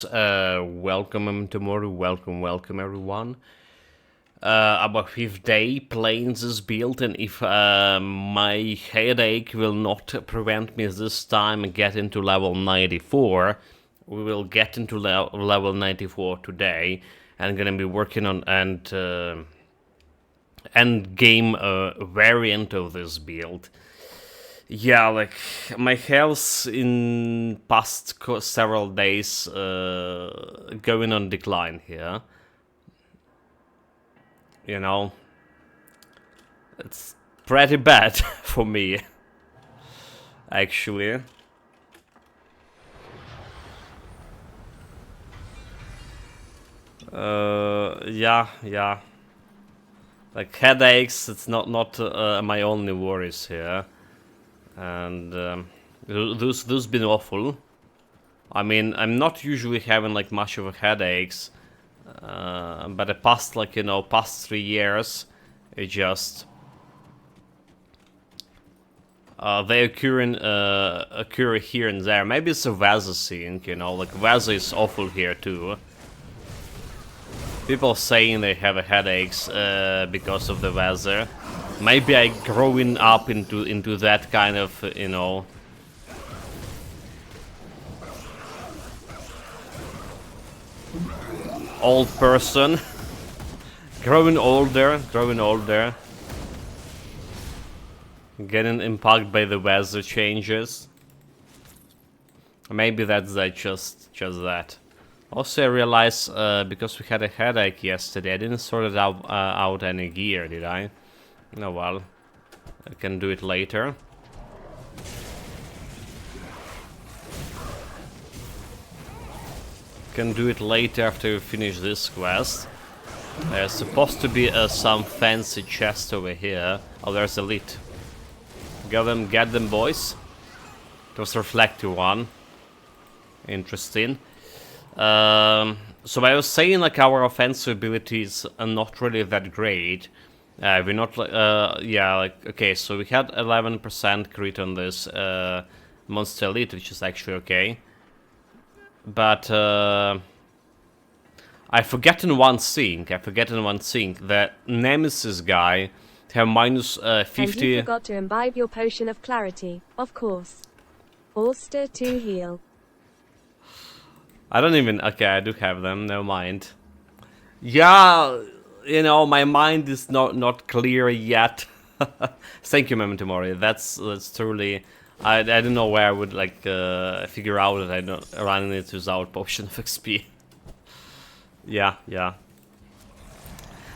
Welcome tomorrow, welcome everyone. About 5th day playing this build, and if my headache will not prevent me this time getting to level 94, we will get into level 94 today, and gonna be working on end game variant of this build. Yeah, like my health in past several days going on decline here. You know, it's pretty bad for me, actually. Yeah. Like headaches, it's not my only worries here. And those been awful. I mean, I'm not usually having like much of a headaches, but the past past 3 years, it just they occur here and there. Maybe it's a Vaza thing, like Vaza is awful here too. People saying they have headaches because of the weather. Maybe I growing up into that kind of, old person. growing older. Getting impacted by the weather changes. Maybe that's just that. Also, I realized because we had a headache yesterday, I didn't sort it out any gear, did I? Oh well, I can do it later. Can do it later after we finish this quest. There's supposed to be some fancy chest over here. Oh, there's a lit. Get them, boys. It was a reflective one. Interesting. So I was saying, like, our offensive abilities are not really that great. We're not, okay, so we had 11% crit on this Monster Elite, which is actually okay. But I've forgotten one thing. The Nemesis guy have minus 50... And you forgot to imbibe your potion of clarity, of course. Ulster to heal. I don't even... Okay, I do have them, never mind. Yeah, my mind is not clear yet. Thank you, Memento Mori. That's truly... I don't know where I would, like, figure out that I don't run it without potion of XP. Yeah.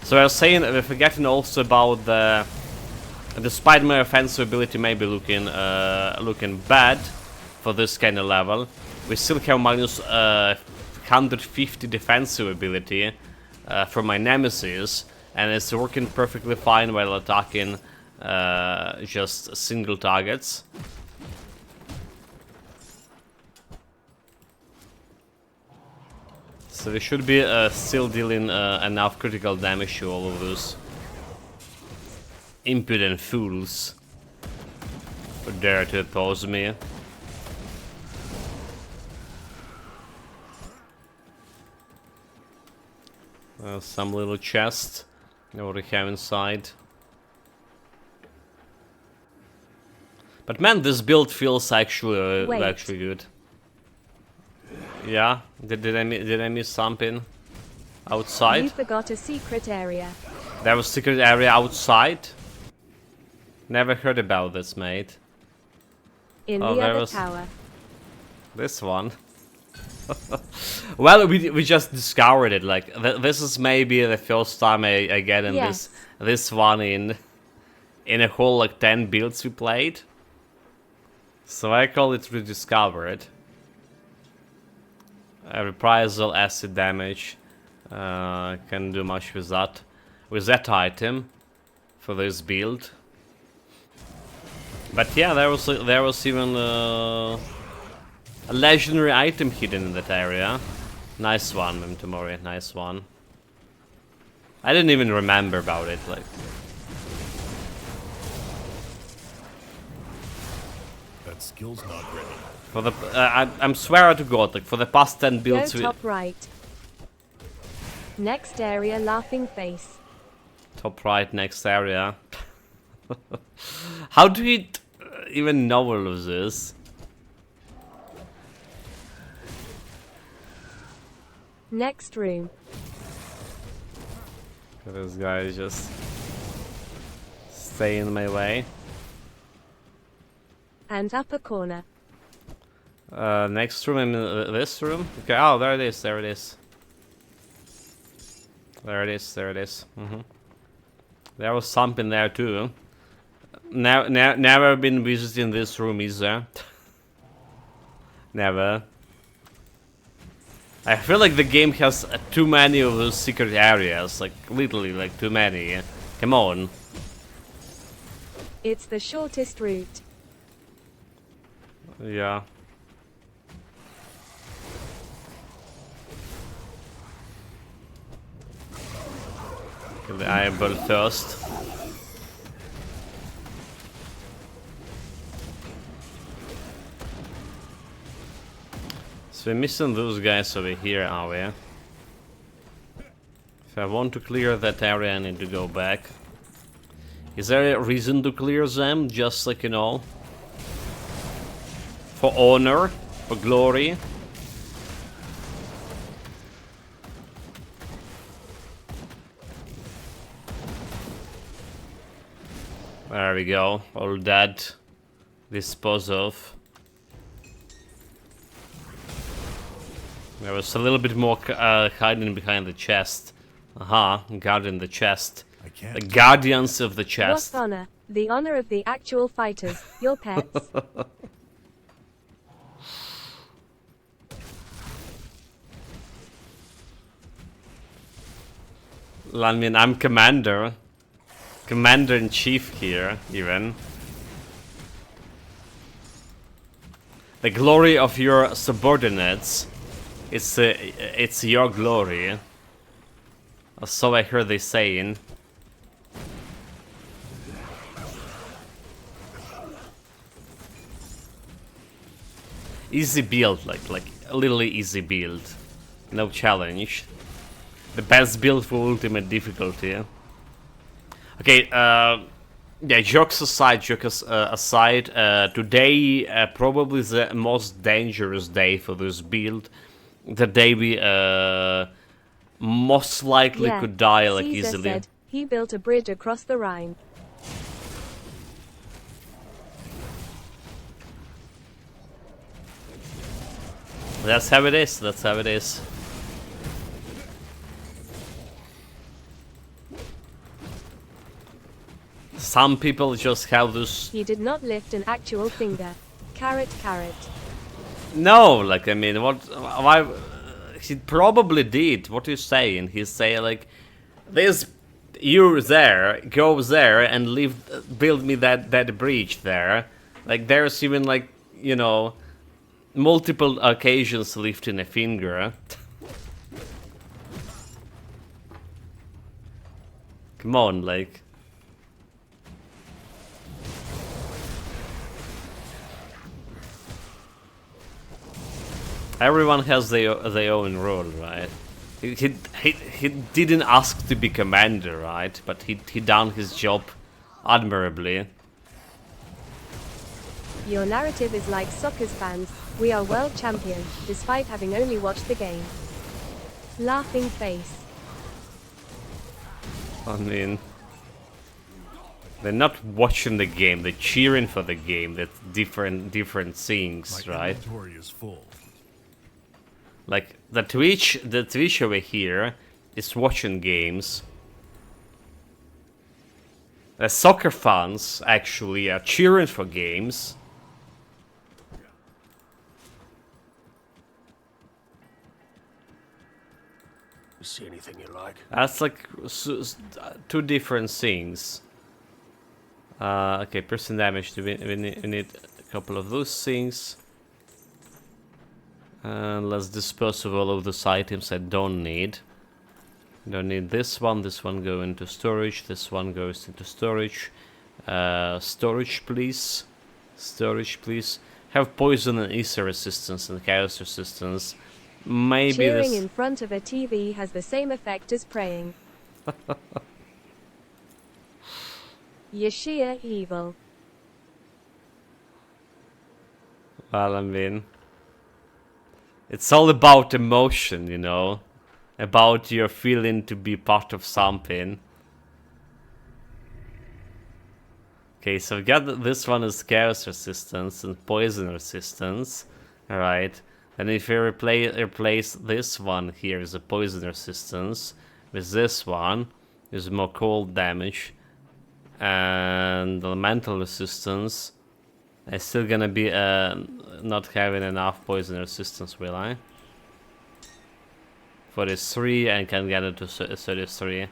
So I was saying, we're forgetting also about the... Despite my offensive ability maybe looking bad for this kind of level, we still have minus 150 defensive ability from my Nemesis, and it's working perfectly fine while attacking just single targets. So we should be still dealing enough critical damage to all of those impudent fools who dare to oppose me. Some little chest. What we have inside. But man, this build feels actually good. Yeah, did I miss something outside? You forgot a secret area. There was a secret area outside. Never heard about this, mate. In the other tower. This one. Well, we just discovered it. Like this is maybe the first time I get in this one in a whole like 10 builds we played. So I call it rediscovered. Reprisal, acid damage. Can do much with that item for this build. But yeah, there was even a legendary item hidden in that area. Nice one, Memento Mori, nice one. I didn't even remember about it, like. That skill's not ready. For the I'm swear to God, like for the past 10 Go builds, top right. Next area, laughing face. top right next area. How do we even know all of this? Next room. This guy is just stay in my way. And upper corner. Next room in this room. Okay. Oh, there it is. There it is. There it is. There it is. There was something there too. Never been visiting this room, is there? Never. I feel like the game has too many of those secret areas, like literally like too many. Come on. It's the shortest route. Yeah. Kill the eyeball first. So we're missing those guys over here, are we? If I want to clear that area, I need to go back. Is there a reason to clear them? Just like, you know, for honor, for glory? There we go, all dead. Dispose of. There was a little bit more hiding behind the chest. Aha, guarding the chest. The guardians of the chest. What honor? The honor of the actual fighters, your pets. I mean, I'm commander. Commander-in-chief here, even. The glory of your subordinates. It's your glory. So I heard they saying. Easy build, like literally easy build. No challenge. The best build for ultimate difficulty. Okay, yeah, jokes aside, today probably the most dangerous day for this build. The day we most likely could die like Caesar easily. said he built a bridge across the Rhine. That's how it is. That's how it is. Some people just have this. He did not lift an actual finger. Carrot, carrot. No, like I mean, what? Why? He probably did. What you saying? He's saying like, "This, you there, go there and build me that bridge there." Like there's even like, you know, multiple occasions lifting a finger. Come on, like. Everyone has their own role, right? He didn't ask to be commander, right? But he done his job admirably. Your narrative is like soccer's fans. We are world champions, despite having only watched the game. Laughing face. I mean, they're not watching the game; they're cheering for the game. That's different things, My right? inventory is full. Like the Twitch over here is watching games. The soccer fans actually are cheering for games. You see anything you like? That's like two different things. Okay, person damage. We need a couple of those things. Let's dispose of all of those items I don't need. Don't need this one. This one go into storage. This one goes into storage. Storage, please. Storage, please. have poison and ether resistance and chaos resistance. Maybe Cheering this... in front of a TV has the same effect as praying. You're sheer evil. Well, I mean... It's all about emotion, you know? About your feeling to be part of something. Okay, so we got this one is chaos resistance and poison resistance. Alright. And if you replace this one here with a poison resistance with this one, is more cold damage and elemental resistance, I'm still gonna be not having enough poison resistance, will I? 43 and can get it to 33.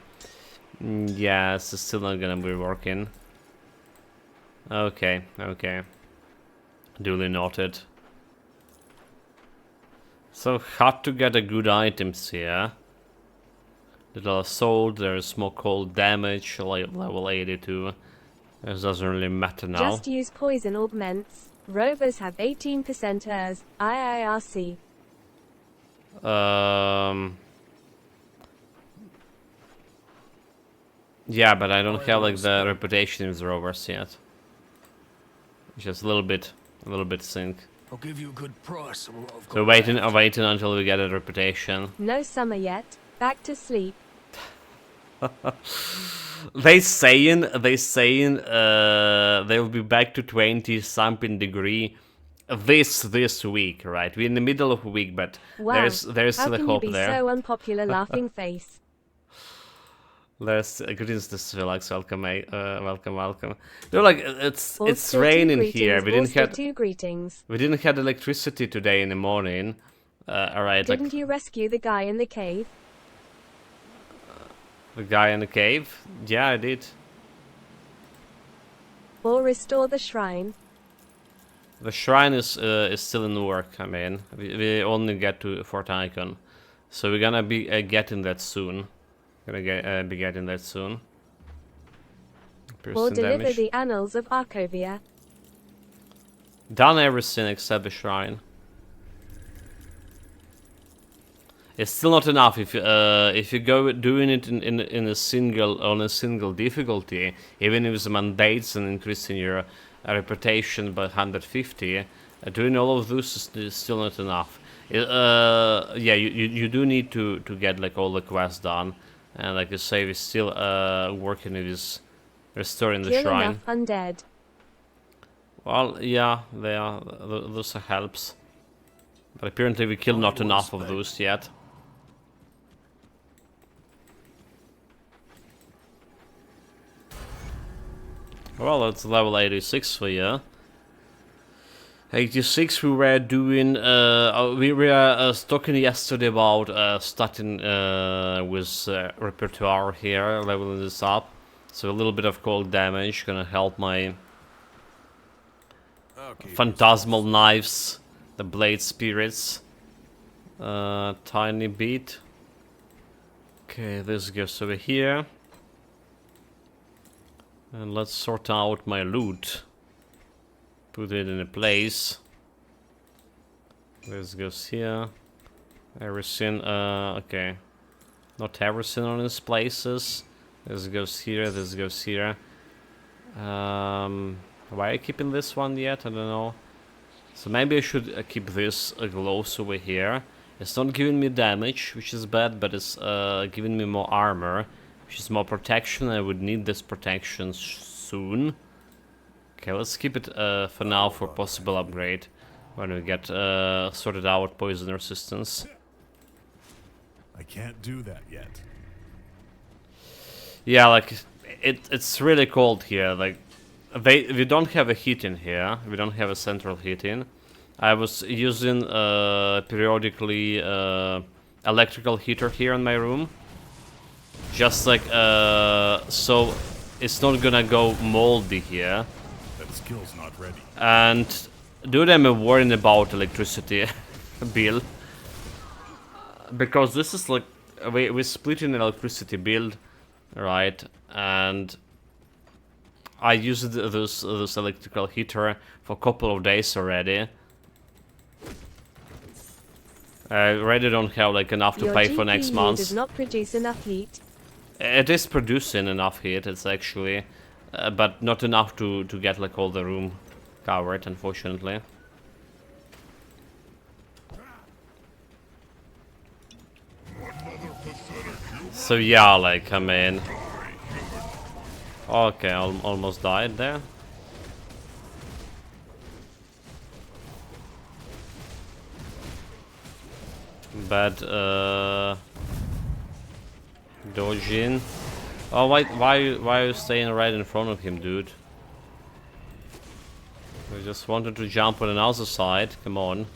Yeah, it's still not gonna be working. Okay, okay. Duly noted. So hard to get a good items here. Little assault, there's more cold damage, level 82. This doesn't really matter now. Just use poison augments. Rovers have 18% ERS, IIRC. Yeah, but I don't have like the reputation with rovers yet. Just a little bit sync. I'll give you a good price. So waiting until we get a reputation. No summer yet. Back to sleep. They saying they'll be back to 20 something degree this week, right? We're in the middle of a week, but Wow. there's still a hope there. How can you be so unpopular, laughing face? There's greetings to Svilax, welcome, welcome. You know, like it's Also raining greetings, here. We didn't have greetings. we didn't have electricity today in the morning. All right, Didn't you rescue the guy in the cave? The guy in the cave? Yeah, I did. Or restore the shrine? The shrine is still in work. I mean, we only get to Fort Icon, so we're gonna be getting that soon. Be getting that soon. Or deliver damage. the annals of Arcovia. Done everything except the shrine. It's still not enough if you go doing it in a single difficulty, even if it's mandates and increasing your reputation by 150. Doing all of this is still not enough. Yeah, you do need to get like all the quests done, and like you say, we're still working with this restoring the Kill shrine. enough undead. Well, yeah, they are. Those helps, but apparently we killed not enough of those yet. Well, it's level 86 for you. 86 we were doing, we were talking yesterday about starting with repertoire here, leveling this up. So a little bit of cold damage, gonna help my phantasmal knives, the blade spirits. Tiny bit. Okay, this goes over here. And let's sort out my loot. Put it in a place. This goes here. Everything, okay. Not everything on its places. This goes here, this goes here. Why are you keeping this one yet? I don't know. So maybe I should keep this gloves over here. It's not giving me damage, which is bad, but it's giving me more armor, which is more protection. I would need this protection soon. Okay, let's keep it for now for possible upgrade when we get sorted out poison resistance. I can't do that yet. Yeah, like it's really cold here. Like we don't have a heating here. We don't have a central heating. I was using periodically electrical heater here in my room. Just like so it's not gonna go moldy here. That skill's not ready. And dude, I'm worrying about electricity bill. Because this is like we split an electricity bill, right? And I used this electrical heater for a couple of days already. I already don't have like enough to Your pay for next GPU month. does not produce enough heat. It is producing enough heat, it's actually, but not enough to get like all the room covered, unfortunately. So yeah, like, I mean... Okay, almost died there. But, Dojin. Oh, why are you staying right in front of him, dude? We just wanted to jump on another side, come on.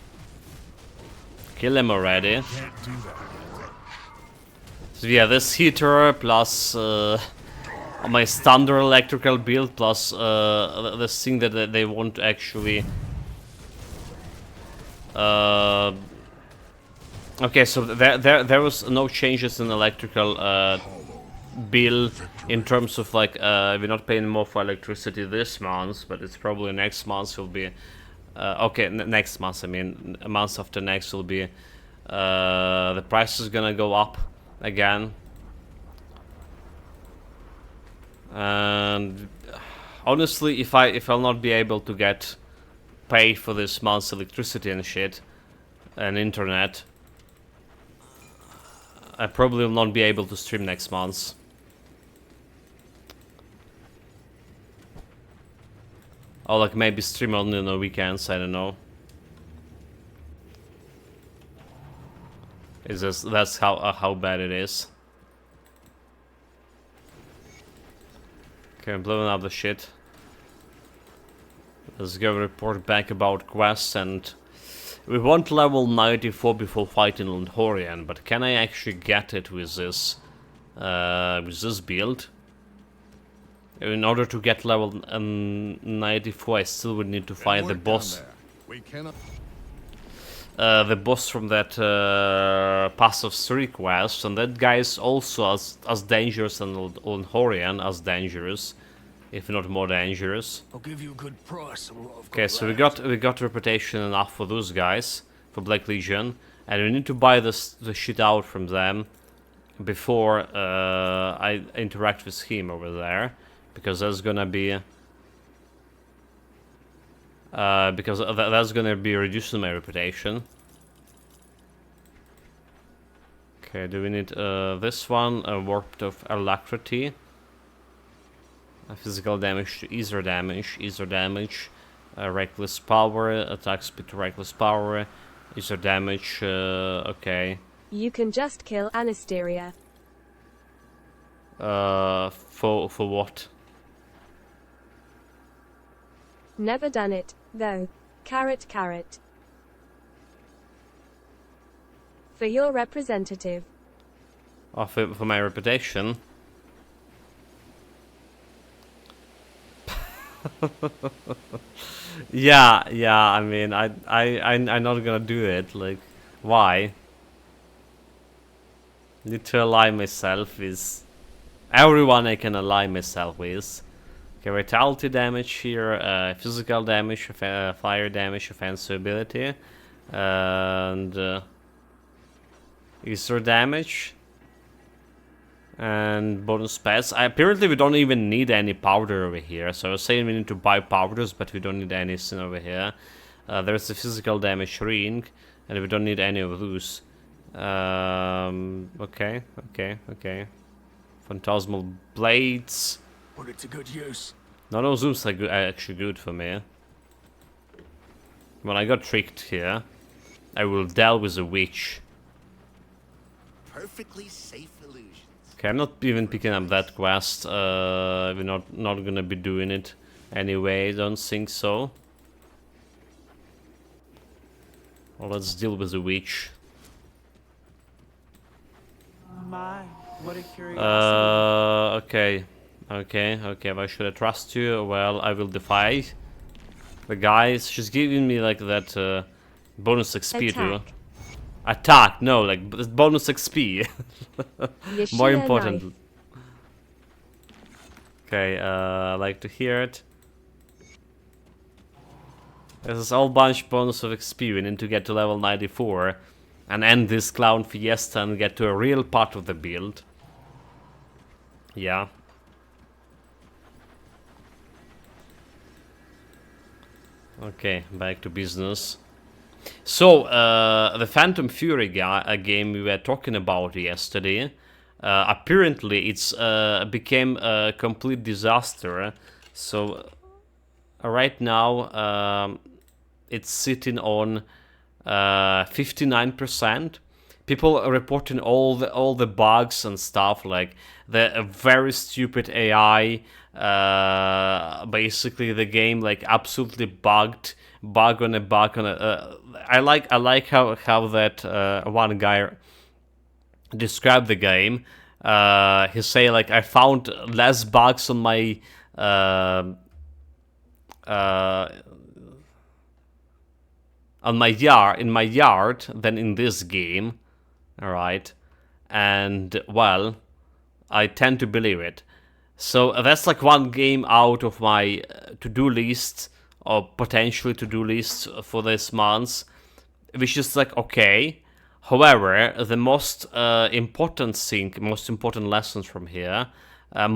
Kill him already. Can't do that. So yeah, this heater plus my standard electrical build plus this thing that they want to actually... Okay, so there was no changes in electrical bill in terms of like we're not paying more for electricity this month, but it's probably next month will be okay. Next month, I mean, a month after next will be the price is gonna go up again, and honestly, if I'll not be able to get paid for this month's electricity and shit and internet, I probably will not be able to stream next month. Or like maybe stream only on the weekends, I don't know. It's just, that's how bad it is. Okay, I'm blowing up the shit. Let's go report back about quests, and we want level 94 before fighting Lundhorian, but can I actually get it with this build? In order to get level 94, I still would need to fight the boss. We cannot. The boss from that Pass of 3 quest, and that guy is also as dangerous and Lundhorian as dangerous, if not more dangerous. I'll give you a good price. Okay, so we got reputation enough for those guys, for Black Legion, and we need to buy the shit out from them before I interact with him over there, because that's gonna be that's gonna be reducing my reputation. Okay, do we need this one? A Warped of Alacrity. Physical damage to Ether damage, Reckless Power, attack speed to Reckless Power, Ether damage, okay. You can just kill Anasteria. For what? Never done it, though. Carrot. For your representative. Oh, for my reputation? yeah, I mean, I'm not gonna do it, like, why? Need to align myself with everyone I can align myself with. Okay, vitality damage here, physical damage, fire damage, offensive ability, and Ether damage, and bonus pets. Apparently we don't even need any powder over here, so I was saying we need to buy powders, but we don't need anything over here. There's the physical damage ring, and we don't need any of those. Okay. Phantasmal blades. Put it to good use. None of those are actually good for me. When I got tricked here, I will deal with a witch. Perfectly safe illusions. Okay, I'm not even picking up that quest. We're not gonna be doing it anyway. Don't think so. Well, let's deal with the witch. My, what a curiosity. Okay. Why should I trust you? Well, I will defy the guys. She's giving me like that bonus XP too. Attack, no, like bonus XP. More important. Okay, I like to hear it. There's a whole bunch bonus of experience and to get to level 94 and end this clown fiesta and get to a real part of the build. Yeah. Okay, back to business. So, the Phantom Fury game we were talking about yesterday, apparently it's became a complete disaster. So, right now, it's sitting on 59%. People are reporting all the bugs and stuff, like the very stupid AI. Basically, the game like absolutely bug on a bug on a. I like how that one guy described the game. He say like I found less bugs on my in my yard than in this game. All right, and well, I tend to believe it. So that's like one game out of my to-do list, or potentially to-do list for this month, which is like okay. However, the most important thing, most important lessons from here, a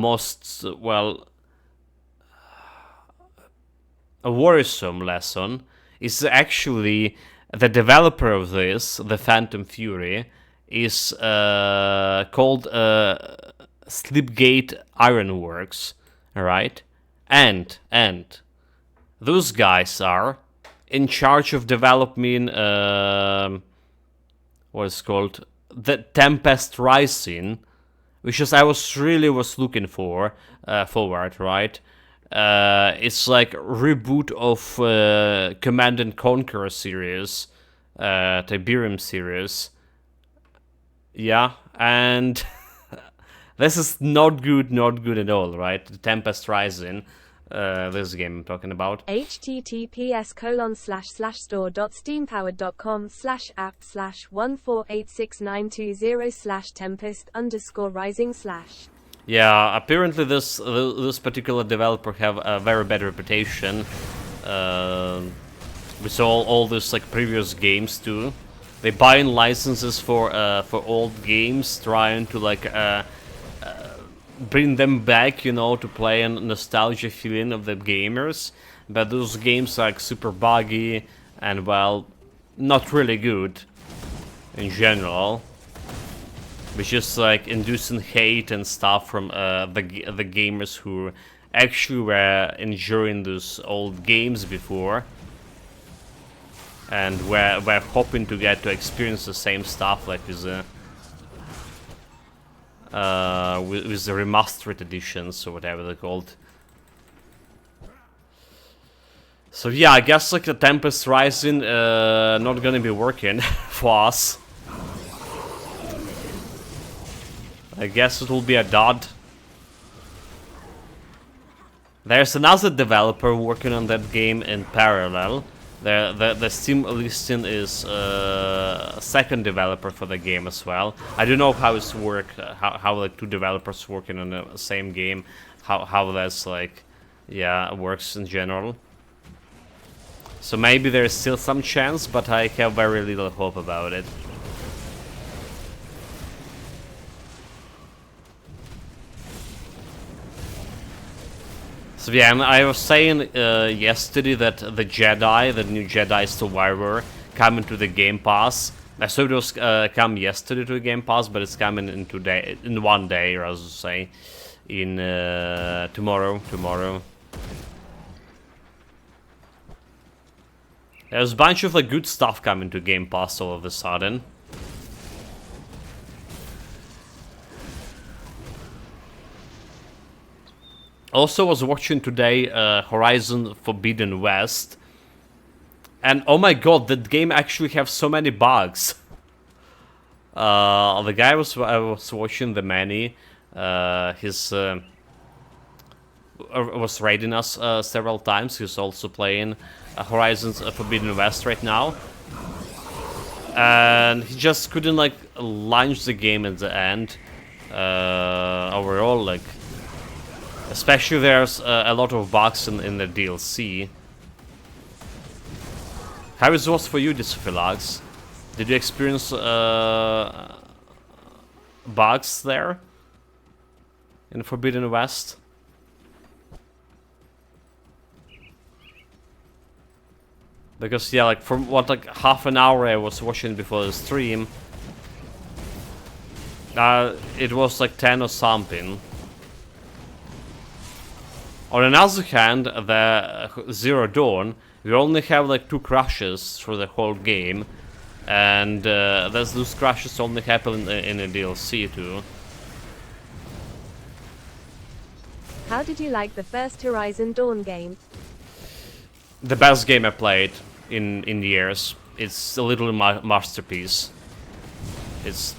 worrisome lesson is actually the developer of this, the Phantom Fury, is called Slipgate Ironworks, right? And those guys are in charge of developing what is called the Tempest Rising, which is I was looking for forward, right? It's like a reboot of Command and Conquer series, Tiberium series. Yeah, and this is not good at all, right? The Tempest Rising, this game I'm talking about. https://store.steampowered.com/app/1486920/tempest_rising/. Yeah, apparently this particular developer have a very bad reputation. We saw all this like previous games too. They buy in licenses for old games, trying to like bring them back, you know, to play a nostalgia feeling of the gamers. But those games are like super buggy and well, not really good in general. Which is like inducing hate and stuff from the gamers who actually were enjoying those old games before. And we're hoping to get to experience the same stuff like with the remastered editions or whatever they're called. So yeah, I guess like the Tempest Rising not gonna be working for us. I guess it will be a dud. There's another developer working on that game in parallel. The Steam listing is a second developer for the game as well. I don't know how it's how like two developers working on the same game, how that's like, yeah, works in general. So maybe there's still some chance, but I have very little hope about it. So yeah, and I was saying yesterday that the new Jedi Survivor coming to the Game Pass. I saw it was come yesterday to the Game Pass, but it's coming in 1 day, or as I say, in tomorrow. There's a bunch of like good stuff coming to Game Pass all of a sudden. Also was watching today Horizon Forbidden West, and oh my god, that game actually have so many bugs. The guy I was watching, the Manny, was raiding us several times. He's also playing Horizon Forbidden West right now, and he just couldn't like launch the game at the end. Overall, like, Especially there's a lot of bugs in the DLC. How it was for you, Disophilax? Did you experience bugs there in Forbidden West? Because yeah, like from what, like half an hour I was watching before the stream, it was like 10 or something. On another hand, the Zero Dawn, we only have like 2 crashes through the whole game, and those crashes only happen in a DLC too. How did you like the first Horizon Dawn game? The best game I played in years. It's a little masterpiece. It's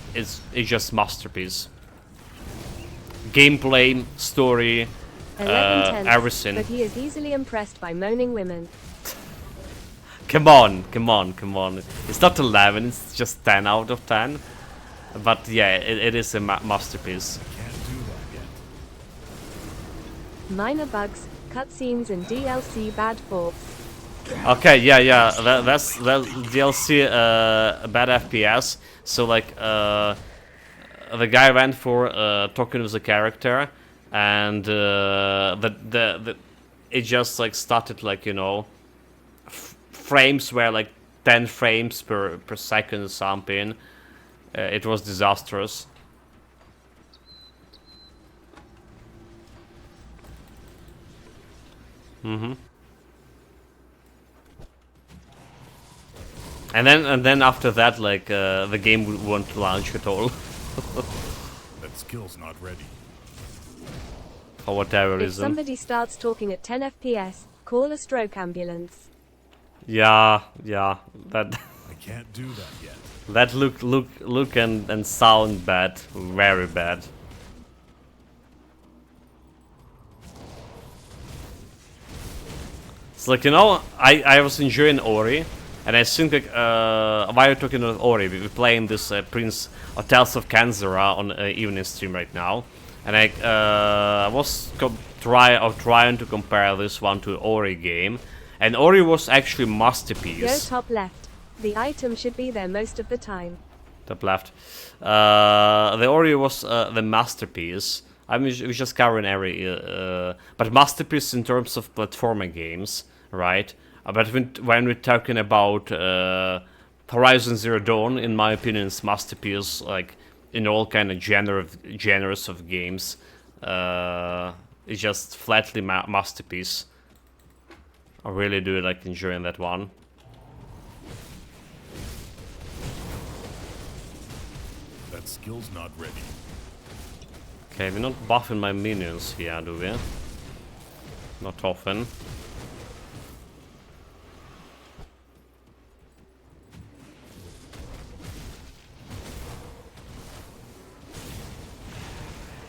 just masterpiece. Gameplay, story, 11/10, everything. but he is easily impressed by moaning women. Come on, come on, come on. It's not 11, it's just 10 out of 10. But yeah, it is a masterpiece. Can't do that yet. Minor bugs, cutscenes and DLC bad forks. Okay, yeah, that's DLC bad FPS. So like the guy went for talking with the character, and it just like started like, you know, frames were like 10 frames per second or something. It was disastrous. And then after that, like the game won't launch at all. That skill's not ready. For whatever If reason. somebody starts talking at 10 FPS, call a stroke ambulance. Yeah, that I can't do that yet. that look and sound bad, very bad. It's like, you know, I was enjoying Ori, and I think like while you're talking about Ori, we're playing this Prince of Tales of Kanzara on evening stream right now, and I was trying to compare this one to Ori game, and Ori was actually Go masterpiece. top left. The item should be there most of the time. Top left. The Ori was the masterpiece. I mean, we're just covering every, but masterpiece in terms of platformer games, right? But when we're talking about Horizon Zero Dawn, in my opinion, it's masterpiece, like in all kind of genres of games. It's just flatly masterpiece. I really do like enjoying that one. That skill's not ready. Okay, we're not buffing my minions here, do we? Not often.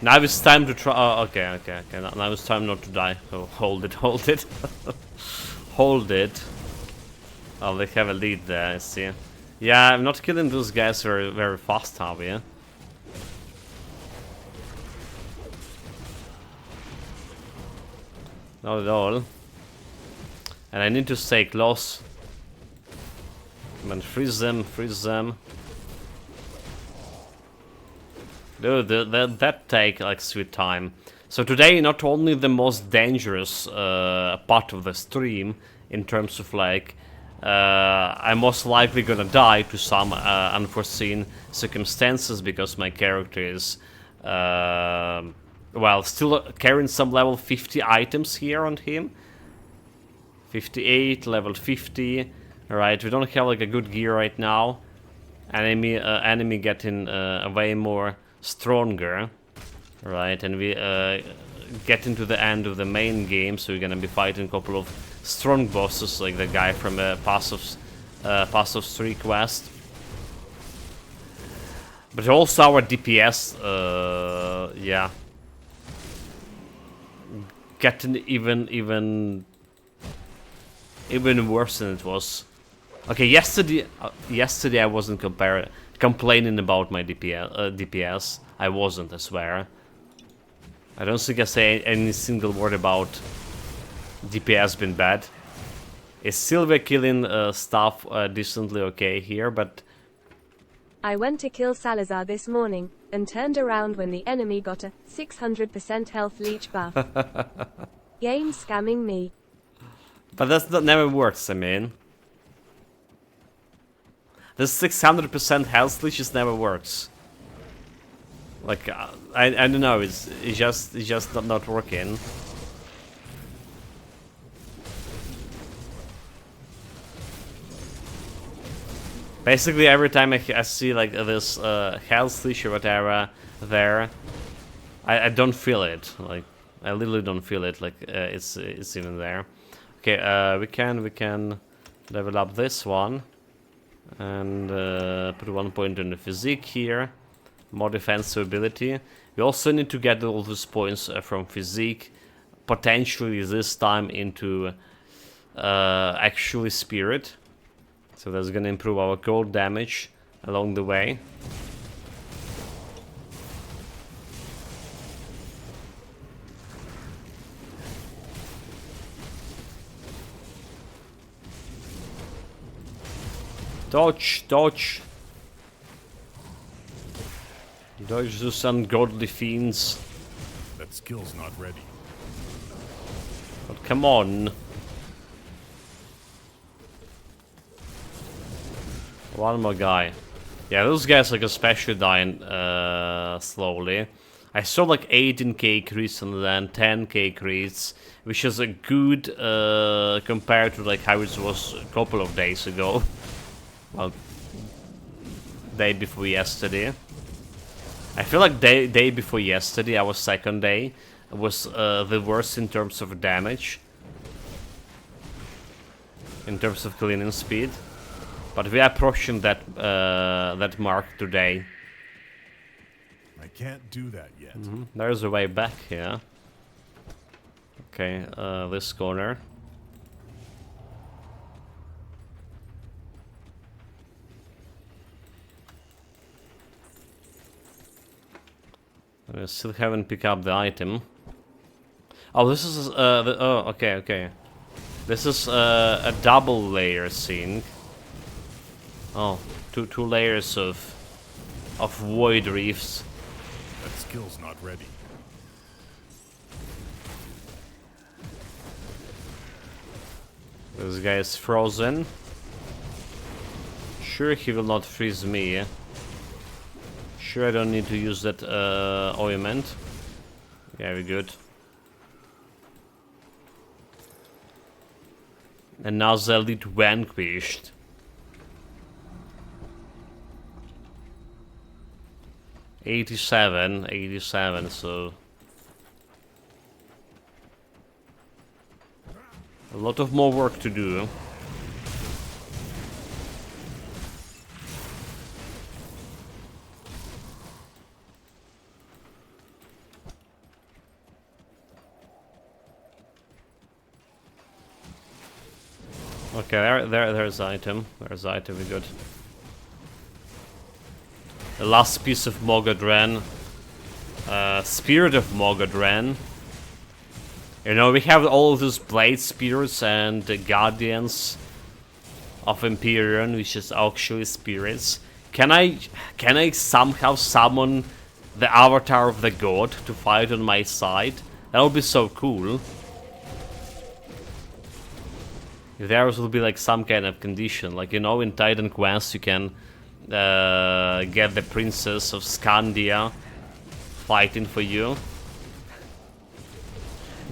Now it's time to try. Okay. Now it's time not to die. So hold it. Hold it. Oh, they have a lead there, I see. Yeah, I'm not killing those guys very fast, are we? Not at all. And I need to stay close. Man, freeze them. Dude, that take like sweet time. So today, not only the most dangerous part of the stream, in terms of like, I'm most likely gonna die to some unforeseen circumstances because my character is, well, still carrying some level 50 items here on him. 58, level 50. Alright, we don't have like a good gear right now. Enemy getting way more stronger. Right, and we get into the end of the main game, so we're gonna be fighting a couple of strong bosses, like the guy from Pass of 3 quest. But also our DPS, yeah, getting even worse than it was. Okay, yesterday I wasn't complaining about my DPS. I wasn't, I swear. I don't think I say any single word about DPS being bad. Is Sylvia killing stuff decently okay here, but... I went to kill Salazar this morning, and turned around when the enemy got a 600% health leech buff. Game scamming me. But that never works, I mean. This 600% health leech just never works. Like, I don't know, it's just not working. Basically, every time I see like this health leech or whatever there, I don't feel it. Like, I literally don't feel it. Like, it's even there. Okay, we can level up this one and put 1 point in the physique here. More defensive ability. We also need to get all those points from physique, potentially this time into actually spirit. So that's gonna improve our gold damage along the way. Dodge, dodge. Dodge those ungodly fiends. That skill's not ready. But come on. One more guy. Yeah, those guys like especially dying slowly. I saw like 18k creeps and then 10k creeps, which is a good compared to like how it was a couple of days ago. Well, day before yesterday. I feel like day before yesterday, our second day, was the worst in terms of damage. In terms of cleaning speed. But we are approaching that that mark today. I can't do that yet. There's a way back here. Okay, this corner. I still haven't picked up the item. Oh, this is oh, okay. This is a double layer thing. Oh, two layers of void reefs. That skill's not ready. This guy is frozen. Sure, he will not freeze me. Sure, I don't need to use that ointment. Yeah, we're good. And now the elite vanquished. '87, so a lot of more work to do. Okay, there's the item. There's the item, we're good. The last piece of Mogadren. Spirit of Mogadren. You know, we have all of those Blade Spirits and the Guardians of Empyrion, which is actually spirits. Can I somehow summon the avatar of the god to fight on my side? That would be so cool. There will be like some kind of condition, like, you know, in Titan Quest you can get the Princess of Scandia fighting for you.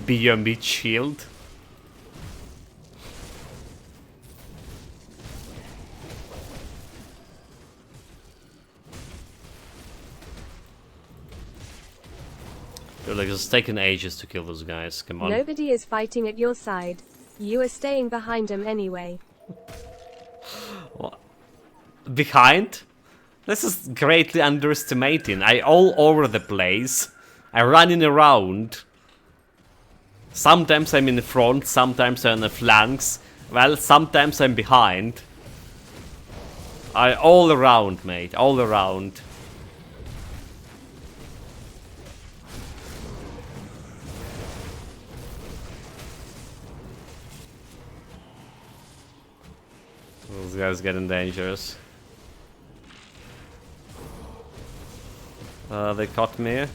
Be your mid shield. Dude, like, it's taking ages to kill those guys, come on. Nobody is fighting at your side. You are staying behind them anyway. What? Behind? This is greatly underestimating. I all over the place. I running around. Sometimes I'm in the front, sometimes I'm on the flanks. Well, sometimes I'm behind. I all around, mate. All around. guy's getting dangerous. They caught me.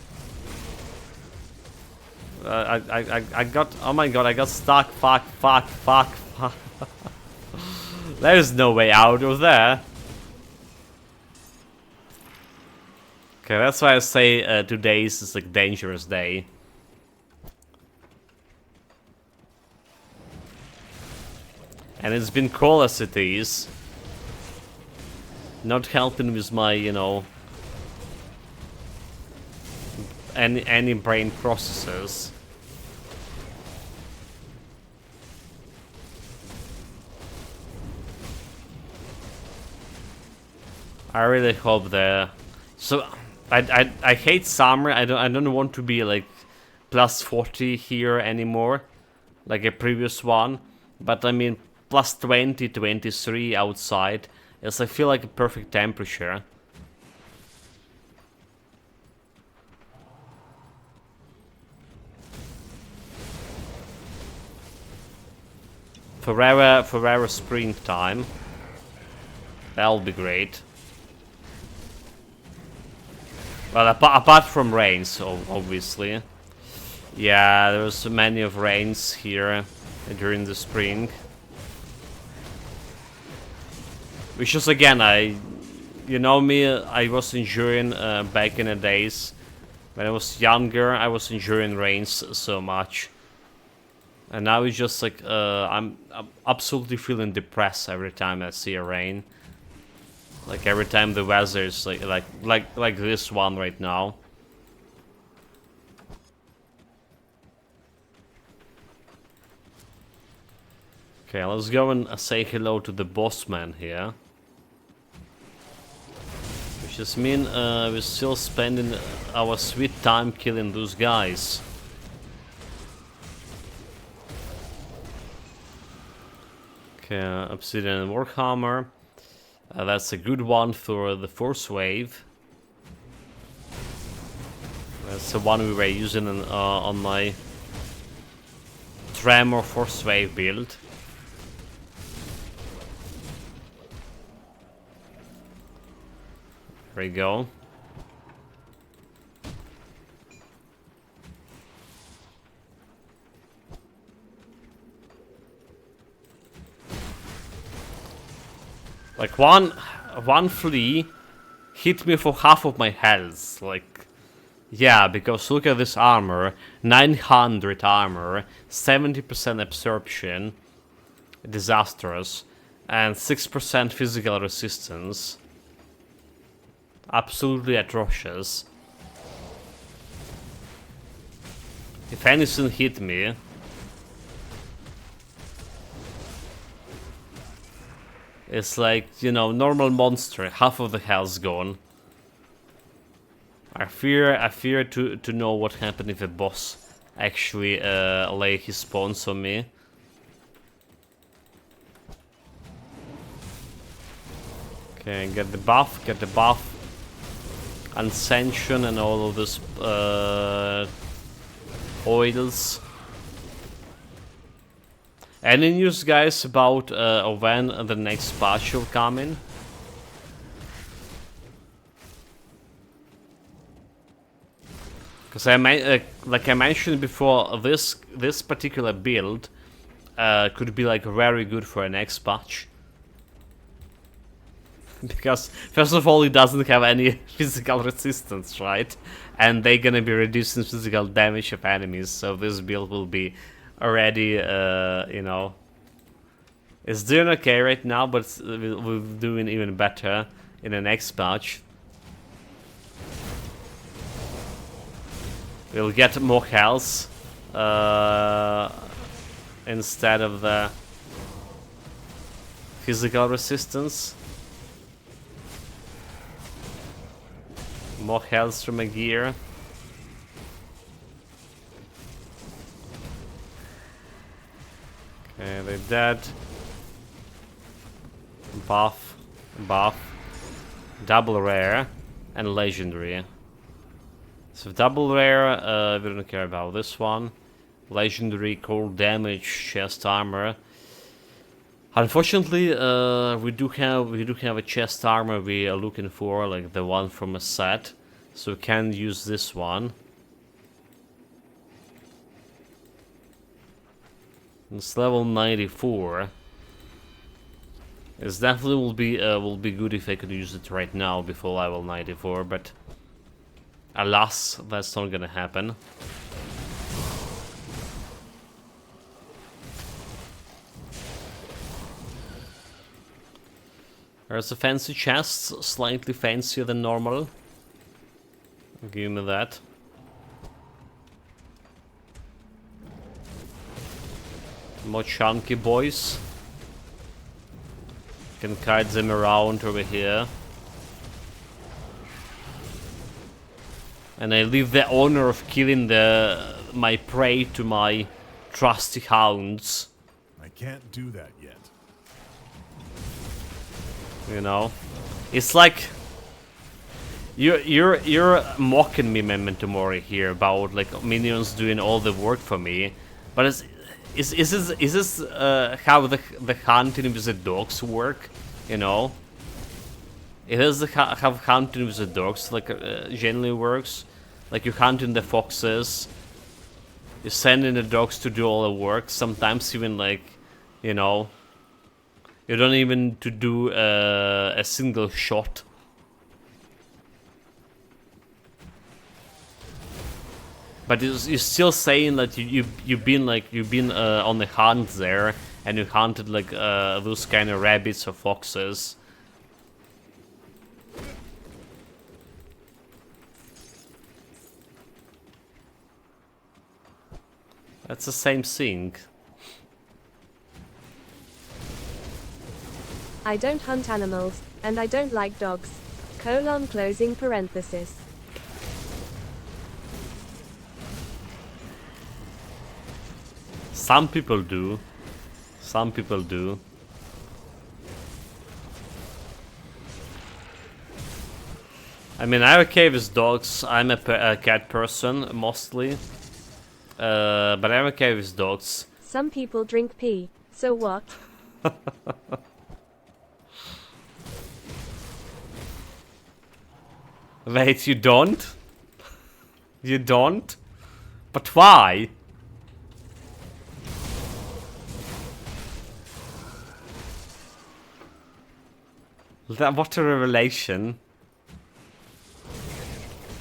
I got... Oh my god, I got stuck. Fuck. There's no way out of there. Okay, that's why I say today is like dangerous day. And it's been cold as it is. Not helping with my, you know, any brain processors. I really hope that. So I hate summer. I don't want to be like plus 40 here anymore, like a previous one. But I mean plus 20, 23 outside. It's I feel like a perfect temperature. Forever springtime. That'll be great. Well, apart from rains, obviously. Yeah, there's many of rains here during the spring. Which is again, you know me, I was enjoying back in the days when I was younger. I was enjoying rains so much, and now it's just like I'm absolutely feeling depressed every time I see a rain. Like every time the weather is like this one right now. Okay, let's go and say hello to the boss man here. Which just mean we're still spending our sweet time killing those guys. Okay, Obsidian Warhammer. That's a good one for the Force Wave. That's the one we were using on my Tremor Force Wave build. There we go. Like one flea hit me for half of my health. Like, yeah, because look at this armor, 900 armor, 70% absorption, disastrous, and 6% physical resistance. Absolutely atrocious. If anything hit me, it's like, you know, normal monster, half of the health's gone. I fear to know what happened if a boss actually lay his spawns on me. Okay, get the buff. Ascension and all of this oils. Any news, guys, about when the next patch will come in? Because like I mentioned before, this particular build could be like very good for an next patch. Because first of all, it doesn't have any physical resistance, right? And they're gonna be reducing physical damage of enemies, so this build will be already, you know, it's doing okay right now, but we're doing even better in the next patch. We'll get more health instead of the physical resistance. More health from a gear. Okay, they're dead. Buff, double rare, and legendary. So double rare, we don't care about this one. Legendary, cold damage, chest armor. Unfortunately, we do have a chest armor we are looking for, like the one from a set, so we can use this one. It's level 94. It definitely will be good if I could use it right now before level 94, but alas, that's not gonna happen. There's a fancy chest, slightly fancier than normal. Give me that. More chunky boys. Can kite them around over here. And I leave the honor of killing my prey to my trusty hounds. I can't do that yet. You know, it's like you're mocking me, Memento Mori, here about like minions doing all the work for me, but is this how the hunting with the dogs work? You know, it is how hunting with the dogs like generally works. Like you hunting the foxes, you're sending the dogs to do all the work. Sometimes even like, you know. You don't even to do a single shot. But you're still saying that you've been on the hunt there and you hunted like those kind of rabbits or foxes. That's the same thing. I don't hunt animals, and I don't like dogs. Closing parenthesis. Some people do. Some people do. I mean, I'm okay with dogs. I'm a cat person, mostly. But I'm okay with dogs. Some people drink pee, so what? Wait, you don't? You don't? But why? What a revelation.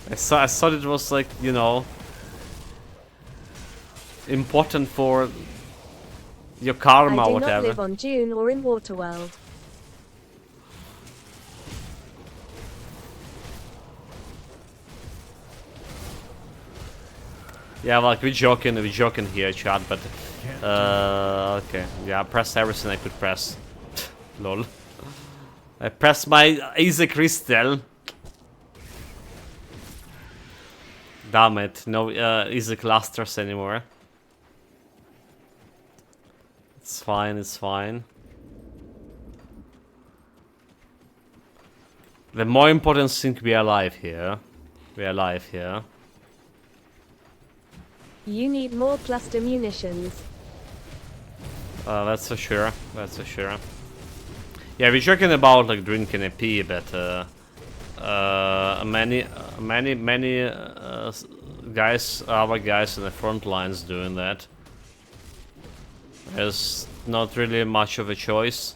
I thought it was like, you know, important for your karma or whatever. I do not live on Dune or in Waterworld. Yeah, like we're joking here, chat, but okay, yeah, I pressed everything I could press. Lol. I pressed my Easy Crystal. Damn it, no Easy Clusters anymore. It's fine, it's fine. The more important thing, we are alive here. We are alive here. You need more cluster munitions. That's for sure. That's for sure. Yeah, we're talking about like drinking a pee, but many guys, our guys in the front lines doing that. There's not really much of a choice.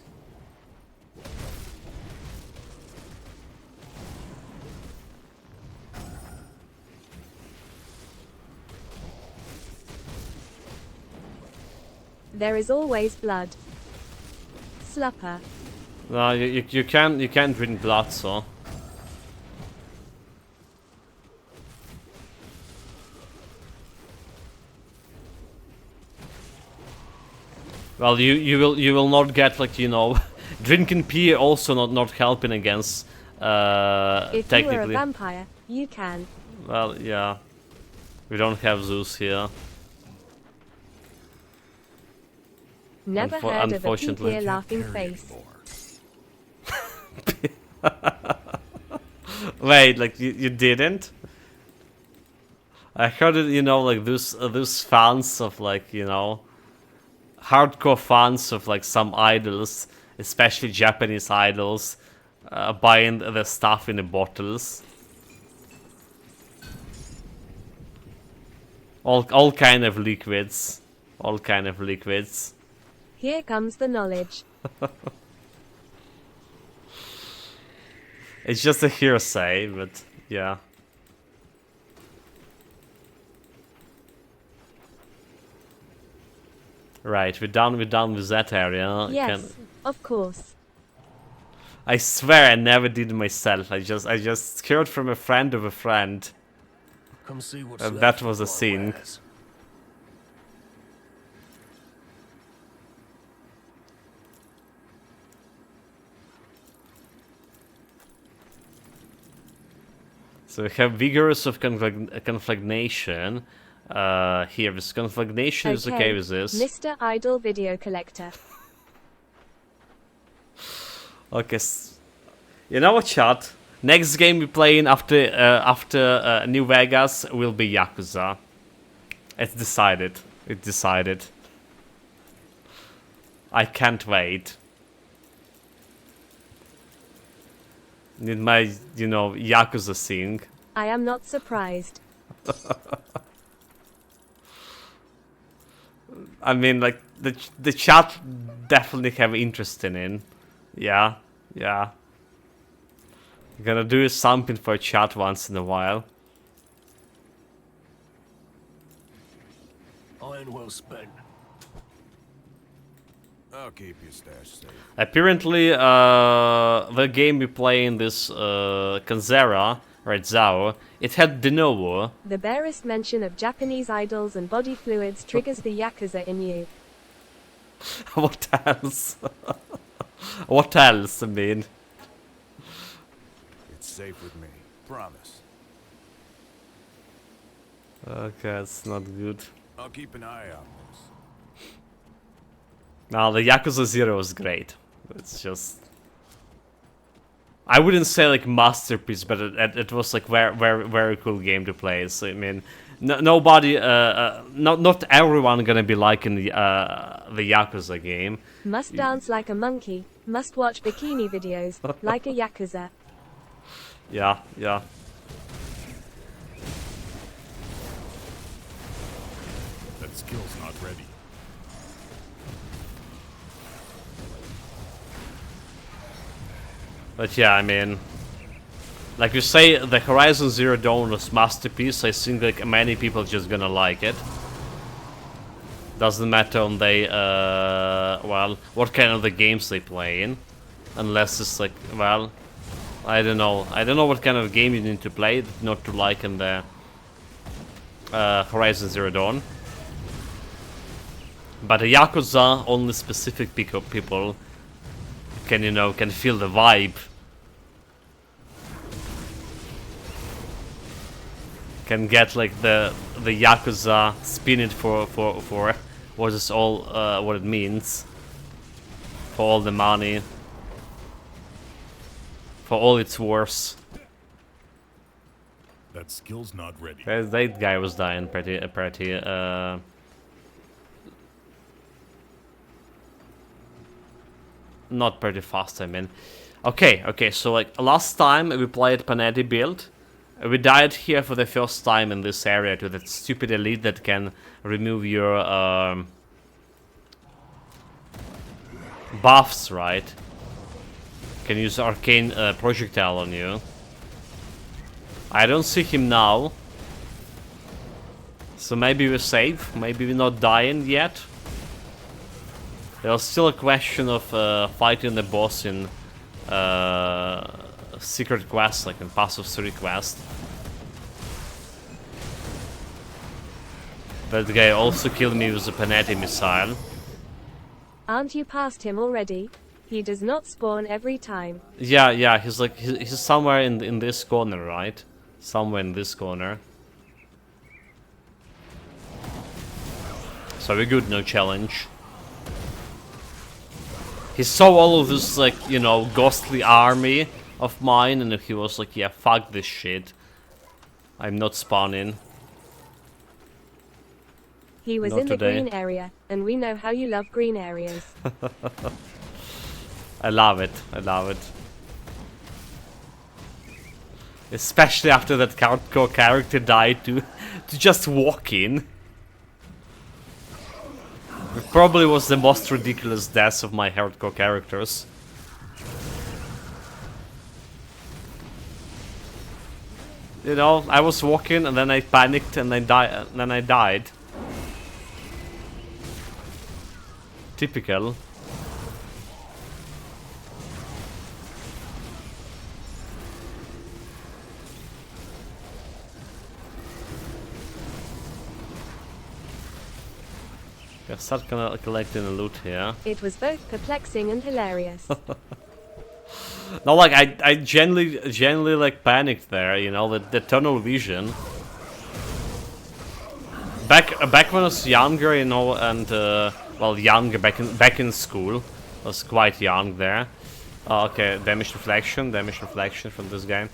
There is always blood. Slupper. No, you can't drink blood, so. Well, you will not get like, you know, drinking pee also not helping against If technically. you are a vampire, you can. Well, yeah, we don't have Zeus here. Never heard of a unfortunately. pee laughing face. Wait, like you didn't? I heard it, you know, like those fans of like, you know, hardcore fans of like some idols, especially Japanese idols, buying the stuff in the bottles. All kind of liquids. All kind of liquids. Here comes the knowledge. It's just a hearsay, but yeah. Right, we're done with that area. Yes, of course. I swear I never did it myself. I just heard from a friend of a friend. Come see what's And left that was a of my scene. wares. So we have vigorous of conflagnation. Here, this conflagnation is okay with this. Mr. Idol Video Collector. Okay, you know what, chat? Next game we playing after New Vegas will be Yakuza. It's decided. It's decided. I can't wait. Need my, you know, Yakuza thing. I am not surprised. I mean, like, the chat definitely have interest in it. Yeah, yeah. Gonna do something for chat once in a while. Iron well spent. I'll keep your stash safe. Apparently, the game we play in this Kanzera, right, Zao, it had de novo. The barest mention of Japanese idols and body fluids triggers the Yakuza in you. What else? What else, I mean? It's safe with me. Promise. Okay, it's not good. I'll keep an eye on this. Now, the Yakuza 0 is great. It's just... I wouldn't say like masterpiece, but it was like very cool game to play. So I mean, nobody, not everyone gonna be liking the Yakuza game. Must dance like a monkey. Must watch bikini videos like a Yakuza. Yeah, yeah. That skill's not ready. But yeah, I mean, like you say, the Horizon Zero Dawn was masterpiece. I think like many people just gonna like it. Doesn't matter on they, well, what kind of the games they play in, unless it's like, well, I don't know. I don't know what kind of game you need to play not to like in the Horizon Zero Dawn. But the Yakuza, only specific people can, you know, can feel the vibe. Can get like the Yakuza, spin it for what is all what it means. For all the money. For all its worth. That skill's not ready. That guy was dying pretty not pretty fast, I mean. Okay, so like last time we played Panetti build, we died here for the first time in this area to that stupid elite that can remove your buffs, right? Can use arcane projectile on you. I don't see him now. So maybe we're safe, maybe we're not dying yet. There's still a question of fighting the boss in secret quest, like in Pass of 3 quest. That guy also killed me with a Panetti missile. Aren't you past him already? He does not spawn every time. Yeah, he's like he's somewhere in this corner, right? Somewhere in this corner. So we're good, no challenge. He saw all of this, like, you know, ghostly army of mine, and he was like, yeah, fuck this shit. I'm not spawning. He was Not in the today. green area, and we know how you love green areas. I love it. I love it. Especially after that hardcore character died to just walk in. It probably was the most ridiculous death of my hardcore characters. You know, I was walking and then I panicked and then I died. Typical. I start collecting the loot here. It was both perplexing and hilarious. No, like I genuinely like panicked there. You know, the tunnel vision. Back when I was younger, you know, and well, younger back in school, I was quite young there. Okay, damage reflection from this game.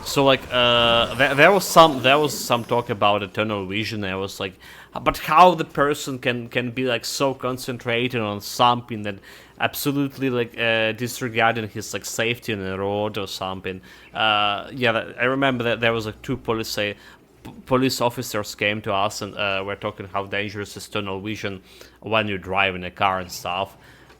So like there was some talk about eternal vision. I was like, but how the person can be like so concentrated on something that absolutely like disregarding his like safety on the road or something. Yeah, I remember that there was like two police officers came to us and were talking how dangerous is tunnel vision when you drive in a car and stuff.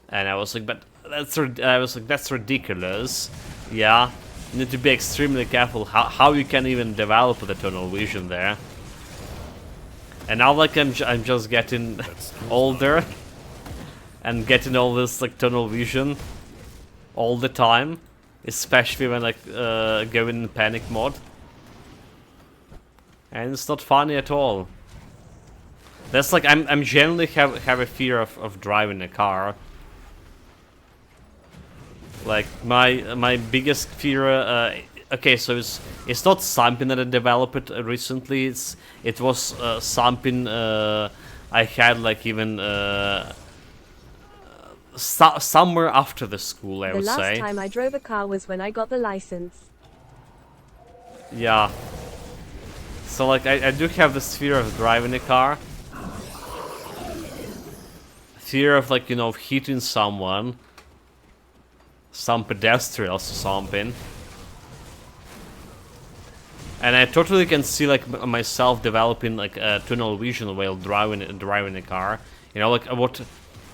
And I was like, but that's ridiculous. Yeah. You need to be extremely careful how you can even develop the tunnel vision there. And now like I'm just getting older and getting all this like tunnel vision all the time, especially when like going in panic mode. And it's not funny at all. That's like I'm generally have a fear of driving a car. Like my biggest fear, okay, so it's not something that I developed recently. It was something I had like even somewhere after the school, I would say. The last time I drove a car was when I got the license. Yeah. So like I do have this fear of driving a car. Fear of like, you know, hitting someone. Some pedestrians or something. And I totally can see like myself developing like tunnel vision while driving a car. You know, like what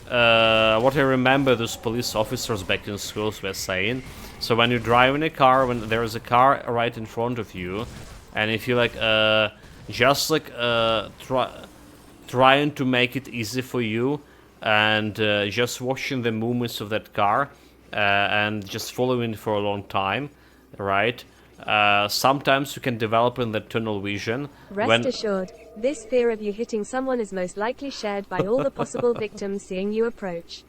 I remember those police officers back in schools were saying. So when you're driving a car, when there is a car right in front of you, and if you like just like trying to make it easy for you, and just watching the movements of that car. And just following for a long time, right? Sometimes you can develop in the tunnel vision. Rest assured, this fear of you hitting someone is most likely shared by all the possible victims seeing you approach.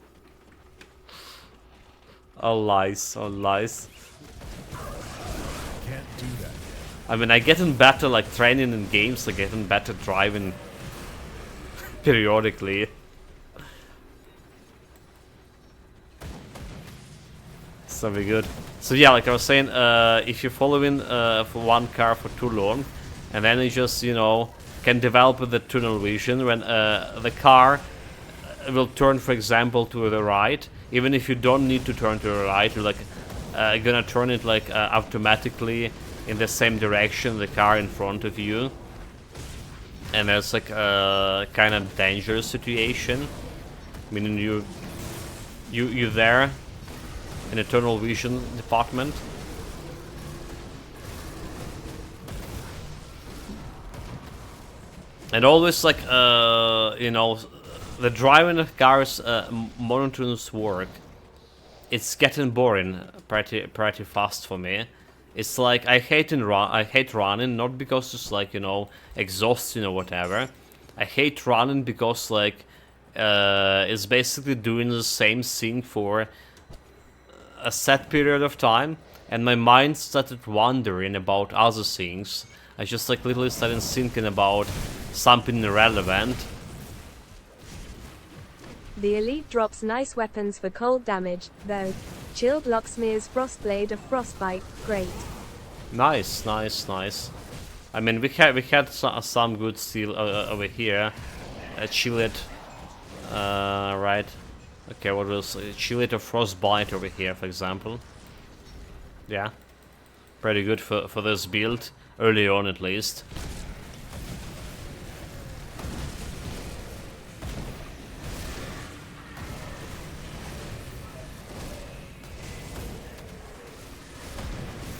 All lies, all lies. Can't do that yet. I mean, I getting better like training in games, like getting better driving periodically. So be good. So yeah, like I was saying, if you're following for one car for too long, and then you just, you know, can develop the tunnel vision when the car will turn, for example, to the right, even if you don't need to turn to the right, you're like gonna turn it like automatically in the same direction the car in front of you, and that's like a kind of dangerous situation, meaning you there. In a tunnel vision department. And always like, you know, the driving a car's monotonous work, it's getting boring pretty fast for me. It's like I hate running, not because it's like, you know, exhausting or whatever. I hate running because like it's basically doing the same thing for a set period of time, and my mind started wandering about other things. I just like literally started thinking about something irrelevant. The elite drops nice weapons for cold damage, though. Chilled Locksmere's Frostblade of Frostbite, great. Nice, nice, nice. I mean, we had some good steel over here. chill it. Right. Okay, what was chill it or frostbite over here, for example? Yeah, pretty good for this build early on, at least.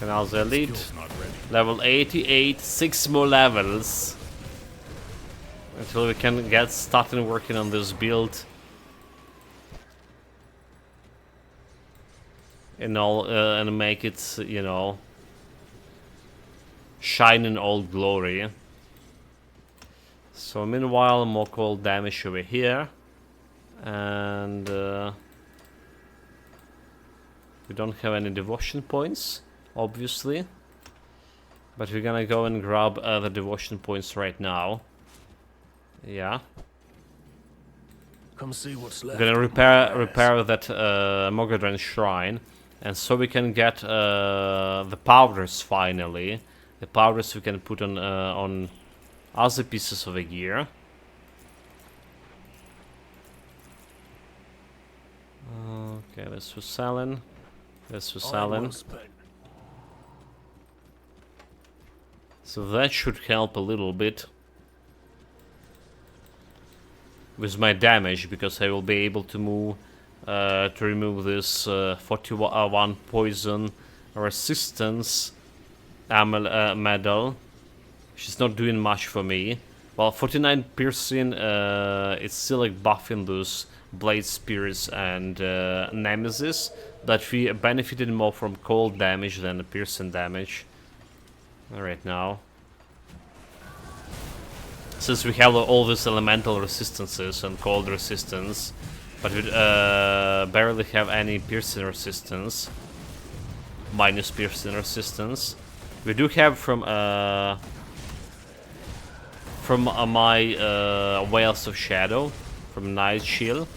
And now the elite, Skill's not ready. level 88, 6 more levels until we can get started working on this build and all, and make it, you know, shine in all glory. So meanwhile, more cold damage over here, and we don't have any devotion points, obviously, but we're gonna go and grab the devotion points right now. Yeah, Come see what's we're left. gonna repair that Mogadren shrine, and so we can get the powders finally. The powders we can put on other pieces of the gear. Okay, this was selling. This was All selling. well spent. So that should help a little bit with my damage, because I will be able to move to remove this 41 poison resistance medal. She's not doing much for me. Well, 49 piercing, it's still like buffing those blade spirits and nemesis, but we benefited more from cold damage than the piercing damage right now. Since we have all these elemental resistances and cold resistance, but we barely have any piercing resistance. Minus piercing resistance. We do have from my Whales of Shadow, from Night Shield,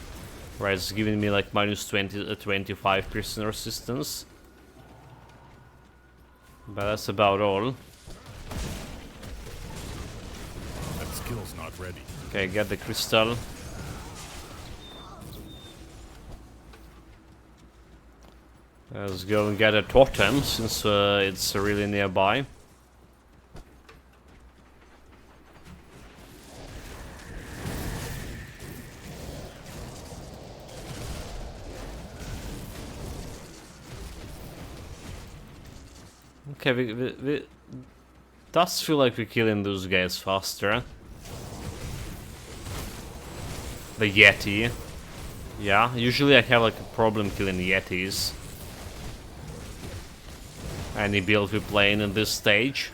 where it's giving me like minus 25 piercing resistance. But that's about all. That skill's not ready. Okay, get the crystal. Let's go and get a totem, since it's really nearby. Okay, we does feel like we're killing those guys faster. The Yeti. Yeah, usually I have like a problem killing Yetis. Any build we're playing in this stage.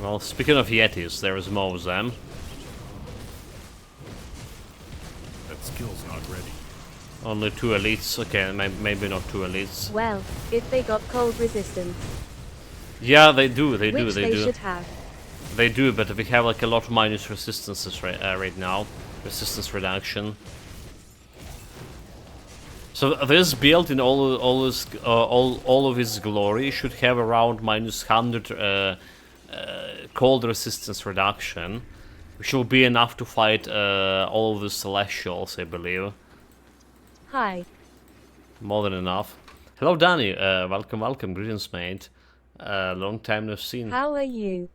Well, speaking of Yetis, there is more of them. That skill's not ready. Only 2 elites. Okay, maybe not 2 elites. Well, if they got cold resistance, Yeah, they do. They which do. they should have. They do, but we have like a lot of minus resistances right now. Resistance reduction. So this build in all of its glory should have around minus 100 cold resistance reduction, which will be enough to fight all of the Celestials, I believe. Hi. More than enough. Hello, Danny. Welcome, welcome. Greetings, mate. Long time no seen. How are you?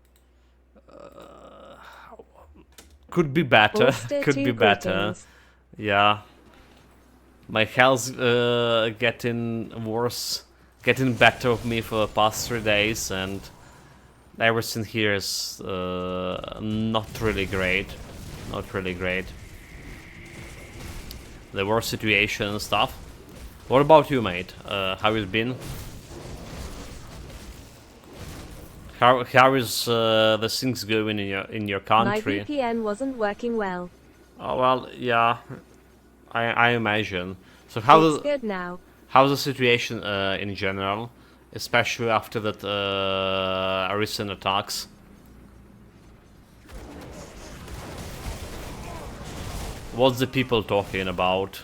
Could be better. Bolster Could to be better. greetings. Yeah. My health's getting worse, getting better of me for the past 3 days, and everything here is not really great. Not really great. The war situation and stuff. What about you, mate? How it been? How is the things going in your country? My VPN wasn't working well. Oh well, yeah. I imagine. So It's good now. how's the situation in general, especially after that recent attacks? What's the people talking about?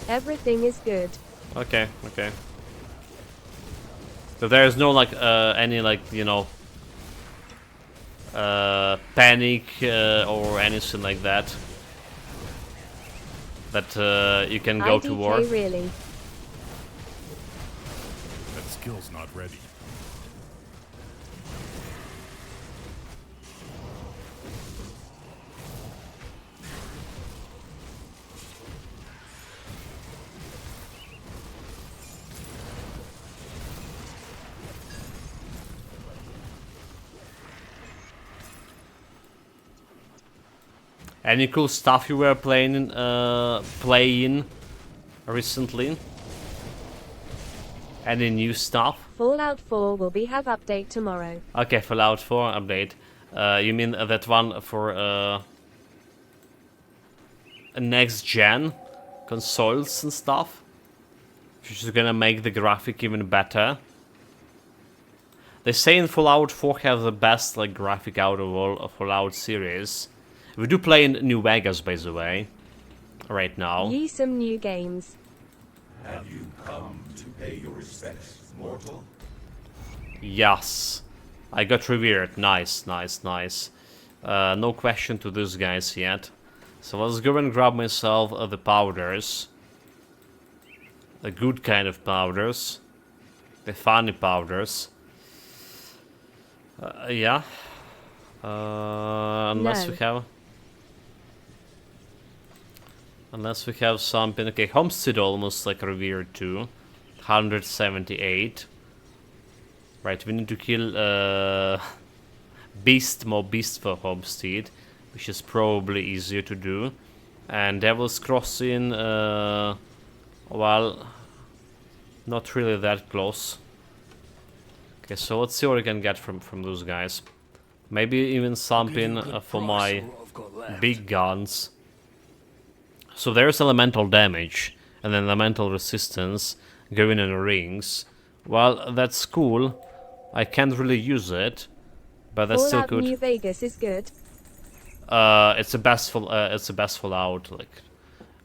Everything is good. Okay, okay. So there is no like any like, you know, panic or anything like that. That you can go to war. IDK really. That skill's not ready. Any cool stuff you were playing recently? Any new stuff? Fallout 4 will have update tomorrow. Okay, Fallout 4 update. You mean that one for next gen consoles and stuff? Which is gonna make the graphic even better. They say in Fallout 4 have the best like graphic out of all Fallout series. We do play in New Vegas, by the way, right now. Ye some new games. Have you come to pay your respects, mortal? Yes. I got revered. Nice, nice, nice. No question to these guys yet. So let's go and grab myself the powders. The good kind of powders. The funny powders. Yeah. Unless No. we have... Unless we have something... Okay, Homestead almost like revered too. 178. Right, we need to kill more beast for Homestead, which is probably easier to do. And Devil's Crossing, well, not really that close. Okay, so let's see what we can get from those guys. Maybe even something for my big guns. So there's elemental damage and then elemental resistance going in rings. Well, that's cool. I can't really use it, but that's still Fallout good. New Vegas is good. It's the best Fallout. Like,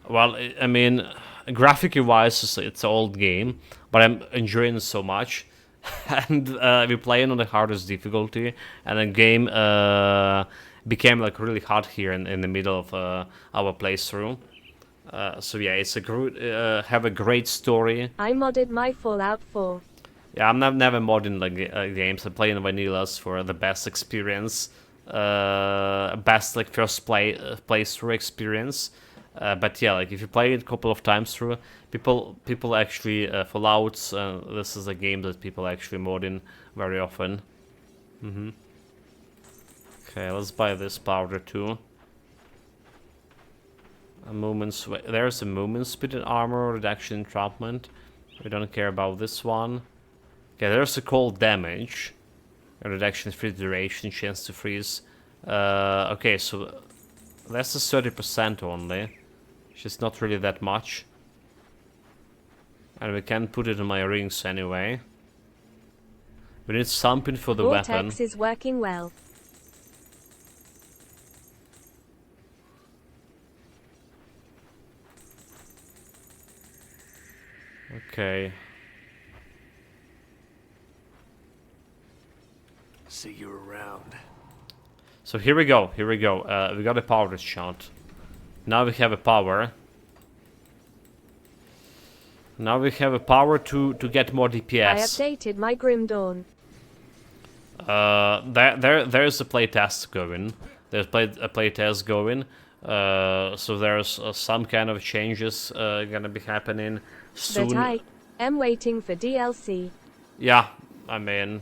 well, I mean, graphically wise, it's an old game, but I'm enjoying it so much. And we play it on the hardest difficulty, and the game became like really hard here in the middle of our playthrough. So yeah, it's a have a great story. I modded my Fallout 4. Yeah, I'm never modding like games. I play in vanillas for the best experience, best like first playthrough experience. But yeah, like if you play it a couple of times through, people actually Fallouts. This is a game that people actually mod in very often. Okay, let's buy this powder too. There's a movement speed and armor reduction entrapment. We don't care about this one. Okay, there's a cold damage, a reduction freeze duration, chance to freeze. Okay, so that's a 30% only, which is not really that much. And we can put it in my rings anyway. We need something for the weapon. Vortex is working well. Okay. See you around. So here we go. We got a powder shot. Now we have a power. Now we have a power to get more DPS. I updated my Grim Dawn. There's a playtest going. There's a playtest going. So there's some kind of changes gonna be happening soon. But I am waiting for DLC. Yeah, I mean,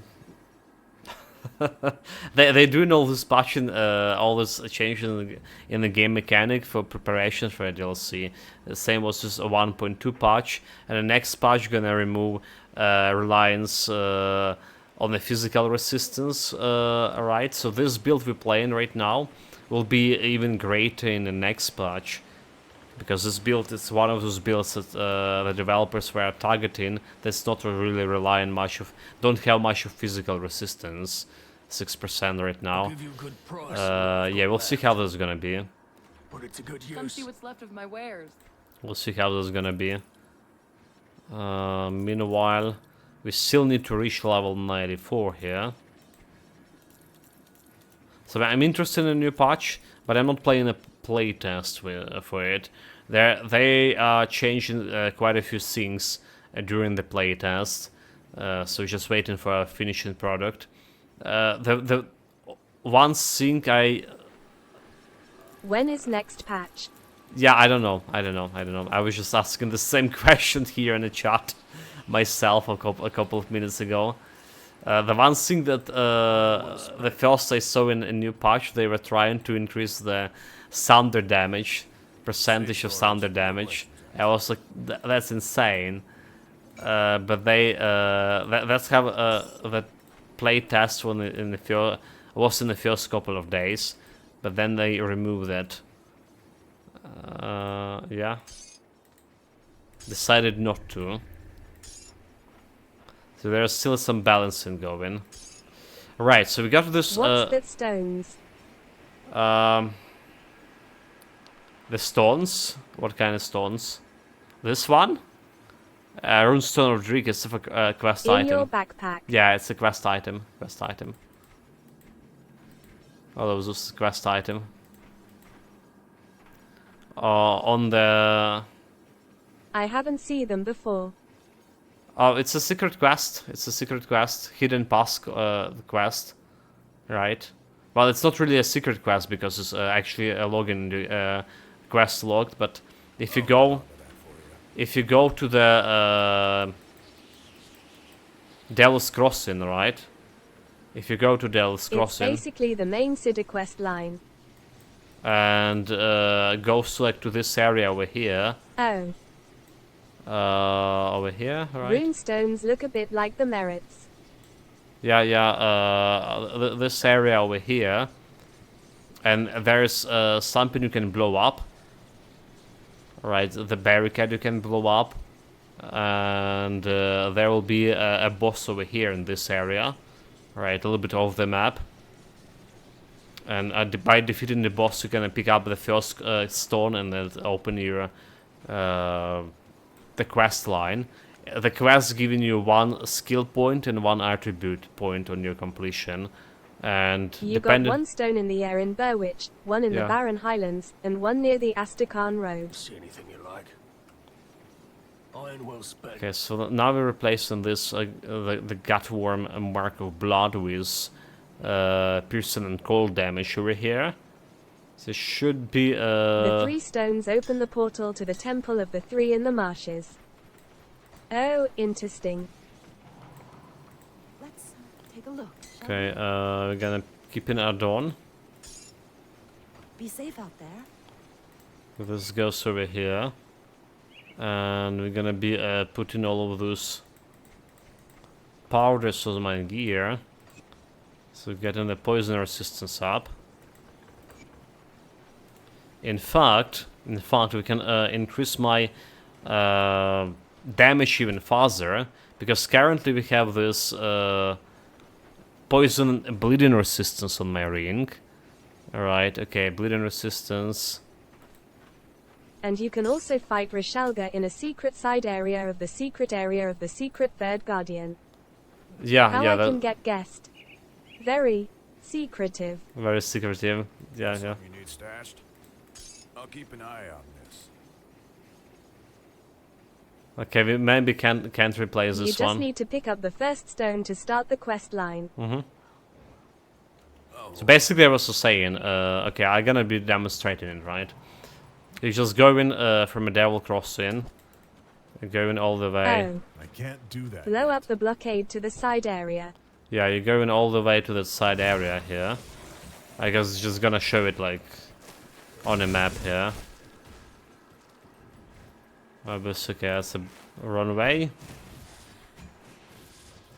they do know this patching, all this changes in the game mechanic for preparation for a DLC. The same was just a 1.2 patch, and the next patch gonna remove reliance on the physical resistance. Right, so this build we're playing right now will be even greater in the next patch. Because this build is one of those builds that the developers were targeting that's not really relying much of, don't have much of physical resistance. 6% right now. Give you a good price. Yeah, we'll see how this is gonna be. Put it to good Come use. see what's left of my wares. We'll see how this is gonna be. Meanwhile, we still need to reach level 94 here. So I'm interested in a new patch, but I'm not playing a playtest for it. They are changing quite a few things during the playtest, so just waiting for a finishing product. The one thing When is next patch? yeah, I don't know. I was just asking the same question here in the chat myself a couple of minutes ago. The one thing that the first I saw in a new patch, they were trying to increase the thunder damage, percentage of thunder damage. I was like, that's insane. But that's how the play test was in the first couple of days, but then they removed it. Yeah, decided not to. So there's still some balancing going. Right, so we got this. What's that stones? The stones. What kind of stones? This one. Runestone of Dreek is a quest In item. your backpack. Yeah, it's a quest item. Oh, that was just a quest item. On the... I haven't seen them before. Oh, it's a secret quest. Hidden pass quest. Right. Well, it's not really a secret quest because it's actually a login quest logged. But if you go to the Devil's Crossing, right? If you go to Devil's Crossing, It's basically the main city quest line. and go select to this area over here. Oh. Over here, right? Runestones look a bit like the merits. Yeah. This area over here, and there's something you can blow up. Right, the barricade you can blow up, and there will be a boss over here in this area. Right, a little bit off the map. And by defeating the boss, you can pick up the first stone and then open your the quest line. The quest giving you 1 skill point and 1 attribute point on your completion. And You got 1 stone in the air in Berwick, 1 in the Barren Highlands, and 1 near the Astrakhan Road. See anything you like? Iron well spent. Okay, so now we're replacing this the Gutworm Mark of Blood with piercing and cold damage over here. So it should be The 3 stones open the portal to the Temple of the 3 in the marshes. Oh, interesting. Let's take a look. okay. We're gonna keep in our dawn. Be safe out there. This goes over here, and we're gonna be putting all of those powders on my gear, so getting the poison resistance up. In fact, we can increase my damage even faster, because currently we have this poison bleeding resistance on my ring. Alright, okay, bleeding resistance. And you can also fight Rishalga in a secret side area of the secret Third Guardian. Yeah, How yeah, I can get guessed. Very secretive. very secretive. Yeah. You need stashed? I'll keep an eye on this. Okay, we maybe can't replace You this just one. need to pick up the first stone to start the quest line. So basically, I was just saying, okay, I'm gonna be demonstrating it, right? You just go in from a Devil Crossing, going all the way. Oh. I can't do that. Blow up the blockade to the side area. Yeah, you're going all the way to the side area here. I guess it's just gonna show it like on a map here. Obviously, okay, that's a runway.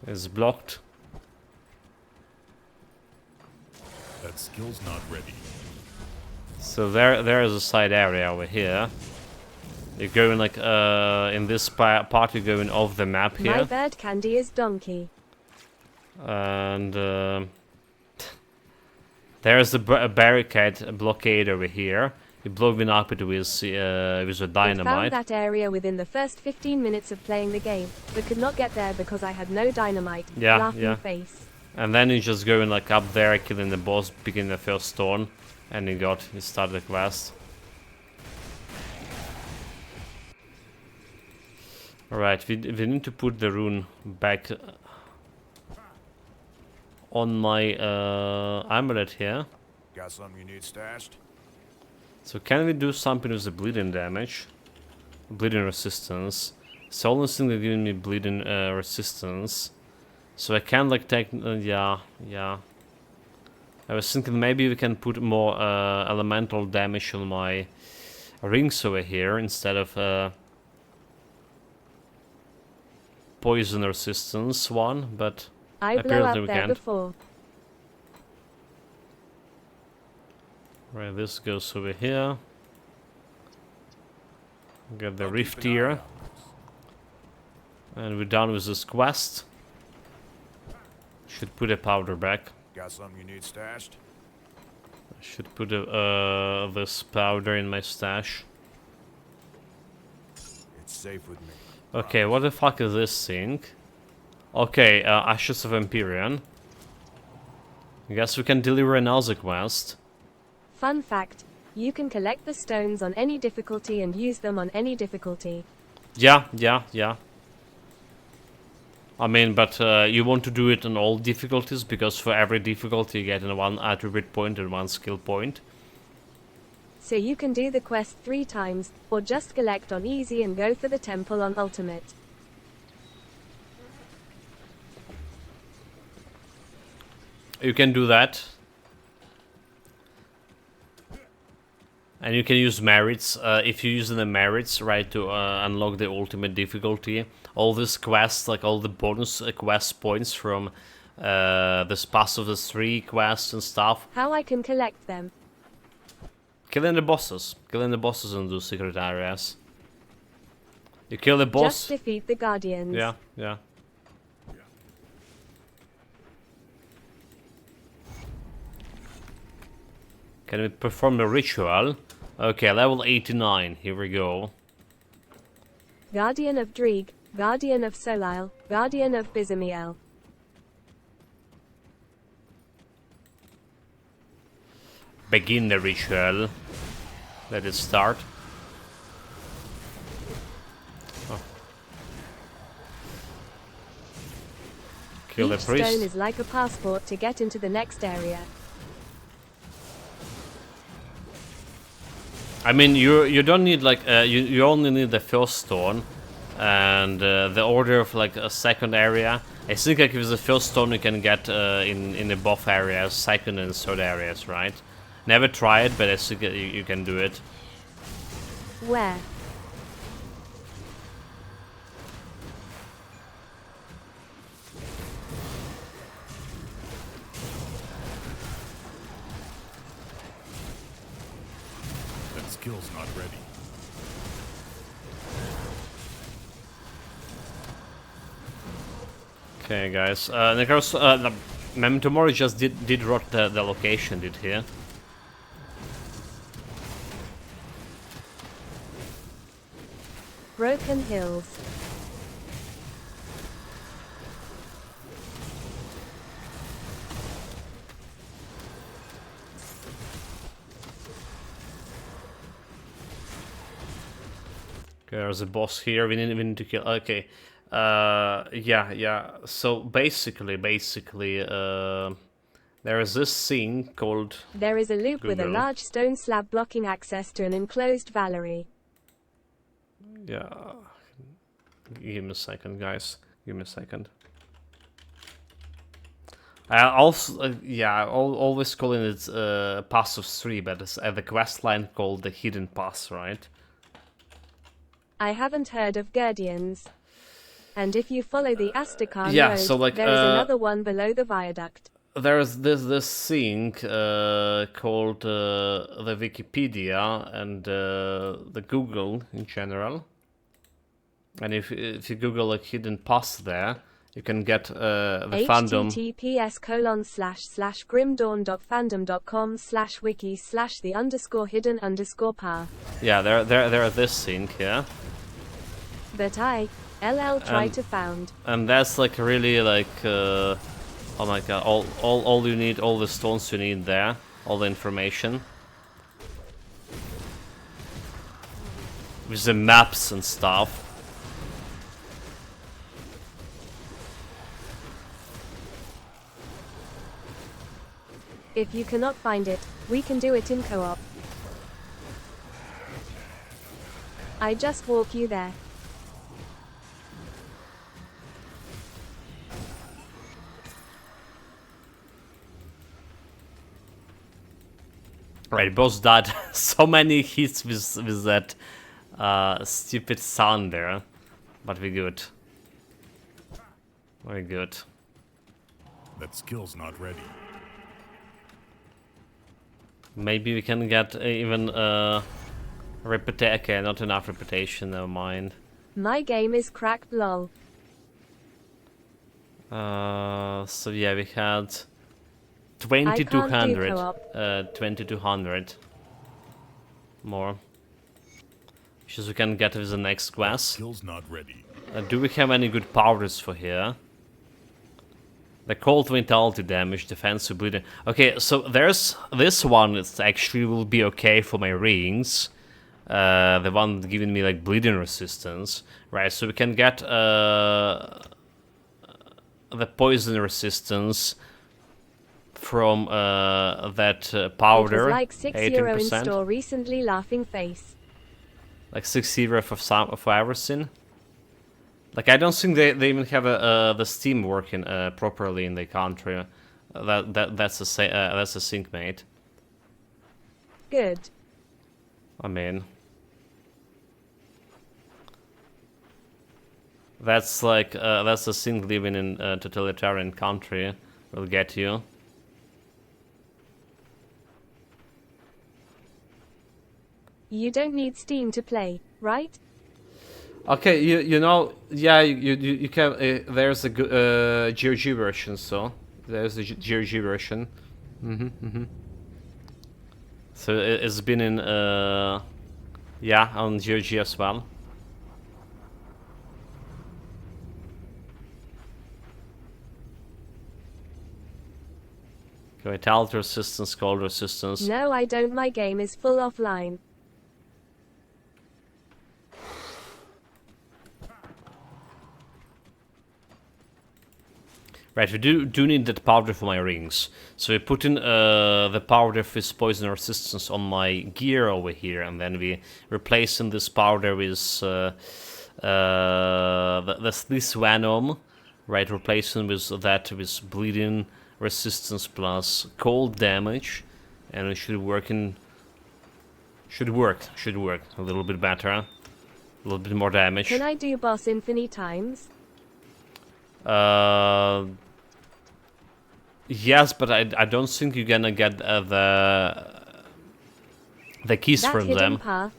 It's blocked. That skill's not ready. So there is a side area over here. You're going like in this part you're going off the map here. My bird candy is donkey. And there's a barricade, a blockade over here. You blow him up with a We found dynamite. that area within the first 15 minutes of playing the game, but could not get there because I had no dynamite. Yeah, Laughing yeah. face. And then you just going like up there, killing the boss, picking the first stone, and you started the quest. Alright, we need to put the rune back on my amulet here. Got something you need stashed? So can we do something with the bleeding damage? Bleeding resistance. It's the only thing that giving me bleeding resistance. So I can like take... yeah. I was thinking maybe we can put more elemental damage on my rings over here instead of poison resistance one, but I blew apparently up we there can't. before. Right, this goes over here. Get the rift here. And we're done with this quest. Should put a powder back. Got something you need stashed? I should put this powder in my stash. It's safe with me. Okay, what the fuck is this thing? Okay, Ashes of Empyrion. I guess we can deliver another quest. Fun fact, you can collect the stones on any difficulty and use them on any difficulty. Yeah. I mean, but you want to do it on all difficulties, because for every difficulty you get one attribute point and one skill point. So you can do the quest 3 times, or just collect on easy and go for the temple on ultimate. You can do that. And you can use merits. If you use the merits, right, to unlock the ultimate difficulty. All these quests, like all the bonus quest points from this Pass of the 3 quests and stuff. How I can collect them? Killing the bosses. Killing the bosses in those secret areas. You kill the boss. Just defeat the Guardians. Yeah. Can we perform the ritual? Okay, level 89. Here we go. Guardian of Dreeg, Guardian of Solile, Guardian of Bizimiel. Begin the ritual. Let it start. Oh. Kill the Each priest. stone is like a passport to get into the next area. I mean, you don't need like you only need the first stone, and the order of like a second area. I think like with the first stone you can get in the both areas, second and third areas, right? Never tried, but I think you can do it. Where? That skill's not ready. Okay, guys. Necros, Memento Mori just did rot the location, did he? Broken Hills. Okay, there's a boss here. We need to kill. Okay. Yeah. So basically, there is this thing called. There is a loop with a Google. large stone slab blocking access to an enclosed Valerie. Yeah. Give me a second, guys. Give me a second. I also, always calling it Pass of 3, but it's the quest line called the Hidden Pass, right? I haven't heard of Guardians. And if you follow the Astrakhan Yeah, road, so, like, there is another one below the viaduct. There's this thing called the Wikipedia and the Google in general. And if you Google like Hidden Pass there, You can get the fandom. https://grimdawn.fandom.com/wiki/the_hidden_path. Yeah, there this thing, yeah. But I, LL try to found. And that's like really like, oh my god, all you need, all the stones you need there, all the information. With the maps and stuff. If you cannot find it, we can do it in co-op. I just walk you there. Right, boss died so many hits with that stupid sound there, but we're good. Very good. That skill's not ready. Maybe we can get even reputation. Okay, not enough reputation. Never mind. My game is cracked, lol. So yeah, we had I can't do 2200, co-op. 2200 more. Which is we can get with the next quest. Skill's not ready. Do we have any good powders for here? The cold vitality damage, defensive bleeding. Okay, so there's this one. It's actually will be okay for my rings. The one giving me like bleeding resistance, right? So we can get the poison resistance from that powder. It was like €6 in 18%. store recently. Laughing face. Like €6 for everything. Like I don't think they even have the Steam working properly in the country. That's a sync, mate. Good. I mean, that's like that's a sync living in a totalitarian country will get you. You don't need Steam to play, right? Okay, you know, yeah, you can. There's a GOG version, so there's the GOG version. So it's been in yeah, on GOG as well. Vitality resistance, cold resistance. No, I don't. My game is full offline. Right, we do need that powder for my rings. So we put in the powder with poison resistance on my gear over here, and then we replacing this powder with this venom, right? Replacing with that with bleeding resistance plus cold damage, and it should work a little bit better, a little bit more damage. Can I do boss infinity times? Yes, but I don't think you're gonna get the keys That from hidden them. path.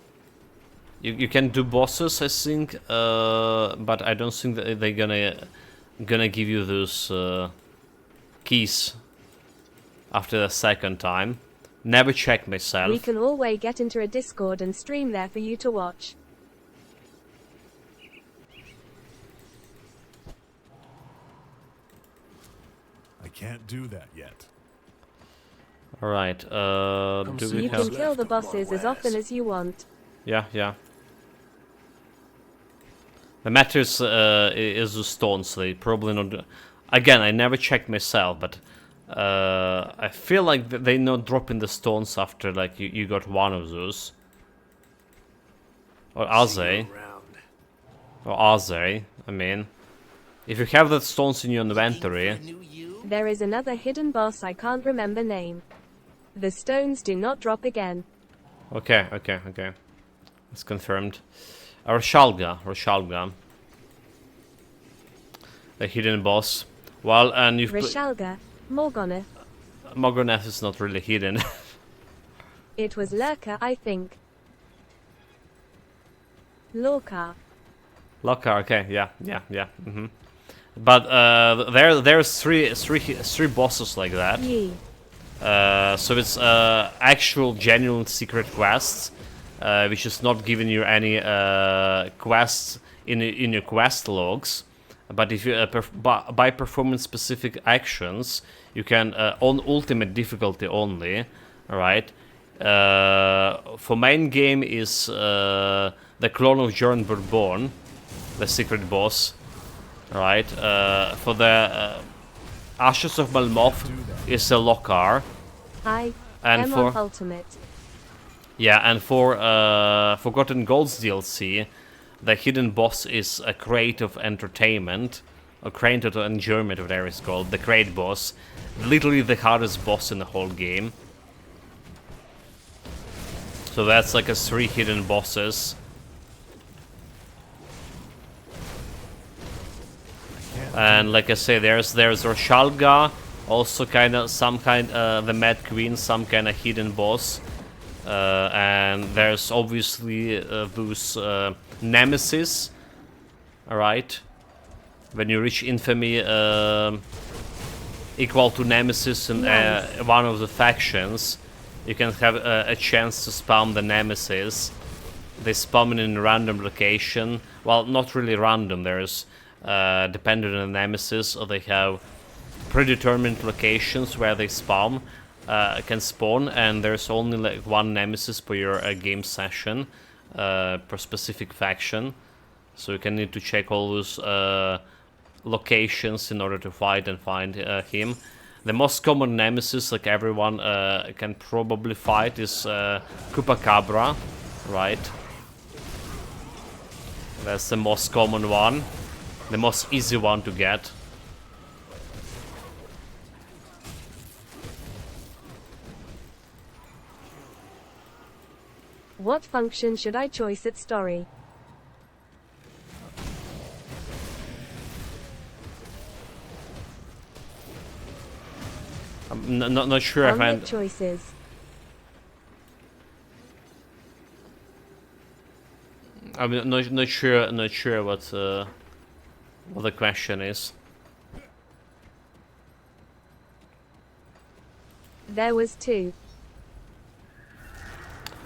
You can do bosses, I think, but I don't think that they're gonna give you those keys after the second time. Never check myself. We can always get into a Discord and stream there for you to watch. I can't do that yet. All right. Do we You have? can kill the bosses as often as you want. Yeah, yeah. The matter is the stones. They probably not. Again, I never checked myself, but I feel like they not dropping the stones after like you got one of those. Or are they? Or are they? I mean, if you have the stones in your inventory. There is another hidden boss I can't remember name. The stones do not drop again. Okay. It's confirmed. Roshalga. The hidden boss. Well, and you've... Rishalga, Morgonath. Morgonath is not really hidden. It was Lurker, I think. Lorca. Lockhart, okay, yeah. But there's three bosses like that. Yee. So it's actual genuine secret quests, which is not giving you any quests in your quest logs. But if you by performing specific actions, you can on ultimate difficulty only. All right. For main game is the clone of Jorn Bourbon, the secret boss. All right. For the Ashes of Malmoth is a Lokar. I And am for on Ultimate. yeah, and for Forgotten Gods DLC, the hidden boss is a Crate of Entertainment, or Crate of Enjoyment, whatever it's called, the Crate boss, literally the hardest boss in the whole game. So that's like a 3 hidden bosses. And like I say, there's Roshalga, also the Mad Queen, some kind of hidden boss. And there's obviously those Nemesis. Alright. When you reach infamy equal to Nemesis in one of the factions, you can have a chance to spawn the Nemesis. They spawn in a random location. Well, not really random, there's dependent on the Nemesis, or they have predetermined locations where they spawn, can spawn, and there's only like one Nemesis per your game session, per specific faction. So you can need to check all those locations in order to fight and find him. The most common Nemesis, like everyone can probably fight, is Chupacabra, right? That's the most common one, the most easy one to get. What function should I choose at story? I'm not sure if Unlit choices. I'm not sure what the question is. There was 2.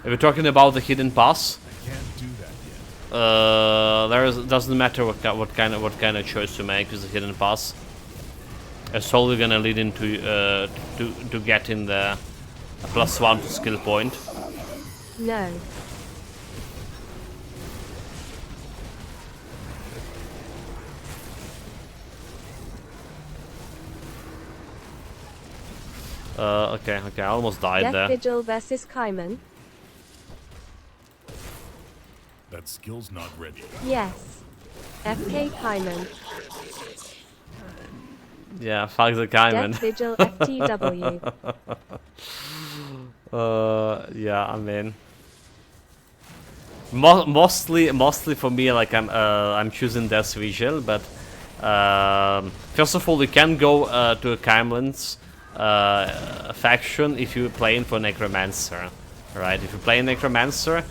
If we're talking about the hidden pass, I can't do that yet. doesn't matter what kind of choice you make with the hidden pass. It's only gonna lead into to getting the +1 to skill point. No. Okay, I almost died Death there. Vigil versus Kaiman? That skill's not ready. Yes. FK Kaiman. Yeah, fuck the Kaiman. Death Vigil FTW. Yeah, I mean, mostly for me, like I'm choosing Death Vigil, but first of all, you can go to a Kaiman's faction if you're playing for Necromancer, right? If you play Necromancer,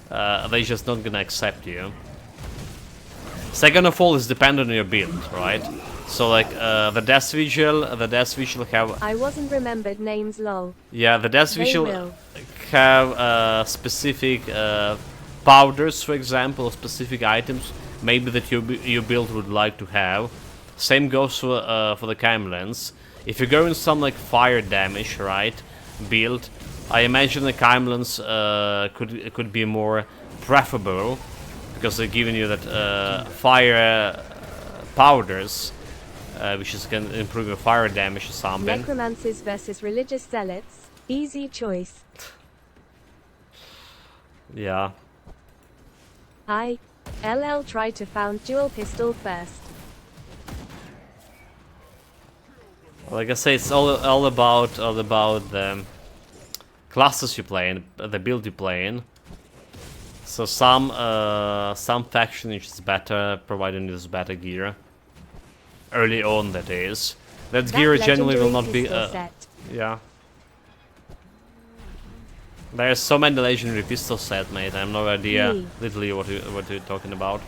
they're just not gonna accept you. Second of all, it's dependent on your build, right? So like the Death Vigil have. I wasn't remembered names, lol. Yeah, the Death They Vigil will. have specific powders, for example, or specific items maybe that your build would like to have. Same goes for the Caimlins. If you go in some like fire damage, right, build, I imagine the Caimlins could be more preferable because they're giving you that fire powders, which is can improve your fire damage or something. Necromancers versus religious zealots. Easy choice. Yeah. LL tried to found dual pistol first. Like I say, it's all about the classes you play in, the build you play in. So some faction is better, providing this better gear. Early on, that is. That gear generally will not be. Yeah. There's so many legendary pistol set, mate. I have no idea, literally, what you're talking about.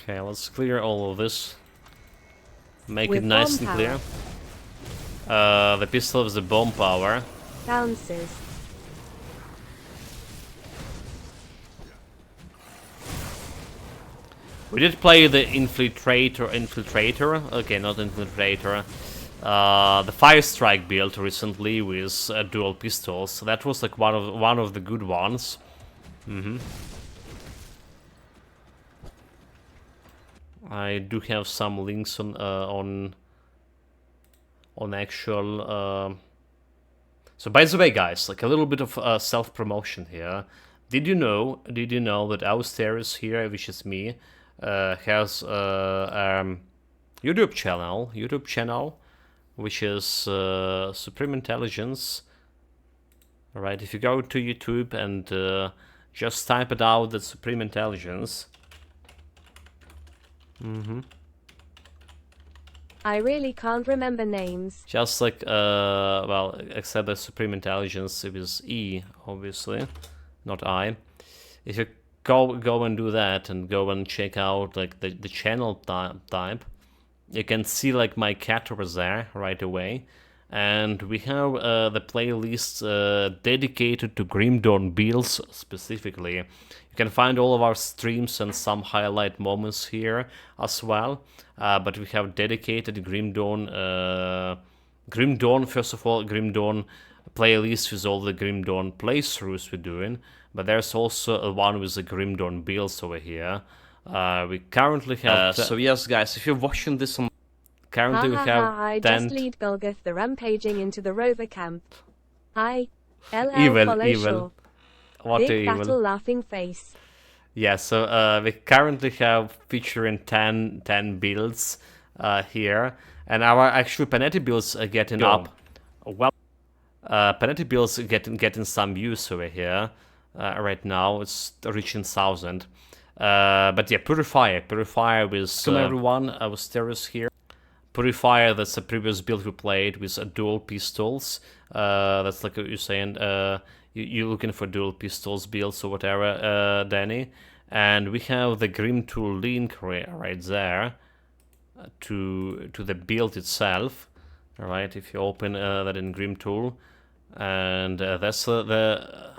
Okay, let's clear all of this. Make With it nice bomb and clear. The pistol is the bomb power. Bounces. We did play the infiltrator. Okay, not infiltrator. The fire strike build recently with dual pistols. So that was like one of the good ones. I do have some links on actual. So by the way, guys, like a little bit of self-promotion here. Did you know that Austeris here, which is me, has YouTube channel, which is Supreme Intelligence. All right, if you go to YouTube and just type it out, that's Supreme Intelligence. I really can't remember names. Just like well, except the Supreme Intelligence, it was E, obviously, not I. If you go and do that and go and check out like the channel type, you can see like my cat over there right away, and we have the playlist dedicated to Grim Dawn builds specifically. You can find all of our streams and some highlight moments here as well, but we have dedicated Grim Dawn, first of all, Grim Dawn playlist with all the Grim Dawn playthroughs we're doing, but there's also a one with the Grim Dawn builds over here. We currently have... so yes, guys, if you're watching this on... Currently we have I 10... just lead Golgoth the rampaging into the rover camp. I Evil, follow evil. Shaw. What Big evil. battle laughing face. Yeah, so we currently have featuring 10 builds here, and our actual Panetti builds are getting up. Well, Panetti builds are getting some views over here right now. It's reaching 1,000. But yeah, Purifier with everyone. I was Terrace here. Purifier, that's a previous build we played with dual pistols. That's like you're saying. You're looking for dual pistols builds or whatever, Danny. And we have the Grim Tool link right there to the build itself. All right, if you open that in Grim Tool, and that's the.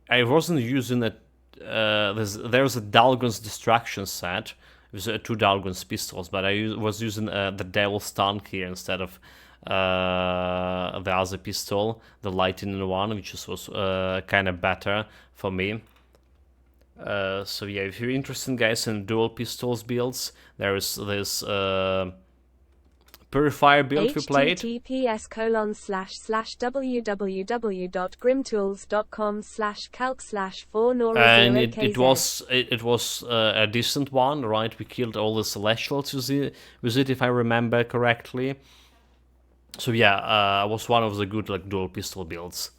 I wasn't using it. There's a Dalgon's Distraction set with 2 Dalgon's pistols, but I was using the Devil's Tank here instead of the other pistol, the Lightning one, which was kind of better for me. So yeah, if you're interested, guys, in dual pistols builds, there is this Purifier build we played. https://www.grimtools.com/calc/4 And it was a decent one, right? We killed all the Celestials with it, if I remember correctly. So yeah, was one of the good like dual pistol builds.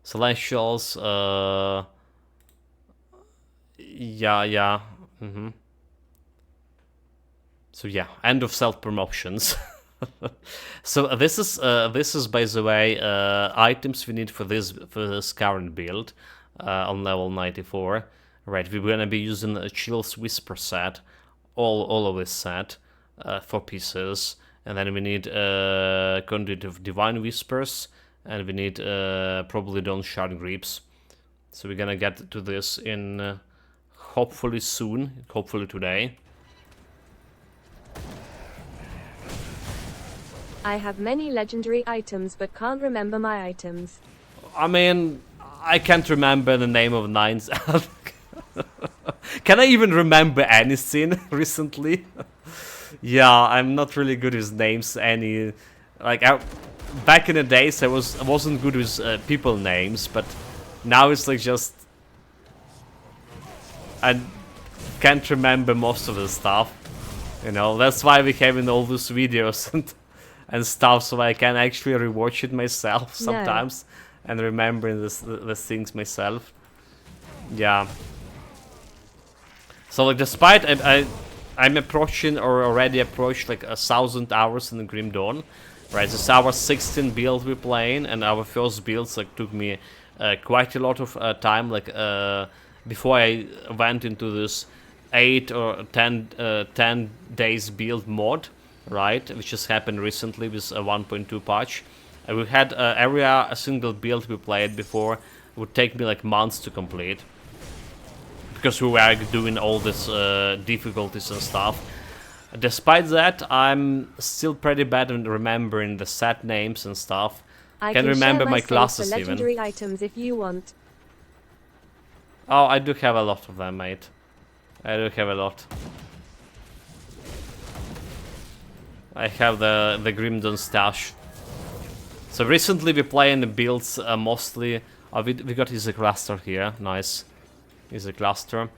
Celestials, yeah. So yeah, end of self promotions. So this is by the way items we need for this current build on level 94. Right, we're gonna be using a Chill's Whisper set, all of this set, 4 pieces. And then we need Conduit of Divine Whispers, and we need probably Dawn Shard Grips. So we're gonna get to this in hopefully soon, hopefully today. I have many legendary items but can't remember my items. I mean, I can't remember the name of 9s. Can I even remember anything recently? Yeah, I'm not really good with names. Back in the days, I wasn't good with people names, but now it's like just I can't remember most of the stuff. You know, that's why we're having all those videos and stuff, so I can actually rewatch it myself sometimes and remember the things myself. Yeah. So like, despite I'm approaching or already approached like 1,000 hours in the Grim Dawn, right? This is our 16th build we're playing, and our first builds like took me quite a lot of time. Like before I went into this 8 or 10 days build mod, right? Which just happened recently with a 1.2 patch. And we had a single build we played before. It would take me like months to complete. Because we were doing all this difficulties and stuff. Despite that, I'm still pretty bad at remembering the set names and stuff. I Can remember share my save classes for even. legendary items if you want. Oh, I do have a lot of them, mate. I do have a lot. I have the Grimdon stash. So recently we play in the builds mostly. We got Isaac Cluster here, nice. Isaac Cluster.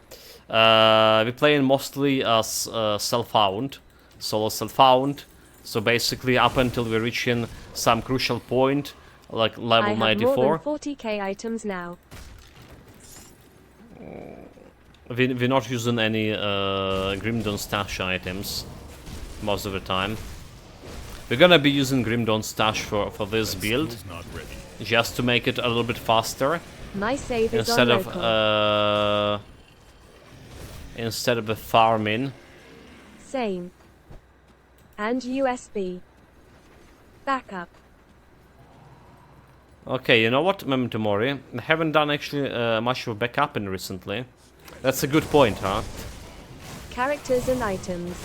We play in mostly as self-found, solo self-found. So basically up until we reach in some crucial point, like level I have 94. more than 40k items now. We're not using any Grimdon stash items most of the time. We're gonna be using Grimdon stash for this build, Skill's not ready. just to make it a little bit faster My save is instead on of local. instead of farming. Same. And USB. Backup. Okay, you know what, Memento Mori? I haven't done actually much of backupping recently. That's a good point, huh? Characters and items.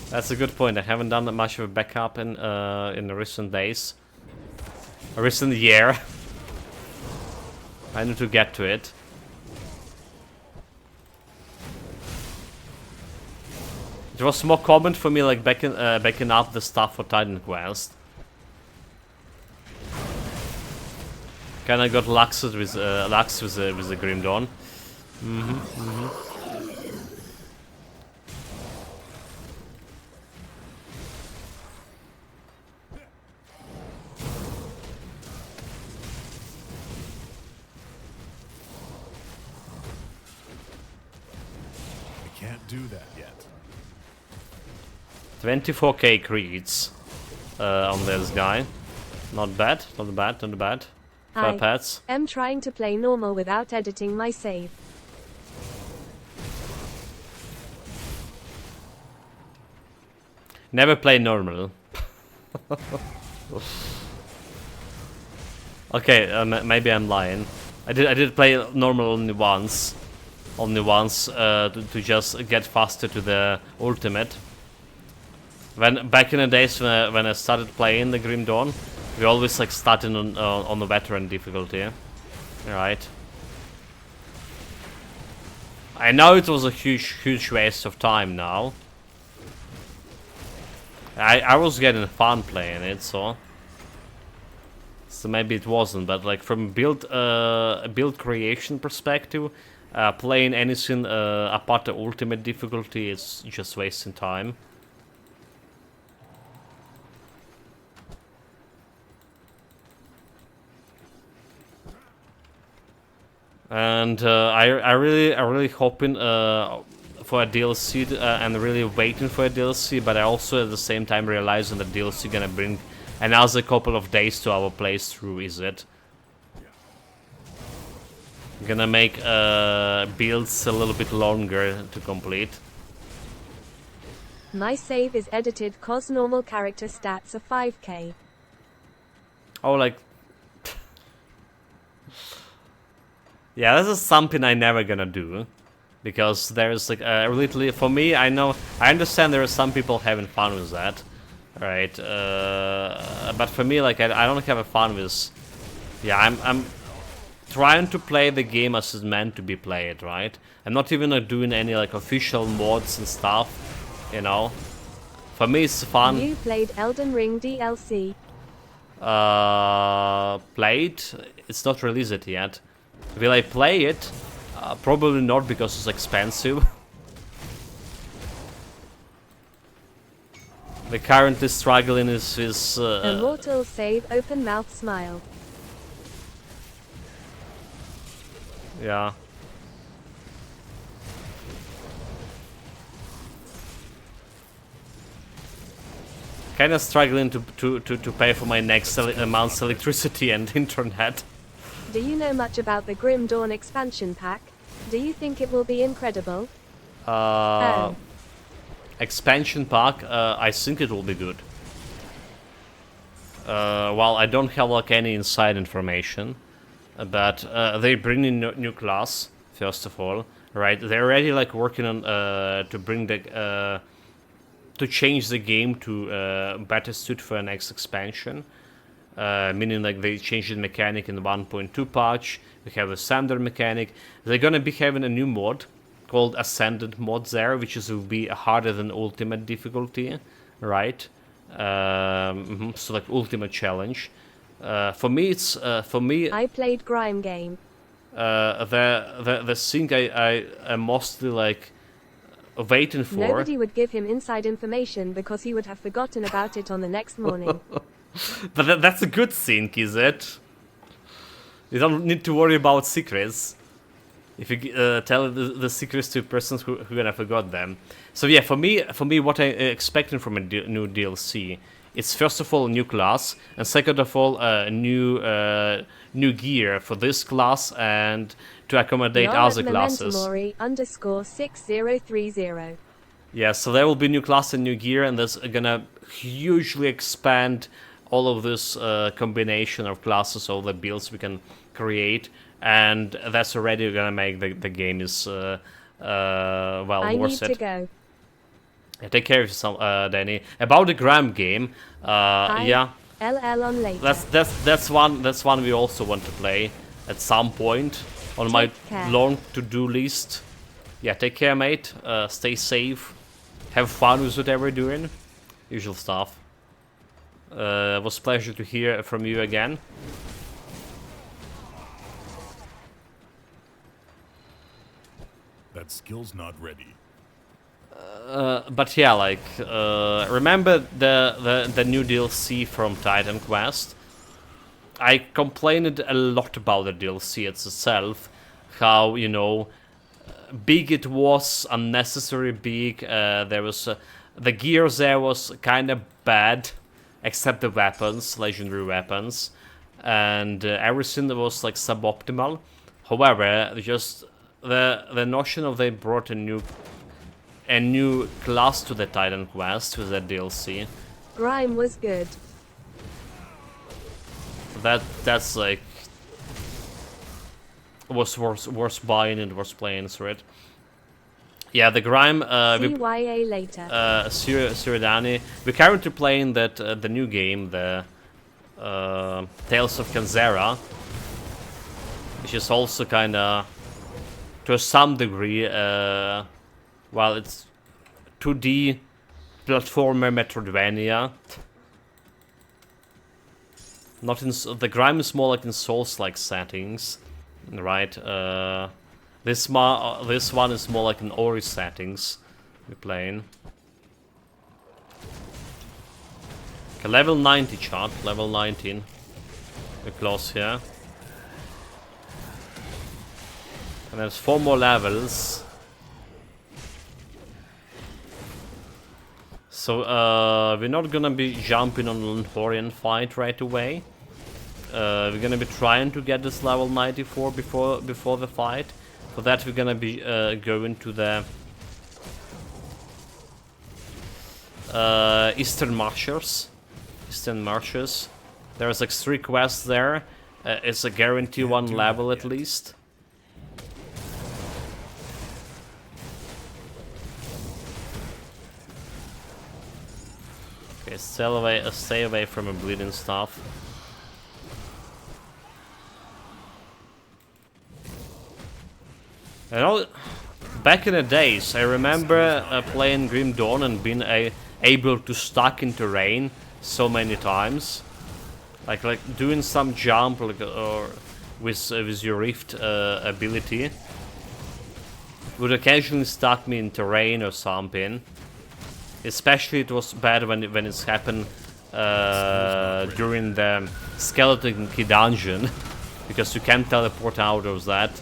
That's a good point. I haven't done that much of a backup in the recent days. A recent year. I need to get to it. It was more common for me, like backing up the stuff for Titan Quest. Kinda got lax with the Grim Dawn. I can't do that yet. 24k creeds on this guy. Not bad, not bad, not bad. Fair I pets. am trying to play normal without editing my save. Never play normal. Okay, maybe I'm lying. I did play normal only once. To just get faster to the ultimate. Back in the days when I started playing the Grim Dawn, we always like started on the veteran difficulty, right? I know it was a huge waste of time now. I was getting fun playing it, so maybe it wasn't, but like from build creation perspective, playing anything apart the ultimate difficulty is just wasting time. And I really hoping for a DLC and really waiting for a DLC, but I also at the same time realizing that DLC gonna bring another couple of days to our playthrough. Is it gonna make builds a little bit longer to complete? My save is edited cause normal character stats are 5k. Oh, like yeah, this is something I never gonna do, because there's like literally for me. I understand there are some people having fun with that, right? But for me, like I don't have a fun with. Yeah, I'm trying to play the game as it's meant to be played, right? I'm not even doing any like official mods and stuff, you know. For me, it's fun. You played Elden Ring DLC. Played. It's not released yet. Will I play it? Probably not, because it's expensive. We're currently struggling with Immortal save open mouth smile. yeah. Kinda struggling to pay for my next month's electricity and internet. Do you know much about the Grim Dawn expansion pack? Do you think it will be incredible? expansion pack, I think it will be good. Well, I don't have like any inside information, but they bring in new class first of all, right? They're already like working on to bring the to change the game to better suit for the next expansion. Meaning like they changed the mechanic in the 1.2 patch. We have a standard mechanic. They're gonna be having a new mod called Ascended mod there, which will be harder than ultimate difficulty, right? So like ultimate challenge. For me, it's for me. I played Grime game. The thing I mostly like waiting for. Nobody would give him inside information because he would have forgotten about it on the next morning. But that's a good thing, is it? You don't need to worry about secrets. If you tell the secrets to persons who gonna forgot them. So yeah, for me, what I expecting from a new DLC, it's first of all a new class, and second of all new gear for this class and to accommodate other classes. _6030. Yeah, so there will be new class and new gear, and that's gonna hugely expand all of this combination of classes, all the builds we can create, and that's already gonna make the game is well I worth need it. to go. Yeah, take care of yourself, Danny. About the Gram game, yeah, LL on later. that's one we also want to play at some point on my care. long to-do list. Yeah, take care, mate. Stay safe. Have fun with whatever you're doing. Usual stuff. It was a pleasure to hear from you again. That skill's not ready. But yeah, like remember the new DLC from Titan Quest? I complained a lot about the DLC itself, how, you know, big it was, unnecessary big. There was the gears there was kind of bad, except the weapons, legendary weapons, and everything that was like suboptimal. However, just the notion of they brought a new class to the Titan Quest with that DLC. Grime was good. That's like was worth buying and worth playing through it. Yeah, the Grime. CYA later. Siridani. We're currently playing that the new game, the Tales of Kanzera, which is also kind of, to some degree, well, it's 2D platformer Metroidvania. Not in the Grime is more like in Souls-like settings, right? This one is more like in Ori settings we're playing. Okay, level 90 chart, level 19. We're close here. And there's 4 more levels. So we're not gonna be jumping on an Lanthorian fight right away. We're gonna be trying to get this level 94 before the fight. For that, we're gonna be going to the Eastern Marshes. There's like 3 quests there. It's a guarantee 1 level at least. Okay, stay away from a bleeding stuff. You know, back in the days, I remember playing Grim Dawn and being able to stuck in terrain so many times, like doing some jump, like or with your Rift ability, would occasionally stuck me in terrain or something. Especially it was bad when it's happened during the Skeleton Key dungeon, because you can't teleport out of that.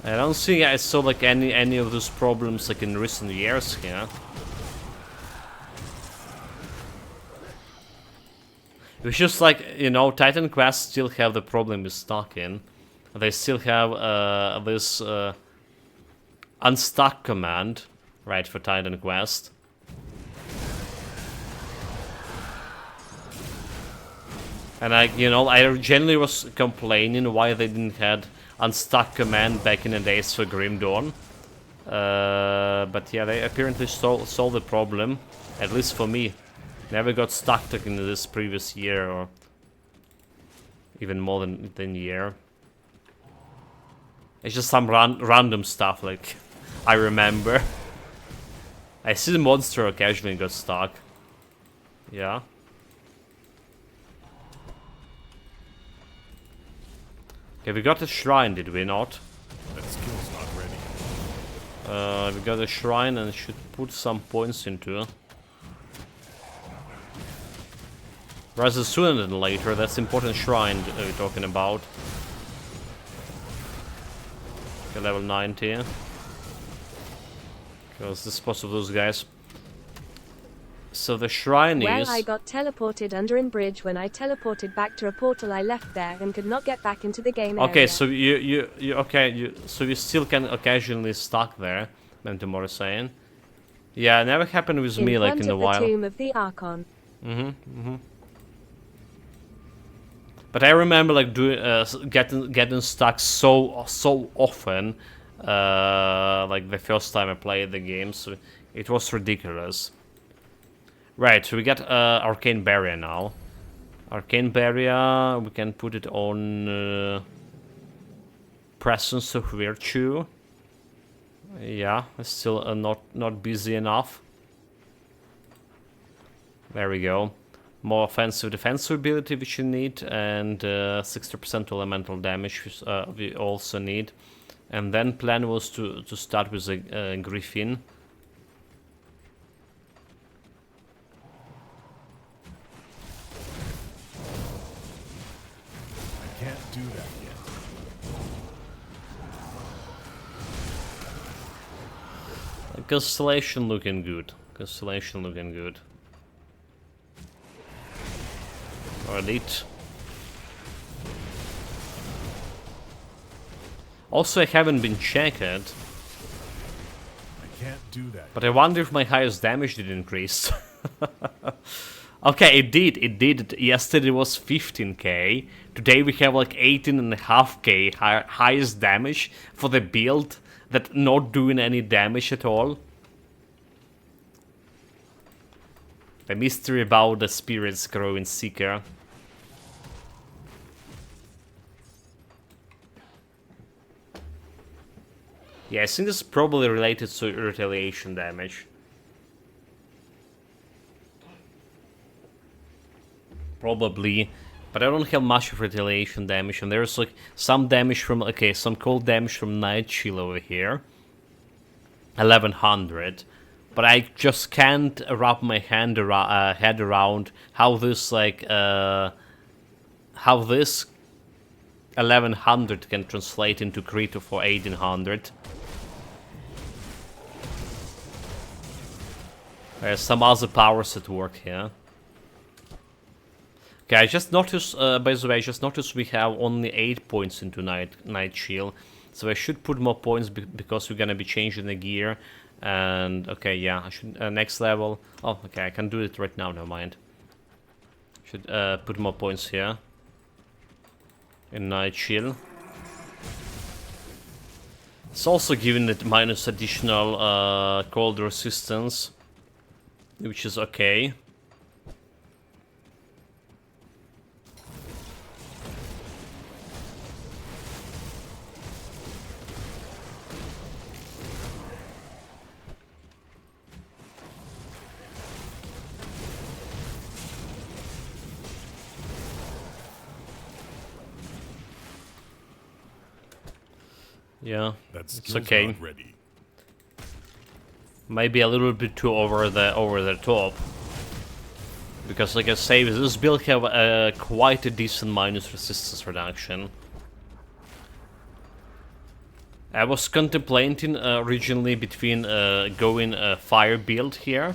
I don't think I saw like any of those problems like in recent years here. It's just like, you know, Titan Quest still have the problem with stacking. They still have this unstuck command, right, for Titan Quest. And I generally was complaining why they didn't have unstuck command back in the days for Grim Dawn. But yeah, they apparently solved the problem, at least for me. Never got stuck in this previous year, or even more than a year. It's just some random stuff, like, I remember. I see the monster occasionally got stuck. Yeah. Okay, we got a shrine, did we not? That skill's not ready. We got a shrine and should put some points into. Rather sooner than later, that's important shrine we're talking about. Okay, level 90. Because this is possible, those guys. So the shrine is... Well, I got teleported under an bridge when I teleported back to a portal I left there and could not get back into the game area. Okay, so you still can occasionally stuck there, Mentomor is saying. Yeah, it never happened with me like in a while. The Tomb of the Archon. But I remember like doing getting stuck so often, like the first time I played the game, so it was ridiculous. Right, so we got Arcane Barrier now. Arcane Barrier, we can put it on Presence of Virtue. Yeah, it's still not busy enough. There we go. More offensive defensive ability which you need, and 60% elemental damage which, we also need. And then plan was to start with a Griffin. I can't do that yet. Constellation looking good. Constellation looking good. Or elite. Also, I haven't been checked. I can't do that. But I wonder if my highest damage did increase. Okay, it did. It did. Yesterday was 15k. Today we have like 18.5k highest damage for the build that not doing any damage at all. The mystery about the spirits growing seeker. Yeah, I think this is probably related to retaliation damage. Probably, but I don't have much of retaliation damage, and there's like some damage from, okay, some cold damage from Night Chill over here. 1100. But I just can't wrap my head around how this, like, how this 1100 can translate into crit for 1800. There's some other powers at work here. Okay, I just noticed, by the way, I just noticed we have only 8 points into Night Shield. So I should put more points because we're gonna be changing the gear. And, okay, yeah, I should, next level. Oh, okay, I can do it right now, never mind. Should put more points here. In Night Shield. It's also giving it minus additional cold resistance. Which is okay. Yeah, it's okay. Not ready. Maybe a little bit too over the top. Because like I say, this build have quite a decent minus resistance reduction. I was contemplating originally between going fire build here.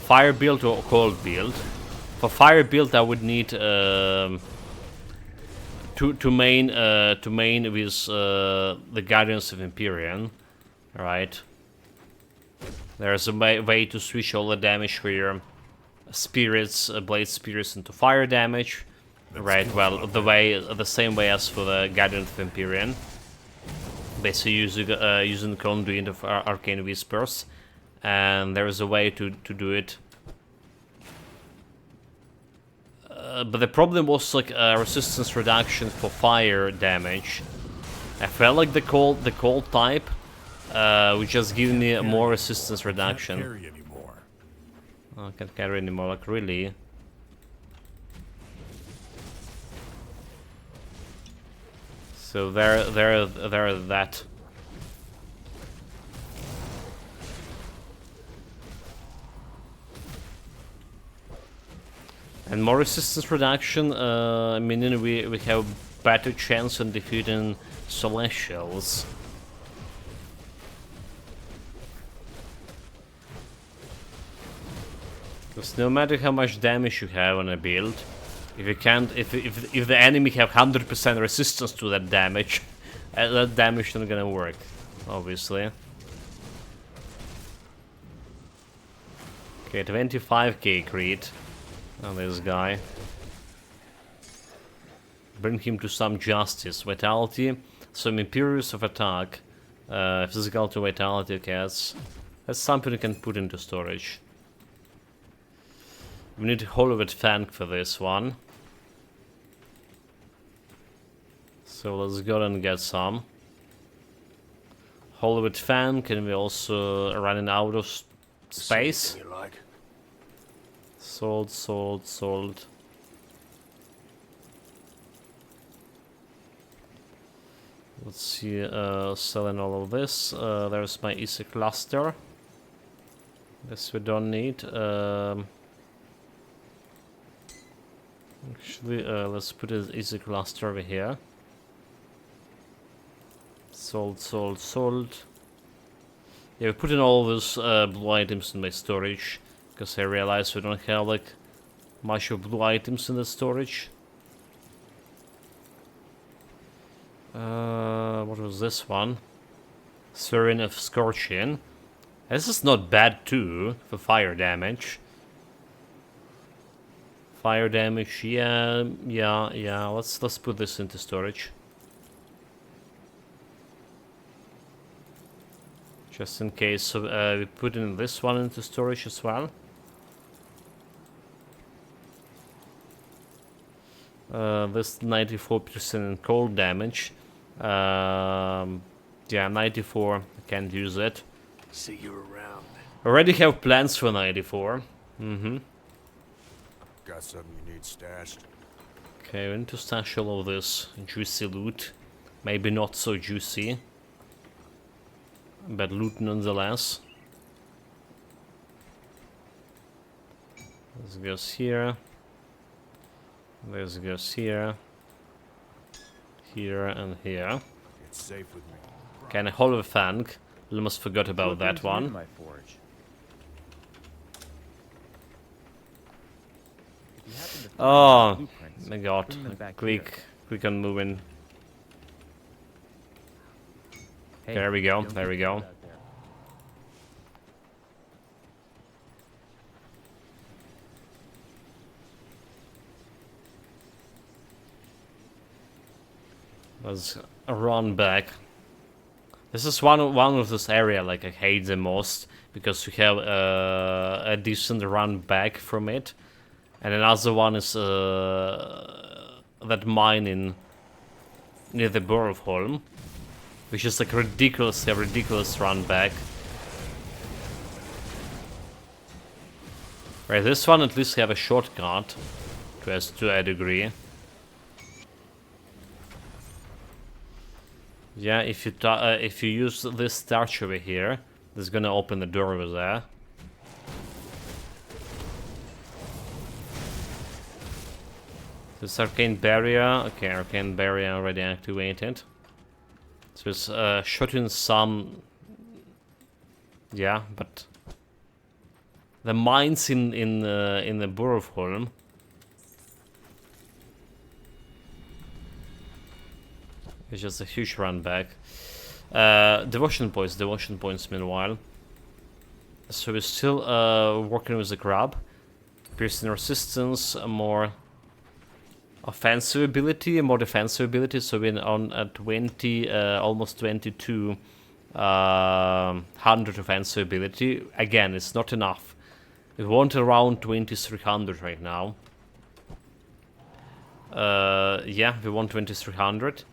Fire build or cold build. For fire build, I would need to main with the Guardians of Empyrion, right? There's a way to switch all the damage for your spirits, blade spirits into fire damage, right? Well, the same way as for the Guardian of Empyrion, basically using the conduit of arcane whispers, and there is a way to do it. But the problem was like resistance reduction for fire damage. I felt like the cold type would just give me more resistance reduction. Can't carry anymore. Oh, I can't carry anymore, like really. So there that. And more resistance reduction, meaning we have better chance on defeating Celestials. Because no matter how much damage you have on a build, if you can't, if the enemy have 100% resistance to that damage not gonna work, obviously. Okay, 25k crit. Oh, this guy. Bring him to some justice. Vitality, some imperiousness of attack. Physical to vitality, okay, that's something you can put into storage. We need Hollywood Fang for this one. So let's go and get some. Hollywood Fang, can we also running out of space? You like? Sold. Let's see, selling all of this. There's my easy cluster. This we don't need. Actually, let's put an easy cluster over here. Sold. Yeah, we put in all those blue items in my storage. Because I realized we don't have like much of blue items in the storage. What was this one? Serene of Scorching. This is not bad too for fire damage. Fire damage, yeah. Let's put this into storage. Just in case, so we put in this one into storage as well. This 94% in cold damage. Yeah, 94. I can't use it. See you around. Already have plans for 94. Got something you need stashed? Okay, we need to stash all of this juicy loot. Maybe not so juicy, but loot nonetheless. This goes here. This goes here. Here and here. It's safe with me. Can I hold a Fang? Almost forgot about that one. My forge. If you happen to find Oh blueprints, my god. bring them back Quick on moving. Hey, There we go, don't there we get go. out there. Let's run back. This is one of this area like I hate the most because you have a decent run back from it, and another one is that mine near the Borgholm, which is like ridiculous run back. Right, this one at least have a shortcut to a degree. Yeah, if you use this torch over here, it's gonna open the door over there. This arcane barrier, okay, arcane barrier already activated. So it's shooting some, yeah, but the mines in the Borgholm It's just a huge run back. Devotion points meanwhile. So we're still working with the grab. Piercing resistance, a more offensive ability, a more defensive ability. So we're on at 20, almost 22 100 offensive ability. Again, it's not enough. We want around 2300 right now. Yeah, we want 2300.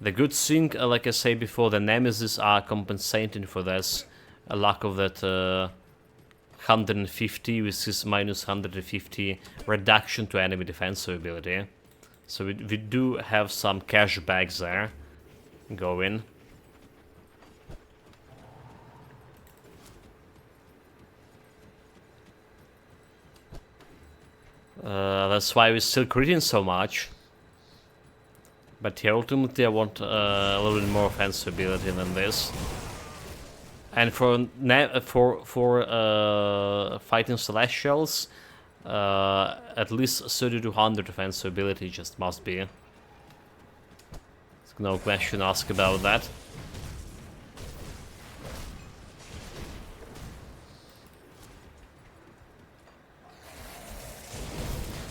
The good thing, like I said before, the Nemesis are compensating for this. A lack of that 150, which is minus 150 reduction to enemy defensive ability. So we do have some cash bags there going. That's why we're still critting so much. But here, ultimately, I want a little bit more offensive ability than this. And for fighting Celestials, at least 3200 offensive ability just must be. There's no question asked about that.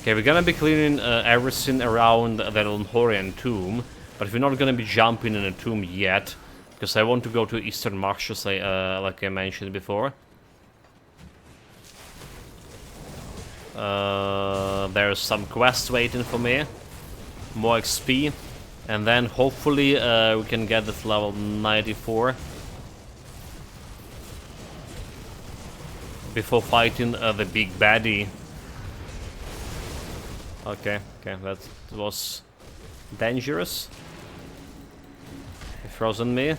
Okay, we're gonna be clearing everything around the Longhorian tomb, but we're not gonna be jumping in a tomb yet, because I want to go to Eastern Marshes, like I mentioned before. There's some quest waiting for me, more XP, and then hopefully we can get it level 94 before fighting the big baddie. Okay, that was dangerous. He frozen me.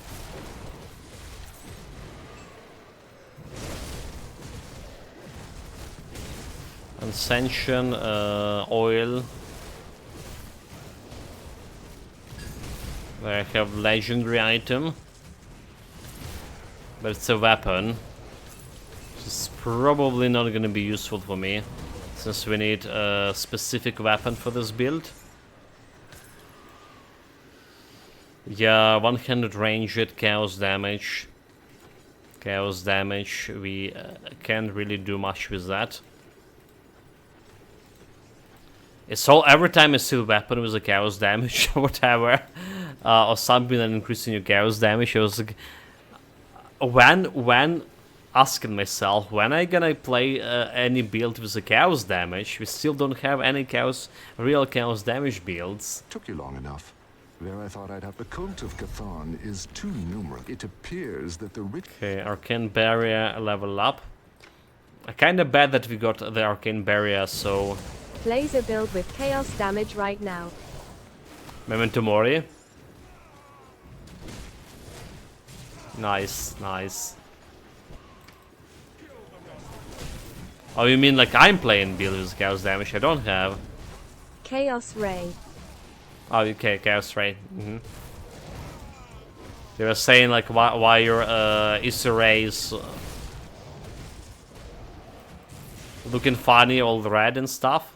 Ascension, oil. There I have legendary item. But it's a weapon. It's probably not gonna be useful for me, since we need a specific weapon for this build. Yeah, one-handed ranged chaos damage. Chaos damage, we can't really do much with that. It's all every time I see a weapon with a chaos damage or whatever, or something that increasing your chaos damage, I was like, when asking myself, when I gonna play any build with a chaos damage? We still don't have any real chaos damage builds. Took you long enough. There I thought I'd have the cult of Cathan is too numerous. It appears that the rich... Okay, Arcane Barrier level up. I kinda bad that we got the Arcane Barrier, so... Plays a build with chaos damage right now. Memento Mori. Nice. Oh, you mean like I'm playing build with chaos damage? I don't have. Chaos Ray. Oh, okay, Chaos Ray. They were saying like why your Easter rays looking funny, all red and stuff.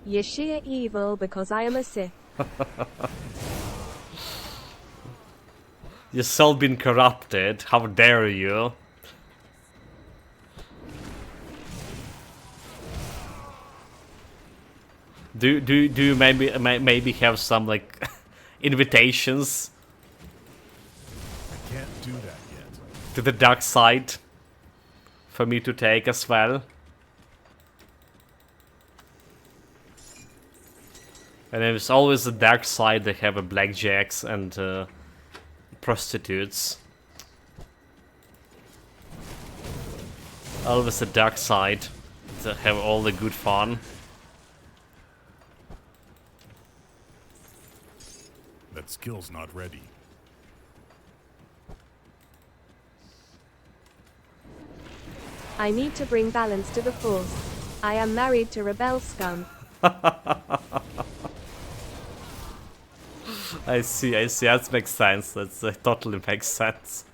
You're sheer evil because I am a Sith. Your soul been corrupted. How dare you? Do you maybe have some like invitations? I can't do that yet. To the dark side for me to take as well. And there's always the dark side. They have a blackjacks and prostitutes. Always the dark side. To have all the good fun. That skill's not ready. I need to bring balance to the Force. I am married to rebel scum. I see, that makes sense, that totally makes sense.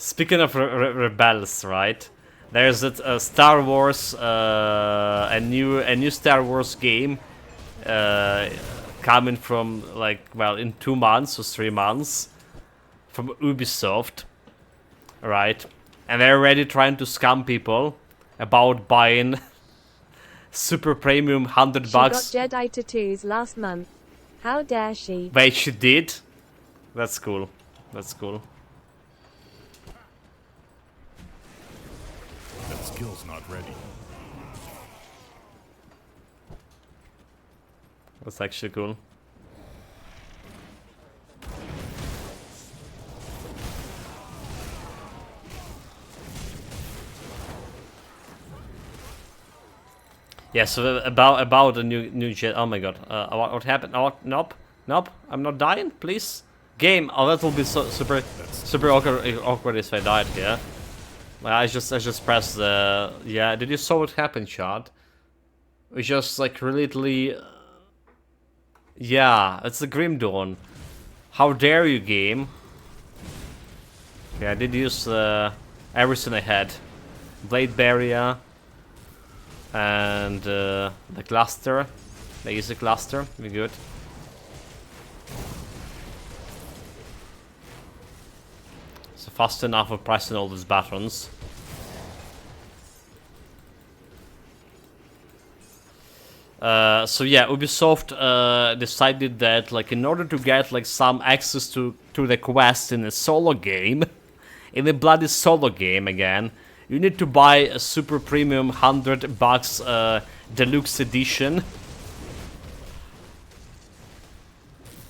Speaking of rebels, right? There's that Star Wars, a new Star Wars game coming from like, well, in 2 months or 3 months from Ubisoft, right? And they're already trying to scam people about buying super premium $100 bucks. She got Jedi tattoos last month. How dare she? Wait, she did? That's cool. That's cool. That skill's not ready. That's actually cool. Yeah, so about the new jet. Oh my god, what happened? Oh, nope, I'm not dying, please. Game. Oh, that will be so super awkward if I died here. I just pressed the. Yeah, did you saw what happened, Shard? We just like really. Yeah, it's the Grim Dawn. How dare you, game? Yeah, I did use everything I had. Blade Barrier. And the cluster. The easy cluster. Be good. So fast enough of pressing all these buttons. So yeah, Ubisoft decided that, like, in order to get like some access to the quest in a solo game, in a bloody solo game again, you need to buy a super premium $100 deluxe edition.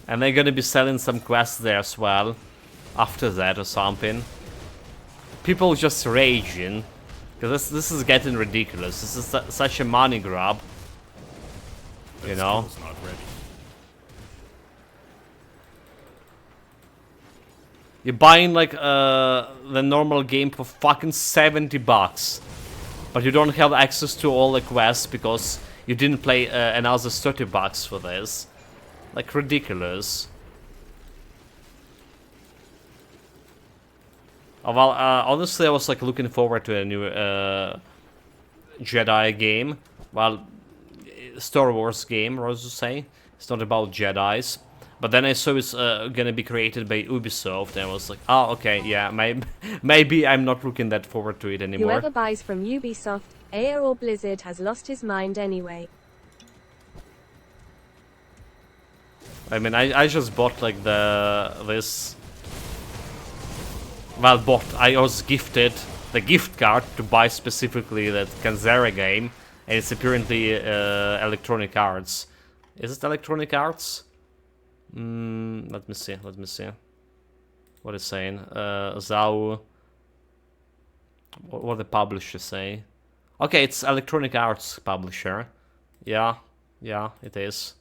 And they're gonna be selling some quests there as well after that or something. People just raging because this is getting ridiculous. This is such a money grab. You know? Not ready. You're buying like the normal game for fucking $70, but you don't have access to all the quests because you didn't play another $30 for this. Like, ridiculous. Oh, well, honestly, I was like looking forward to a new Jedi game. Well, Star Wars game, I was to say. It's not about Jedis. But then I saw it's gonna be created by Ubisoft, and I was like, oh, okay, yeah, maybe I'm not looking that forward to it anymore. Whoever buys from Ubisoft, EA or Blizzard has lost his mind anyway. I mean, I just bought like this. Well, I was gifted the gift card to buy specifically that Kanzera game, and it's apparently Electronic Arts. Is it Electronic Arts? Let me see. What is saying? Zao. What the publisher say? Okay, it's Electronic Arts publisher. Yeah, it is.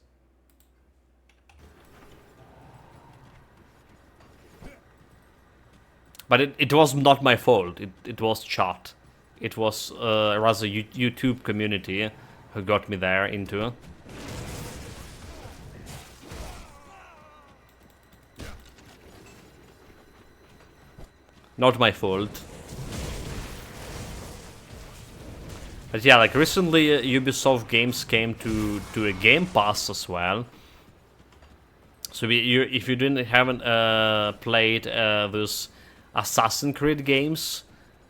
But it was not my fault. It was chat. It was rather YouTube community who got me there into. Not my fault. But yeah, like recently Ubisoft games came to a Game Pass as well. So if you haven't played those Assassin's Creed games,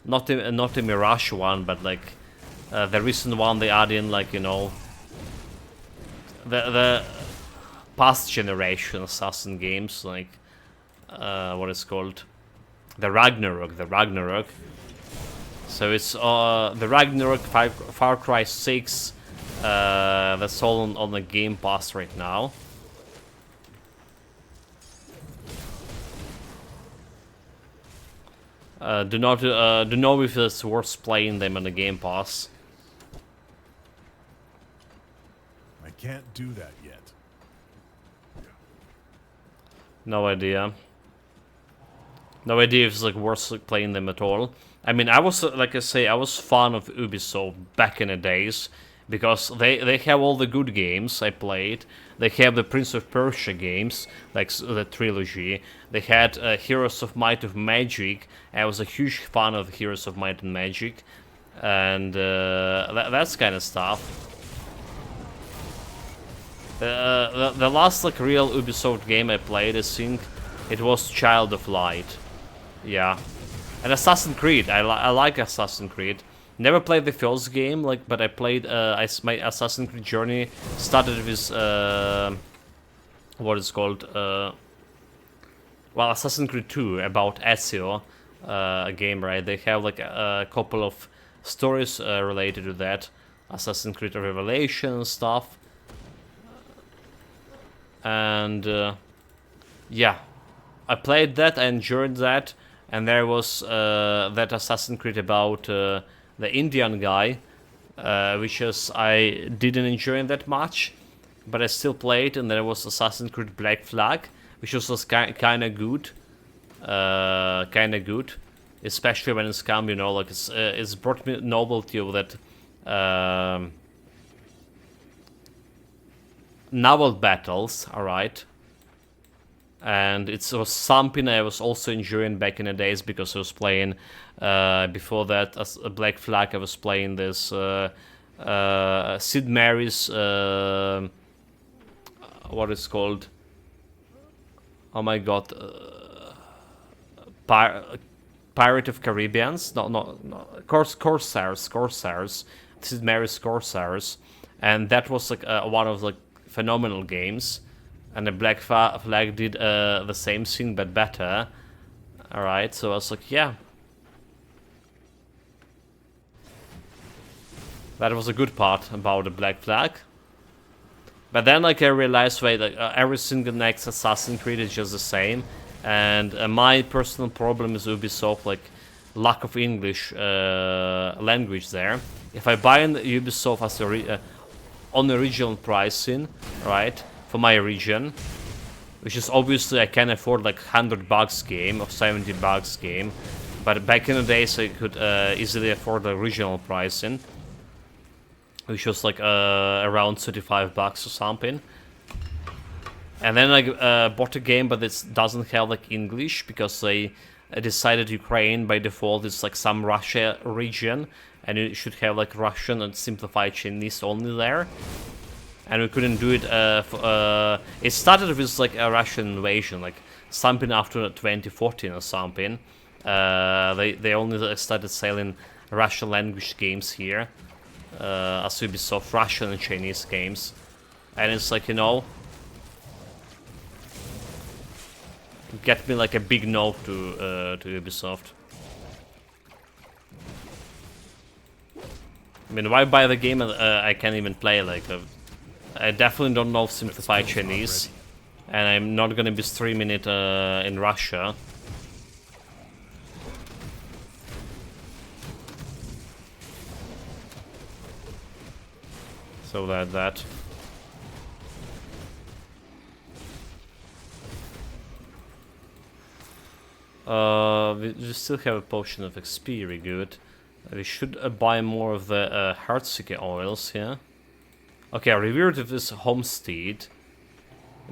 not the Mirage one, but like the recent one they add in, like, you know, the past generation Assassin games, like what is called the Ragnarok. So it's the Ragnarok, Far Cry 6. That's all on the Game Pass right now. Do know if it's worth playing them on the Game Pass. I can't do that yet. No idea. No idea if it's like worth playing them at all. I mean, I was, like I say, I was fan of Ubisoft back in the days because they have all the good games I played. They have the Prince of Persia games, like the trilogy. They had Heroes of Might of Magic. I was a huge fan of Heroes of Might and Magic, and that's kind of stuff. The last like real Ubisoft game I played, I think it was Child of Light. Yeah, and Assassin's Creed. I like Assassin's Creed. Never played the first game, like, but I played. My Assassin's Creed journey started with what is called well, Assassin's Creed 2 about Ezio, a game, right? They have like a couple of stories related to that, Assassin's Creed Revelation stuff, and yeah, I played that. I enjoyed that, and there was that Assassin's Creed about the Indian guy, which is I didn't enjoy that much, but I still played. And there was Assassin's Creed Black Flag, which was kind of good, especially when it's come, you know, like it's brought me novelty of that naval battles, alright. And it was something I was also enjoying back in the days, because I was playing before that as a Black Flag. I was playing this Sid Meier's what is called? Oh my god, Pirate of Caribbeans? No, Corsairs. Sid Meier's Corsairs, and that was like one of like phenomenal games. And the Black Flag did the same thing, but better. Alright, so I was like, yeah. That was a good part about the Black Flag. But then like I realized, wait, like, every single next Assassin's Creed is just the same. And my personal problem is Ubisoft, like, lack of English language there. If I buy in Ubisoft as on the original pricing, right? For my region, which is obviously I can afford like $100 game or $70 game, but back in the days I could easily afford the original pricing, which was like around $35 or something. And then I bought a game, but it doesn't have like English, because they decided Ukraine by default is like some Russia region, and it should have like Russian and simplified Chinese only there. And we couldn't do it. It started with like a Russian invasion, like something after 2014 or something. They only started selling Russian language games here, as Ubisoft, Russian and Chinese games, and it's like, you know, get me like a big no to Ubisoft. I mean, why buy the game I can't even play? Like, I definitely don't know simplified Chinese, and I'm not gonna be streaming it in Russia. So that. We still have a potion of XP, very good. We should buy more of the Heartseeker oils here. Okay, I revered of this Homestead.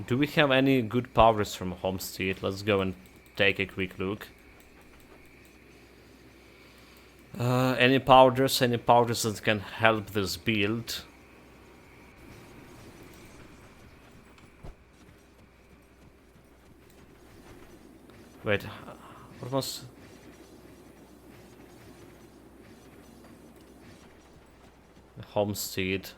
Do we have any good powders from Homestead? Let's go and take a quick look. Any powders that can help this build? Wait, what was... Homestead.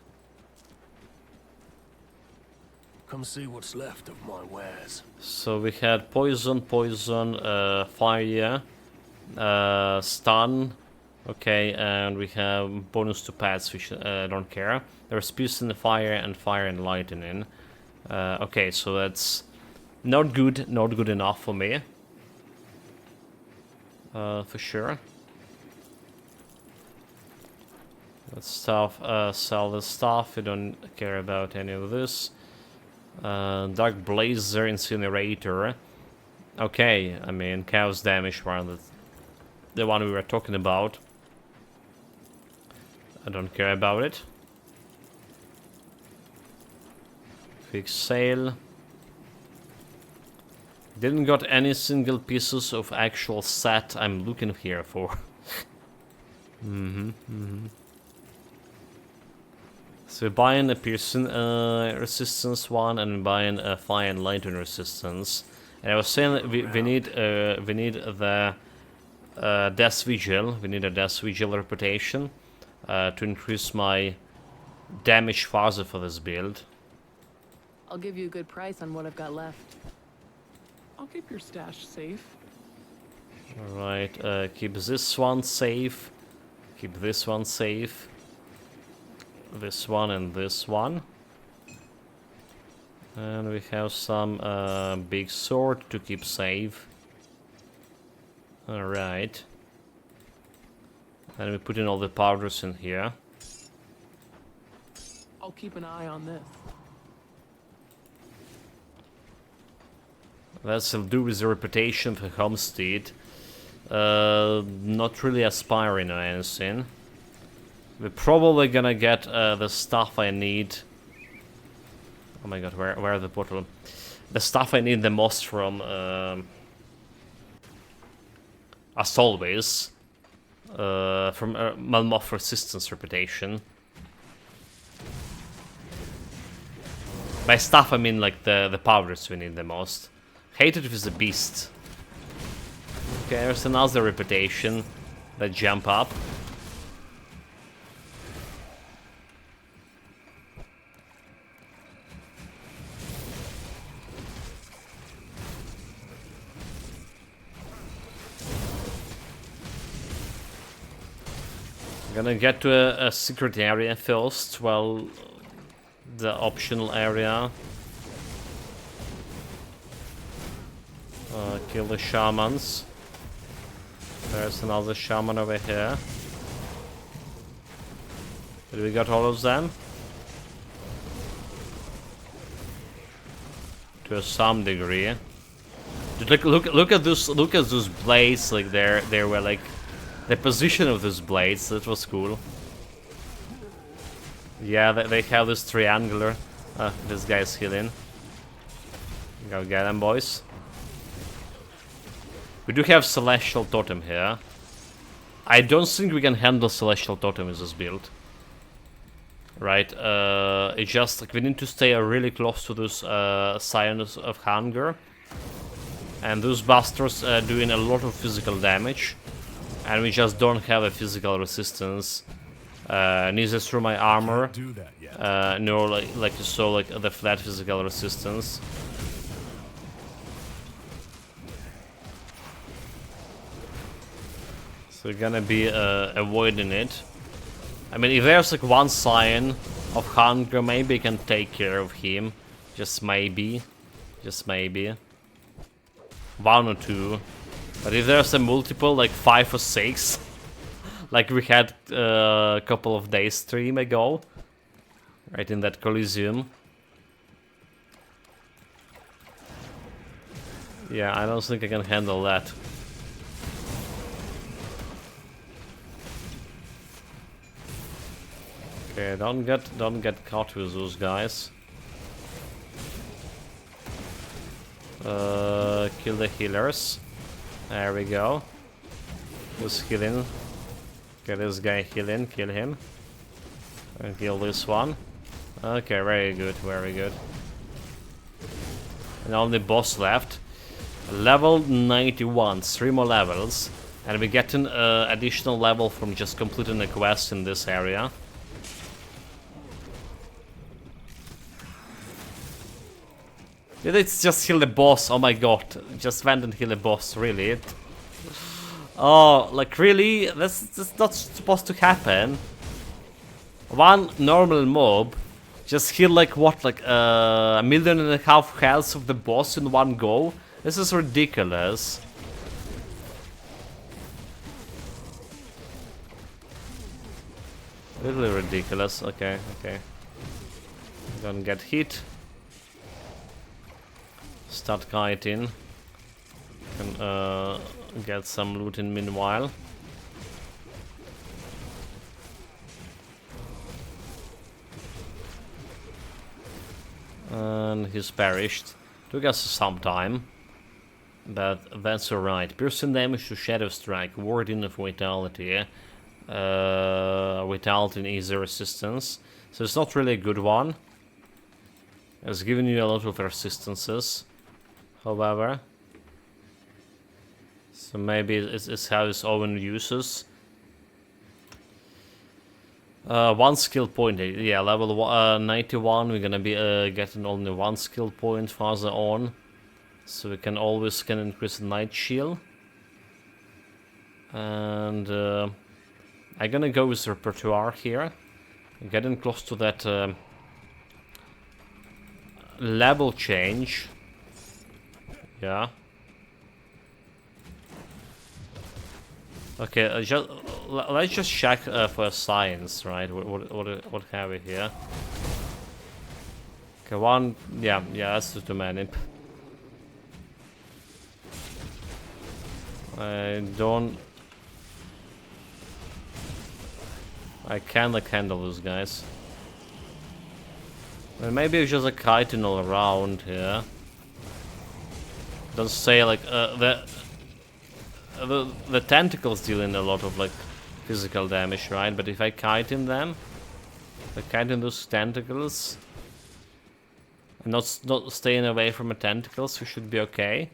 Come see what's left of my wares. So we had poison, fire, stun, okay, and we have bonus to pets, which I don't care. There's peace in the fire and lightning. Okay, so that's not good enough for me. For sure. Let's sell this stuff. We don't care about any of this. Dark Blazer, Incinerator. Okay, I mean, Chaos Damage one, the one we were talking about. I don't care about it. Quick sale. Didn't got any single pieces of actual set I'm looking here for. So we're buying a Pearson resistance one and buying a fire and lightning resistance. And I was saying that we need the Death Vigil. We need a Death Vigil reputation to increase my damage farther for this build. I'll give you a good price on what I've got left. I'll keep your stash safe. Alright, keep this one safe. Keep this one safe. This one and this one. And we have some big sword to keep safe. Alright. And we put in all the powders in here. I'll keep an eye on this. That's to do with the reputation for Homestead. Not really aspiring or anything. We're probably gonna get the stuff I need. Oh my god, where are the portal? The stuff I need the most from, as always, from Malmoth Resistance reputation. By stuff I mean like the powders we need the most. Hated with the beast. Okay, there's another reputation that jump up. Gonna get to a secret area first, well, the optional area. Kill the shamans. There's another shaman over here. Did we got all of them? To some degree. Dude, look at this! Look at those blades! Like they were like the position of those blades. That was cool. Yeah, they have this triangular. This guy's healing. Go get them, boys. We do have Celestial Totem here. I don't think we can handle Celestial Totem with this build. Right, it's just like we need to stay really close to those Scions of Hunger. And those bastards are doing a lot of physical damage. And we just don't have a physical resistance. Neither through my armor, Do that yet. nor like you saw like the flat physical resistance. So we're gonna be avoiding it. I mean, if there's like one Scion of Hunger, maybe I can take care of him. Just maybe. Just maybe. One or two. But if there's a multiple, like 5 or 6, like we had a couple of days stream ago, right in that Coliseum. Yeah, I don't think I can handle that. Okay, don't get caught with those guys. Kill the healers. There we go. Who's healing? Get this guy healing, kill him. And kill this one. Okay, very good, very good. And only boss left. Level 91, 3 more levels. And we get an additional level from just completing a quest in this area. Did it just heal the boss? Oh my god, just went and heal the boss, really? Oh, like really? That's not supposed to happen. One normal mob just heal like what, like 1.5 million health of the boss in one go? This is ridiculous. Really ridiculous. Okay, okay. Gonna get hit. Start kiting. Can get some loot in meanwhile. And he's perished. Took us some time. But that's alright. Piercing damage to Shadow Strike. Warding of Vitality. Vitality and easy resistance. So it's not really a good one. It's giving you a lot of resistances. However. So maybe it has its own uses. One skill point, yeah, level 91, we're gonna be getting only one skill point further on. So we can always increase the Night Shield. And I'm gonna go with Repertoire here. Getting close to that level change. Yeah. Okay, let's just check for science, right? What have we here? Okay, one, yeah, that's too many. I can't handle those guys. Well, maybe it's just a kiting all around here. Don't say like the tentacles dealing a lot of like physical damage, right? But if I kite in them, if I kite in those tentacles, and not staying away from the tentacles, we should be okay.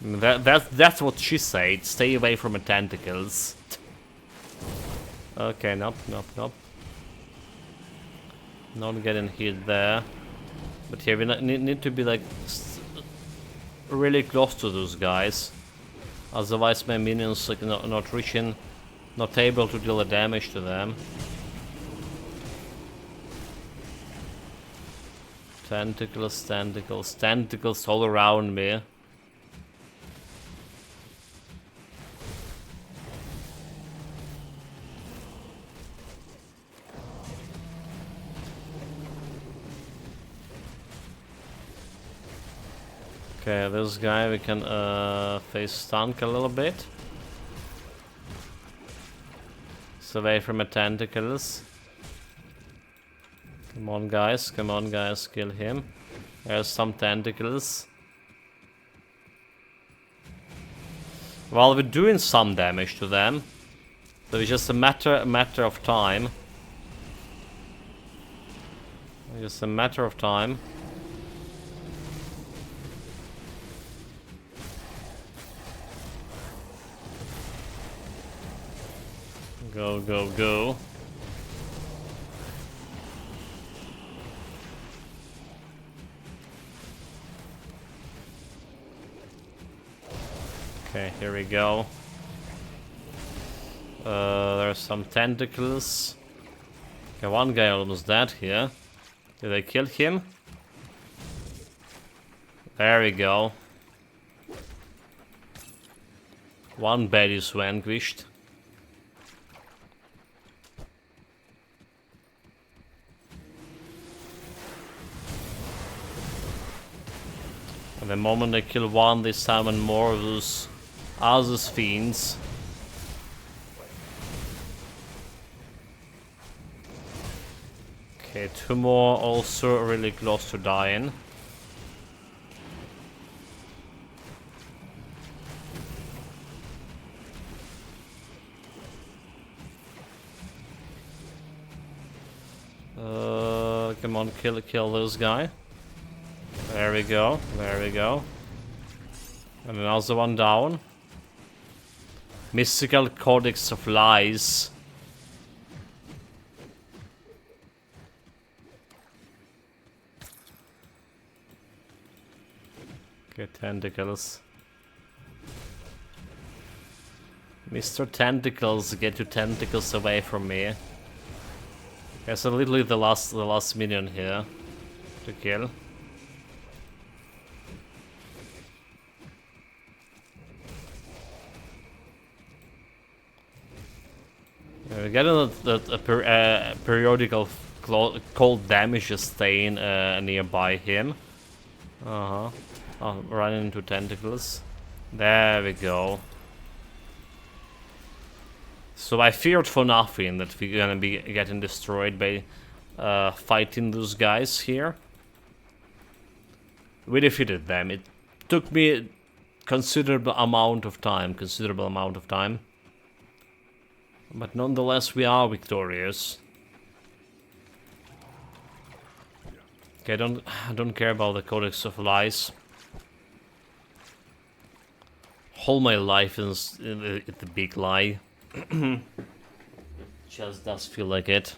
That's what she said. Stay away from the tentacles. Okay, nope. Not getting hit there. But yeah, we need to be like really close to those guys. Otherwise my minions like not reaching, not able to deal the damage to them. Tentacles all around me. Okay, this guy we can face stunk a little bit. It's away from the tentacles. Come on guys, kill him. There's some tentacles. Well, we're doing some damage to them. So it's just a matter of time. Just a matter of time. Go. Okay, here we go. There's some tentacles. Okay, one guy almost dead here. Did I kill him? There we go. One bed is vanquished. And the moment they kill one, they summon more of those other fiends. Okay, two more also really close to dying. Come on, kill this guy. There we go. And another one down. Mystical Codex of Lies. Okay, tentacles. Mr. Tentacles, get your tentacles away from me. Okay, so literally the last minion here to kill. We're getting a periodical cold damage just staying nearby him. Oh, running into tentacles. There we go. So I feared for nothing that we're gonna be getting destroyed by fighting those guys here. We defeated them. It took me considerable amount of time, but nonetheless we are victorious. Okay, I don't care about the Codex of Lies. All my life is the big lie. Just does feel like it.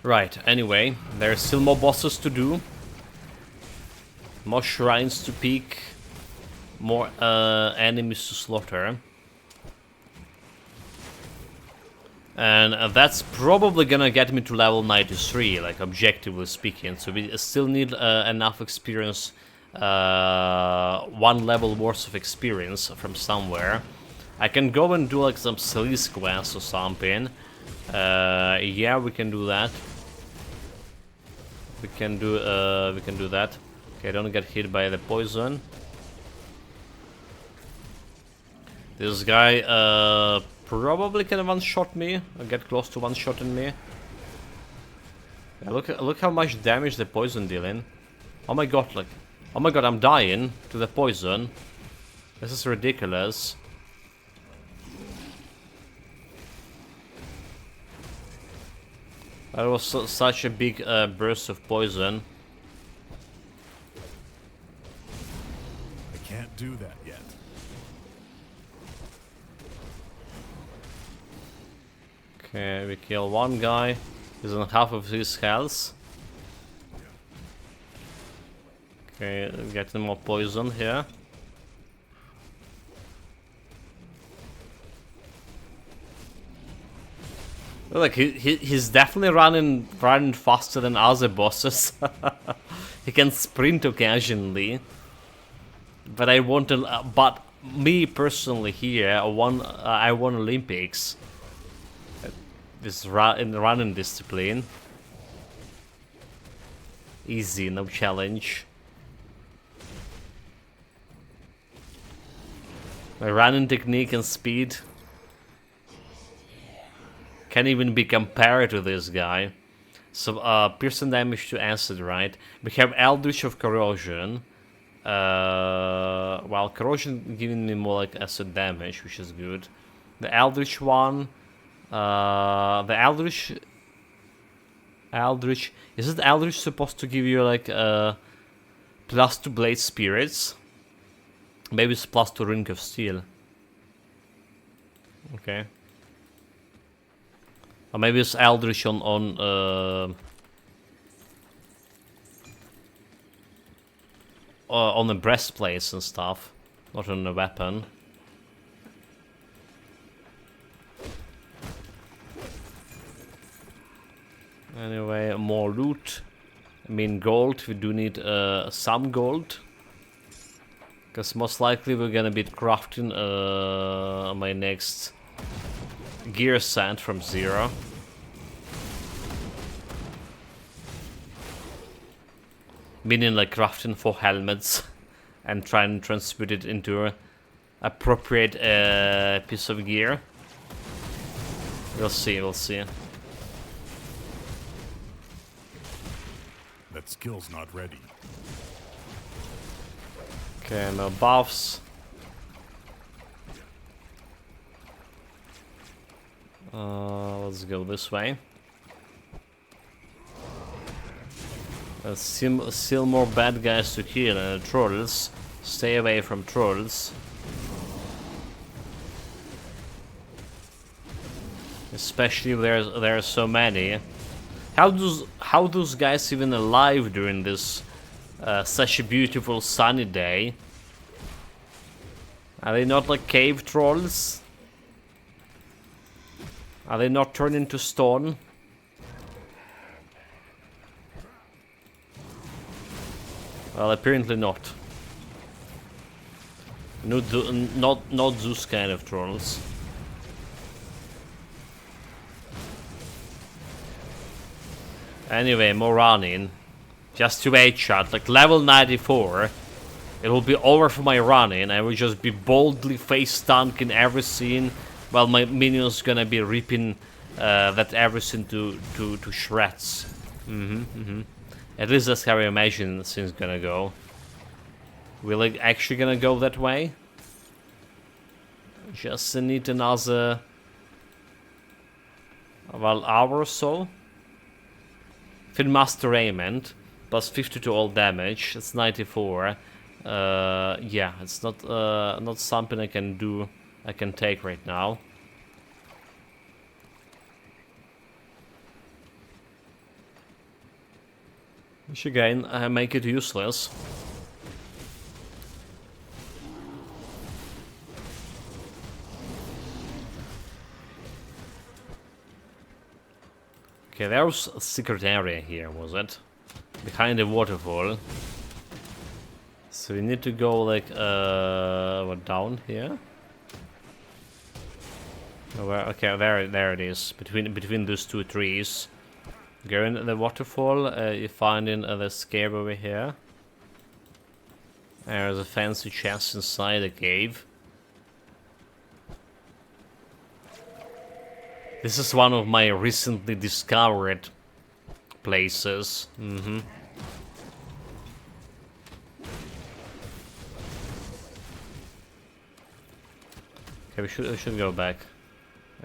Right, anyway, there's still more bosses to do. More shrines to peek. More enemies to slaughter. And that's probably gonna get me to level 93, like objectively speaking. So we still need enough experience, 1 level worth of experience from somewhere. I can go and do like some silly quests or something. Yeah, we can do that. We can do that. Okay, don't get hit by the poison. This guy probably can one-shot me, or get close to one-shotting me. Yeah, look how much damage the poison dealing. Oh my god, like, oh my god, I'm dying to the poison. This is ridiculous. That was such a big burst of poison. I can't do that yet. Okay, we kill one guy. He's on half of his health. Okay, getting more poison here. Look, he's definitely running faster than other bosses. He can sprint occasionally, but I want to. But me personally here, I won Olympics. This in running discipline. Easy, no challenge. My running technique and speed can't even be compared to this guy. So, piercing damage to acid, right? We have Eldritch of Corrosion. While Corrosion giving me more like acid damage, which is good. The Eldritch one... the Eldritch... Is it Eldritch supposed to give you like +2 Blade Spirits? Maybe it's +2 Ring of Steel. Okay. Or maybe it's Eldritch on the breastplates and stuff, not on the weapon. Anyway, more loot. I mean gold, we do need some gold. Because most likely we're gonna be crafting my next gear set from 0. Meaning like crafting 4 helmets and trying to transmute it into an appropriate piece of gear. We'll see, we'll see. That skill's not ready. Okay, no buffs. Let's go this way. There's still more bad guys to kill and trolls. Stay away from trolls. Especially if there are so many. How those guys even alive during this such a beautiful sunny day? Are they not like cave trolls? Are they not turned into stone? Well, apparently not. Not those kind of trolls. Anyway, more running. Just to headshot, like level 94. It will be over for my running. I will just be boldly face tanking every scene, while my minions gonna be ripping that everything to shreds. At least that's how I imagine things gonna go. Will it actually gonna go that way? Just need another well hour or so. Fin Master Raiment plus 50 to all damage. It's 94. Yeah, it's not something I can do. I can take right now. Which again, make it useless. Okay, there was a secret area here, was it? Behind the waterfall. So we need to go like what, down here? Oh, where, okay, there it is. Between those two trees. Go in the waterfall. You find in the cave over here. There's a fancy chest inside the cave. This is one of my recently discovered places. Okay, we should go back.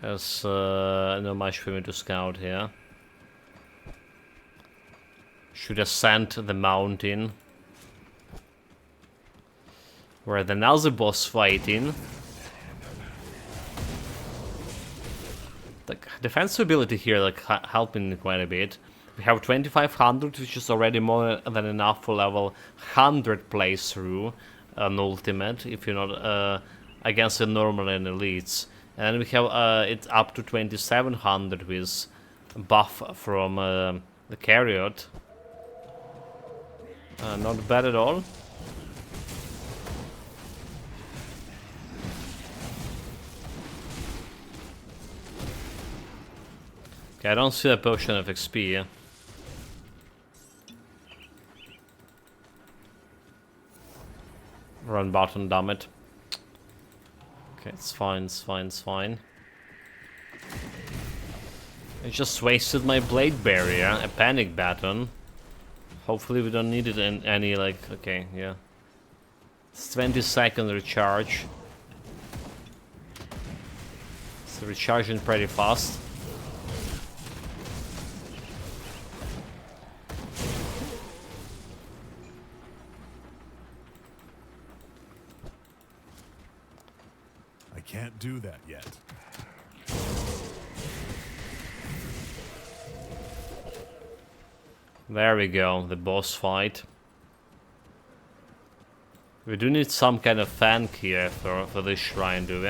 There's not much for me to scout here. Should ascend the mountain where the another boss fighting. The defense ability here like helping quite a bit. We have 2500, which is already more than enough for level 100 playthrough an ultimate if you're not against the normal and elites. And then we have it up to 2700 with buff from the Chariot. Not bad at all. Okay, I don't see a potion of XP here. Run button, damn it. Okay, it's fine, it's fine, it's fine. I just wasted my blade barrier, a panic button. Hopefully we don't need it in any, like, okay, yeah. It's 20-second recharge. It's recharging pretty fast. I can't do that yet. There we go, the boss fight. We do need some kind of fan here for this shrine, do we?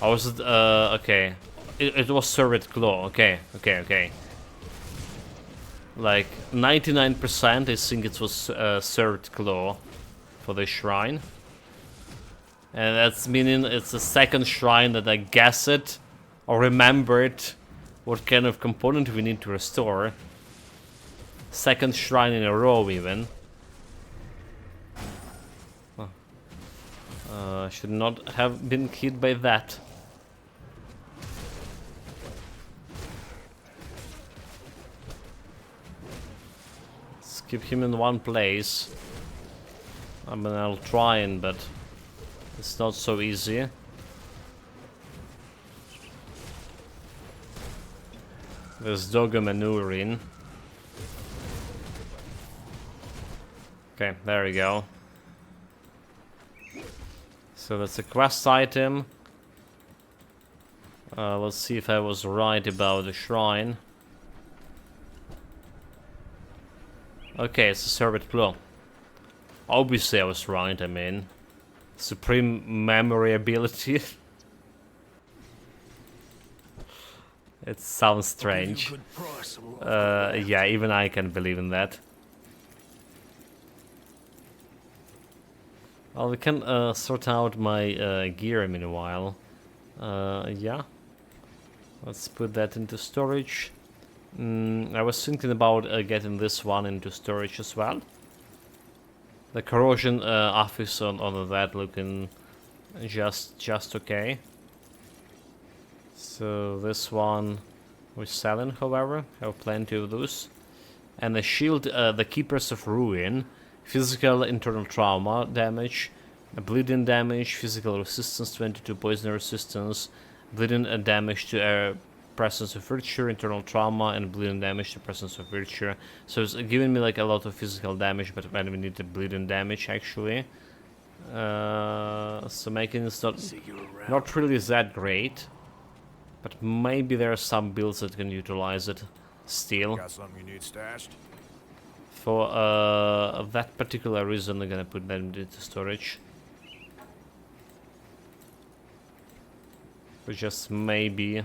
Or was it, okay. It was Servant Claw, okay. Like, 99% I think it was Servant Claw for this shrine. And that's meaning it's the second shrine that I guess it or remembered what kind of component we need to restore. Second shrine in a row even. Should not have been hit by that. Let's keep him in one place. I mean, I'll try and, but it's not so easy. There's Doggo maneuvering. Okay, there we go. So that's a quest item. Let's see if I was right about the shrine. Okay, it's a Servant Claw. Obviously I was right, I mean. Supreme memory ability. It sounds strange. Yeah, even I can believe in that. Well, we can sort out my gear meanwhile. Yeah. Let's put that into storage. I was thinking about getting this one into storage as well. The corrosion office on that looking just okay. So this one we're selling, however, have plenty of those. And the shield, the Keepers of Ruin, physical internal trauma damage, bleeding damage, physical resistance 22, poison resistance, bleeding damage to presence of virtue, internal trauma, and bleeding damage to presence of virtue. So it's giving me like a lot of physical damage, but when we need the bleeding damage actually. So making this not really that great, but maybe there are some builds that can utilize it still. Got something you need stashed? For that particular reason, I'm gonna put them into storage. But just maybe.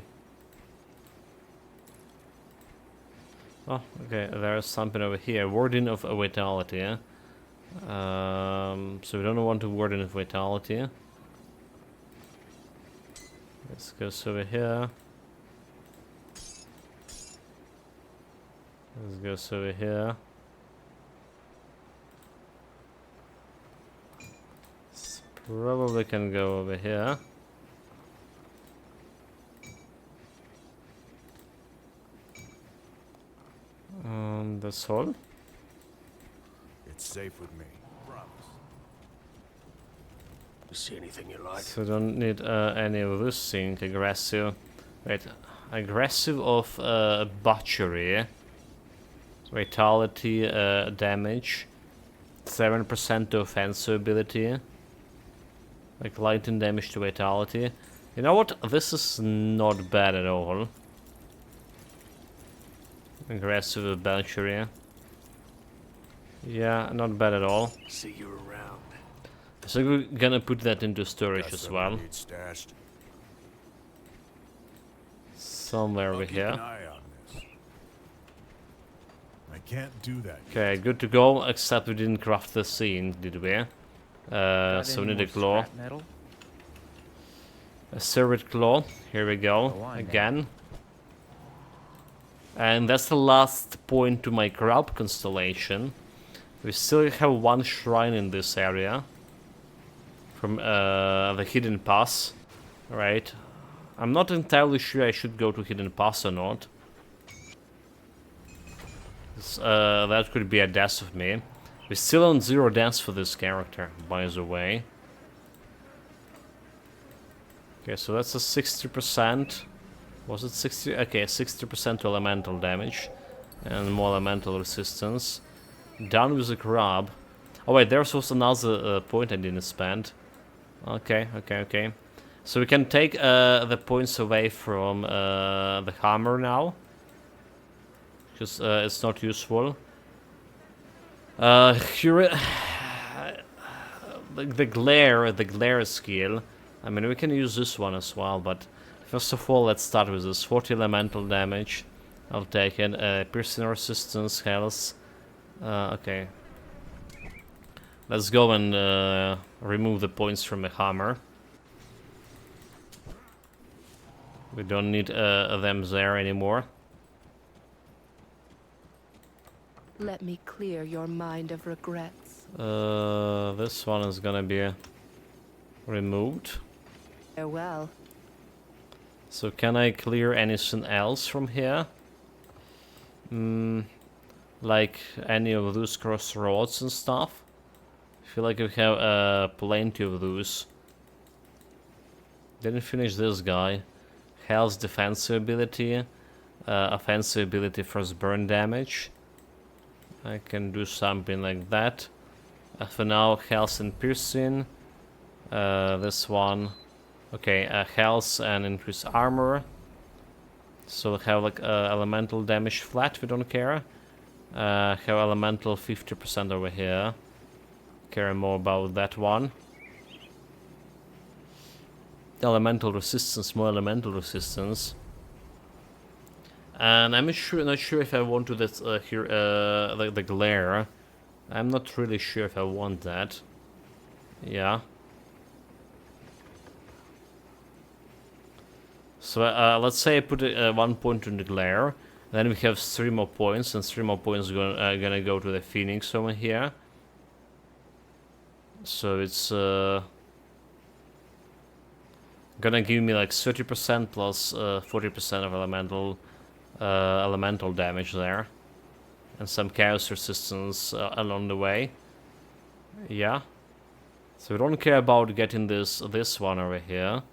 Oh, okay, there's something over here. Warden of Vitality. So we don't want to Warden of Vitality. Let's go over here. Let's go over here. Probably can go over here. That's all. It's safe with me. Promise. You see anything you like? So don't need any of this thing. Aggressive. Wait, aggressive of butchery. Vitality damage. 7% offensive ability. Like lightning damage to vitality. You know what? This is not bad at all. Aggressive butchery. Yeah, not bad at all. See you around. So we're gonna put that into storage Got as something well. you need stashed? Somewhere I'll over keep here. an eye on this. I can't do that yet. Okay, good to go, except we didn't craft the scene, did we? So we need a claw. Metal? A servant claw. Here we go. Go on, Again. And that's the last point to my crab constellation. We still have one shrine in this area. From the Hidden Pass. Right. I'm not entirely sure I should go to Hidden Pass or not. That could be a death of me. We're still on 0 deaths for this character, by the way. Okay, so that's a 60%. Was it 60? Okay, 60% to elemental damage. And more elemental resistance. Down with the crab. Oh wait, there's also another point I didn't spend. Okay. So we can take the points away from the hammer now. Because it's not useful. Here, the glare skill. I mean, we can use this one as well, but first of all, let's start with this 40 elemental damage. I'll take it. Piercing resistance, health. Okay. Let's go and remove the points from the hammer. We don't need them there anymore. Let me clear your mind of regrets. This one is gonna be removed. Farewell. So can I clear anything else from here? Like any of those crossroads and stuff? I feel like we have plenty of those. Didn't finish this guy. Health defensive ability. Offensive ability first burn damage. I can do something like that. For now, health and piercing. This one. Okay, health and increased armor. So we have like elemental damage flat, we don't care. Have elemental 50% over here. Care more about that one. Elemental resistance, more elemental resistance. And I'm not sure if I want to that here the glare. I'm not really sure if I want that. Yeah. So let's say I put 1 point in the glare. Then we have 3 more points, and 3 more points gonna go to the Phoenix over here. So it's gonna give me like 30% plus 40% of elemental damage there, and some chaos resistance along the way. Yeah. So we don't care about getting this one over here.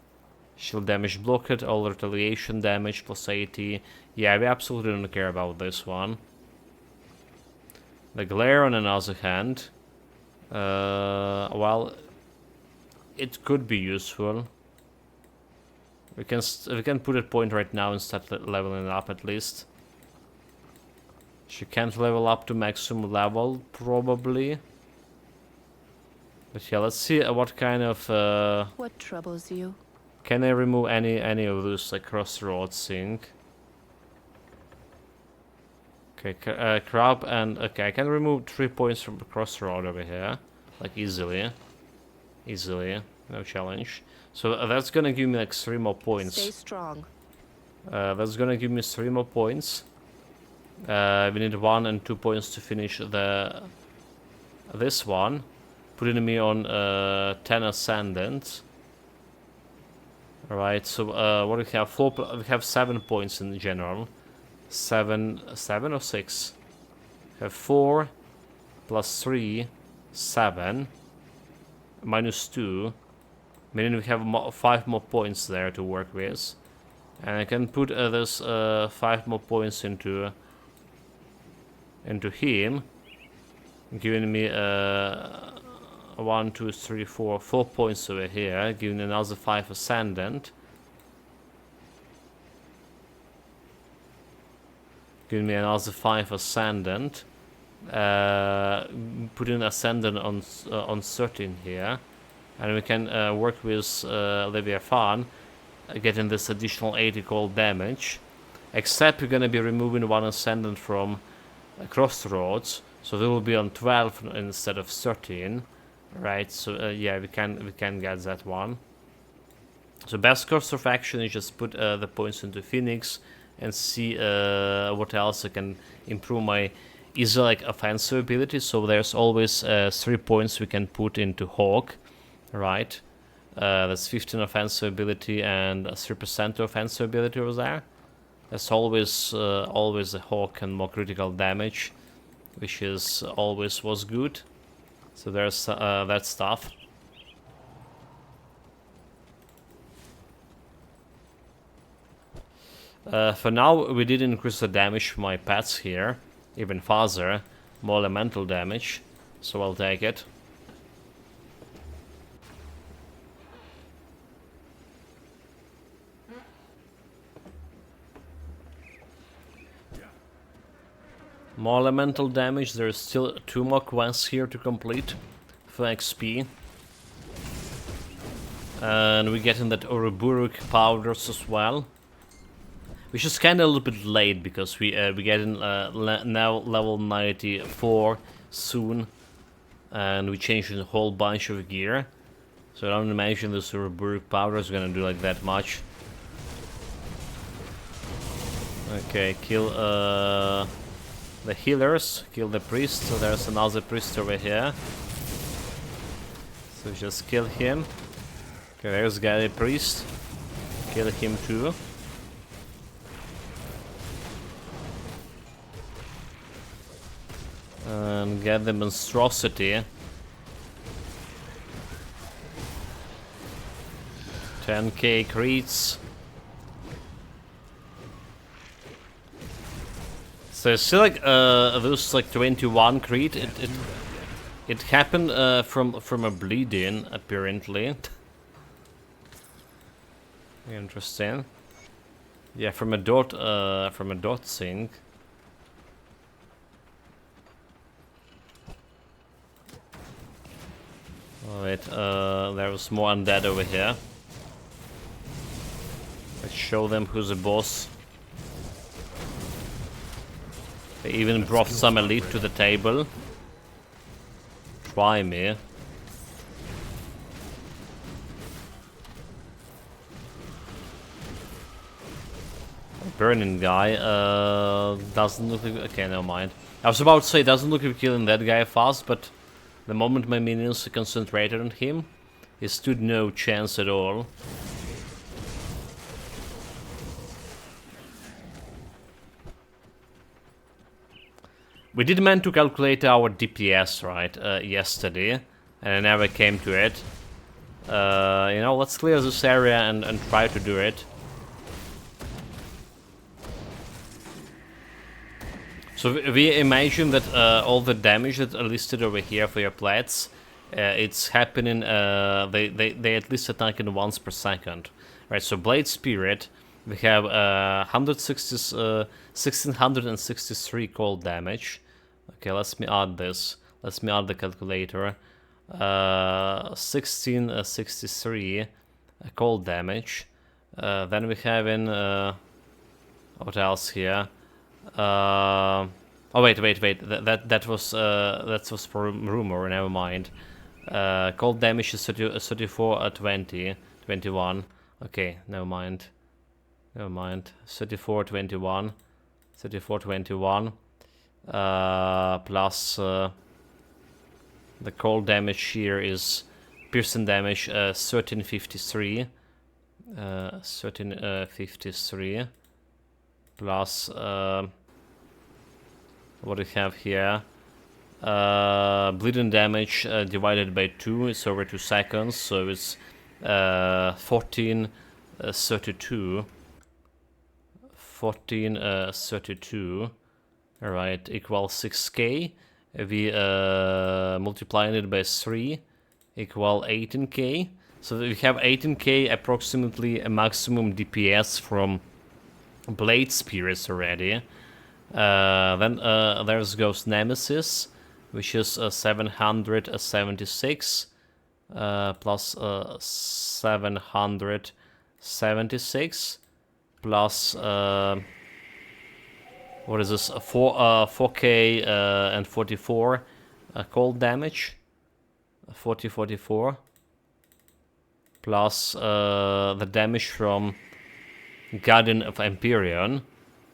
Shield damage blocked, all retaliation damage plus 80. Yeah, we absolutely don't care about this one. The glare, on the other hand, well, it could be useful. We can put a point right now and start leveling up at least. She can't level up to maximum level, probably. But yeah, let's see what kind of... What troubles you? Can I remove any of those like crossroads thing? Okay, crab and... Okay, I can remove 3 points from the crossroad over here. Like easily. Easily. No challenge. So that's gonna give me like 3 more points. Stay strong. That's gonna give me 3 more points. We need 1 and 2 points to finish this one. Putting me on 10 ascendant. Alright, so what do we have? We have 7 points in general. 7 or 6? We have 4 plus 3, 7 minus 2. Meaning we have 5 more points there to work with. And I can put this 5 more points into him, giving me 1, 2, 3, 4 points over here, giving another 5 ascendant. Giving me another 5 ascendant. Putting ascendant on 13 here. And we can work with Leviathan, getting this additional 80 cold damage. Except we're gonna be removing 1 ascendant from crossroads, so they will be on 12 instead of 13. Right, so yeah, we can get that one. So best course of action is just put the points into Phoenix and see what else I can improve my easy like offensive ability. So there's always 3 points we can put into Hawk, right? That's 15 offensive ability and 3% offensive ability over there. That's always a Hawk and more critical damage, which is always was good. So there's that stuff. For now, we did increase the damage for my pets here, even further, more elemental damage, so I'll take it. More elemental damage. There's still 2 more quests here to complete for XP. And we're getting that Ouroboros powders as well. Which is kind of a little bit late because we getting now level 94 soon. And we changing a whole bunch of gear. So I don't imagine this Ouroboros powder is gonna do like that much. Okay, kill the healers, kill the priest. So there's another priest over here. So just kill him. Okay, there's the priest. Kill him too. And get the monstrosity. 10k creeds. So it's still like those like 21 creed. It happened from a bleeding apparently. Interesting. Yeah, from a dot thing. Oh wait, there was more undead over here. Let's show them who's the boss. They even brought some elite to the table. Try me. burning guy doesn't look like... Okay, never mind. I was about to say, doesn't look like killing that guy fast, but the moment my minions concentrated on him, he stood no chance at all. We did meant to calculate our DPS, right, yesterday, and I never came to it. You know, let's clear this area and try to do it. So we imagine that all the damage that are listed over here for your plats, it's happening, they at least attack in once per second. Right, so Blade Spirit, we have 1663 cold damage. Okay, let me add this. Let me add the calculator. 1663 cold damage. Then we have in what else here? Oh wait. That was for rumor. Never mind. Cold damage is 34, 20, 21. Okay, never mind. 34, 21. 34, 21. Plus the cold damage here is piercing damage 1353. 1353 plus what do we have here? Bleeding damage divided by 2 is over 2 seconds, so it's 1432. 1432. Alright, equals 6k. We multiplying it by 3 equal 18k. So we have 18k approximately a maximum DPS from Blade Spirits already. Then there's Ghost Nemesis, which is 776 plus 776 plus what is this? 4k and 44 cold damage. 44 plus the damage from Guardian of Empyrion.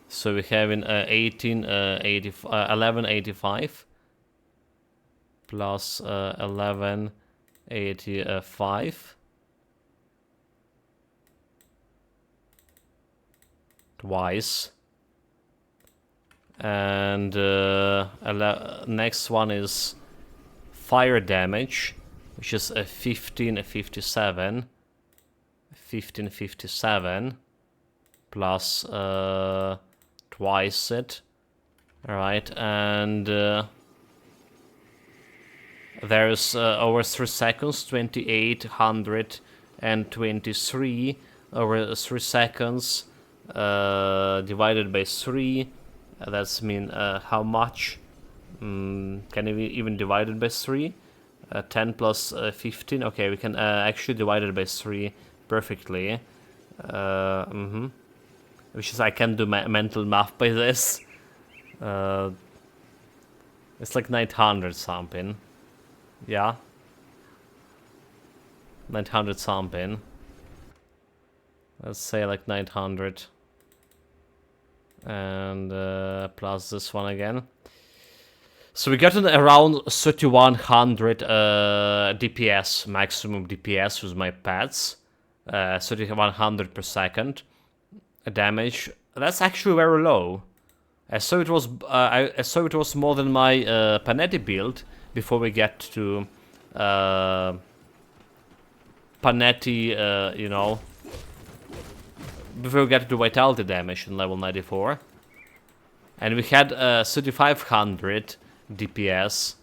So we have in 1185 plus 1185 twice. And next one is fire damage, which is a 1557 plus twice it. Alright, and there's over 3 seconds 2823 over 3 seconds divided by 3. That's mean how much? Can we even divide it by 3? 10 plus 15. Okay, we can actually divide it by 3 perfectly. Which is I can do mental math by this. It's like 900 something. Yeah. 900 something. Let's say like 900. And plus this one again. So we got around 3100 DPS, maximum DPS with my pets. 3100 per second damage. That's actually very low. I saw it was more than my Panetti build before we get to Panetti, you know, before we get to vitality damage in level 94. And we had 3500 DPS,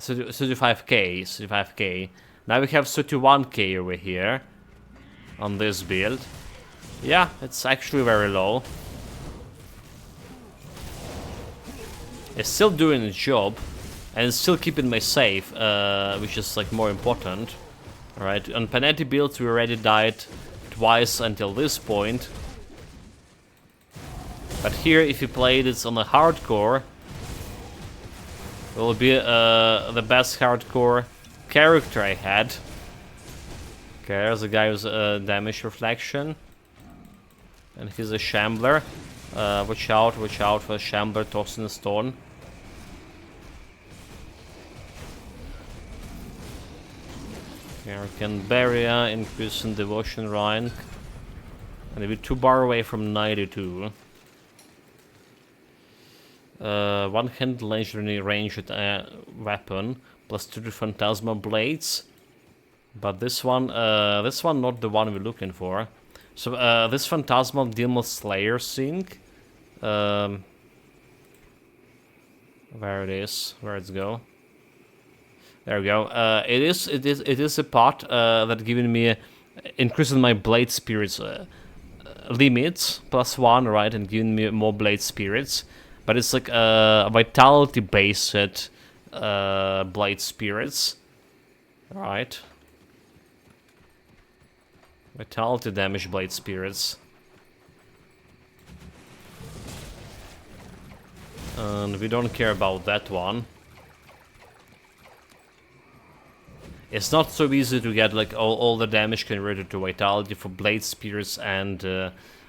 35k. Now we have 31k over here on this build. Yeah, it's actually very low. It's still doing its job, and it's still keeping me safe, which is like more important. Alright, on Panetti builds we already died twice until this point. But here, if you play this on a hardcore, it will be the best hardcore character I had. Okay, there's a guy with damage reflection. And he's a Shambler. Watch out for Shambler tossing a stone. Here can Barrier, increase in devotion rank. And we're too far away from 92. One-hand legendary ranged weapon, plus 2 to Phantasma blades. But this one not the one we're looking for. So this Phantasmal Demon Slayer thing. Where it is? Where it's go? There we go. It is a part that giving me increasing my blade spirits limits +1, right, and giving me more blade spirits. But it's like a vitality based blade spirits, right? Vitality damage blade spirits. And we don't care about that one. It's not so easy to get like all the damage converted to vitality for blade spirits and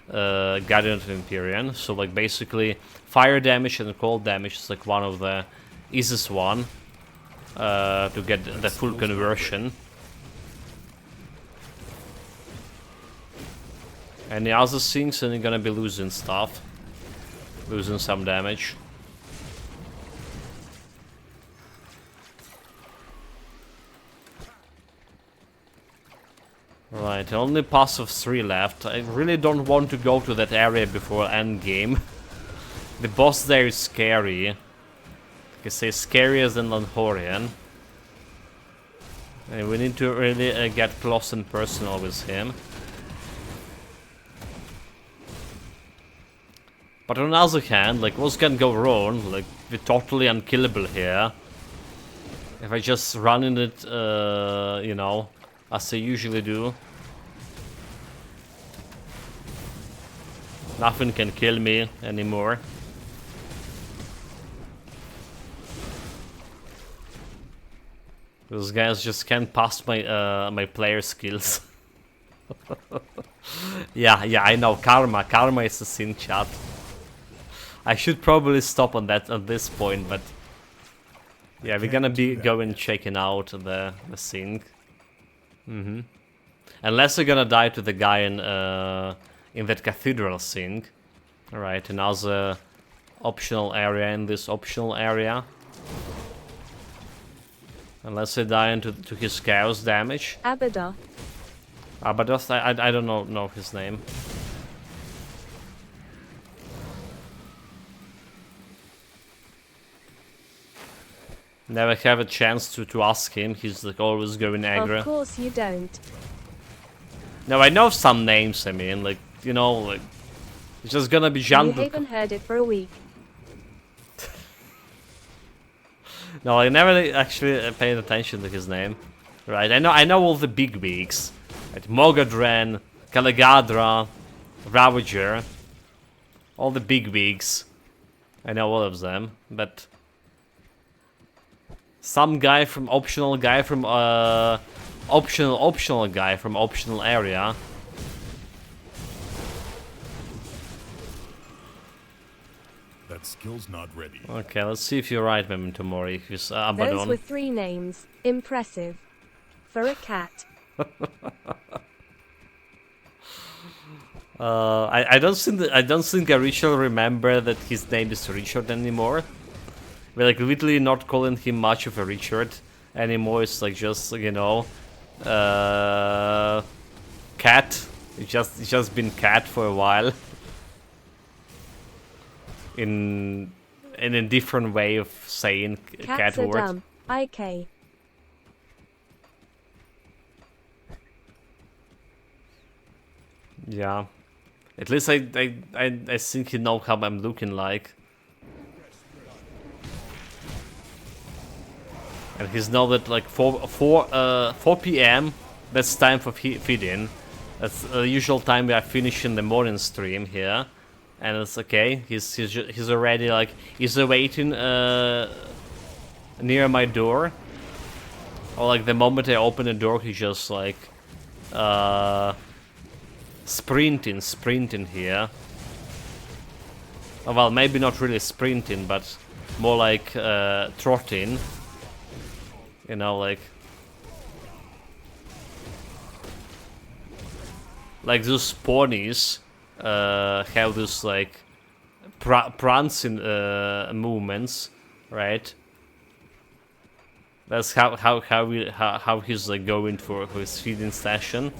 Guardian of Empyrion. So like basically fire damage and cold damage is like one of the easiest one to get the full conversion. And the other things, and you're gonna be losing stuff. Losing some damage. Right, only pass of 3 left. I really don't want to go to that area before endgame. The boss there is scary. I can say scarier than Lanhorian. And we need to really get close and personal with him. But on the other hand, like, what's gonna go wrong? Like, we're totally unkillable here. If I just run in it, you know, as I usually do. Nothing can kill me anymore. Those guys just can't pass my my player skills. yeah, I know. Karma is a sin, chat. I should probably stop on that at this point, but yeah, we're gonna be going checking out the thing. Unless we're gonna die to the guy in that cathedral thing. Alright, another optional area in this optional area. Unless I die into to his chaos damage. Abaddon. Abaddon, I don't know his name. Never have a chance to ask him. He's like always going aggro. Of course you don't. No, I know some names. I mean, like, you know, like it's just gonna be You Jean. haven't heard it for a week. No, I never actually paid attention to his name. Right? I know all the big wigs. Right? Mogadren, Caligadra, Ravager, all the big wigs. I know all of them, but. Some guy from optional guy from optional guy from optional area. That skill's not ready. Okay, let's see if you're right, Memento Mori. He's Abaddon. Those were 3 names. Impressive. For a cat. I don't think I really remember that his name is Richard anymore. We're like literally not calling him much of a Richard anymore. It's like just, you know, Cat. It's just been Cat for a while. In a different way of saying Cats cat are word. dumb. IK. Yeah. At least I think you know how I'm looking like. And he's know that like 4 p.m. that's time for feeding. That's the usual time we are finishing the morning stream here, and it's okay. He's already like he's waiting near my door, or like the moment I open the door, he just like sprinting here. Oh, well, maybe not really sprinting, but more like trotting. You know, like those ponies have this like prancing movements, right? That's how he's like going for his feeding session.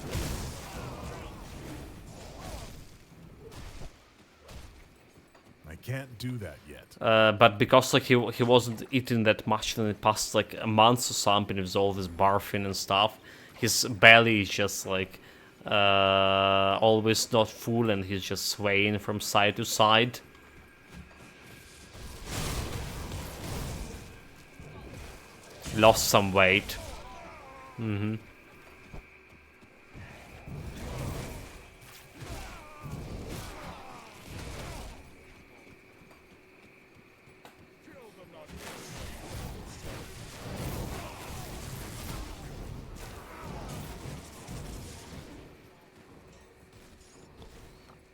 I can't do that yet. But because like he wasn't eating that much in the past like a month or something with all this barfing and stuff, his belly is just like always not full, and he's just swaying from side to side. Lost some weight.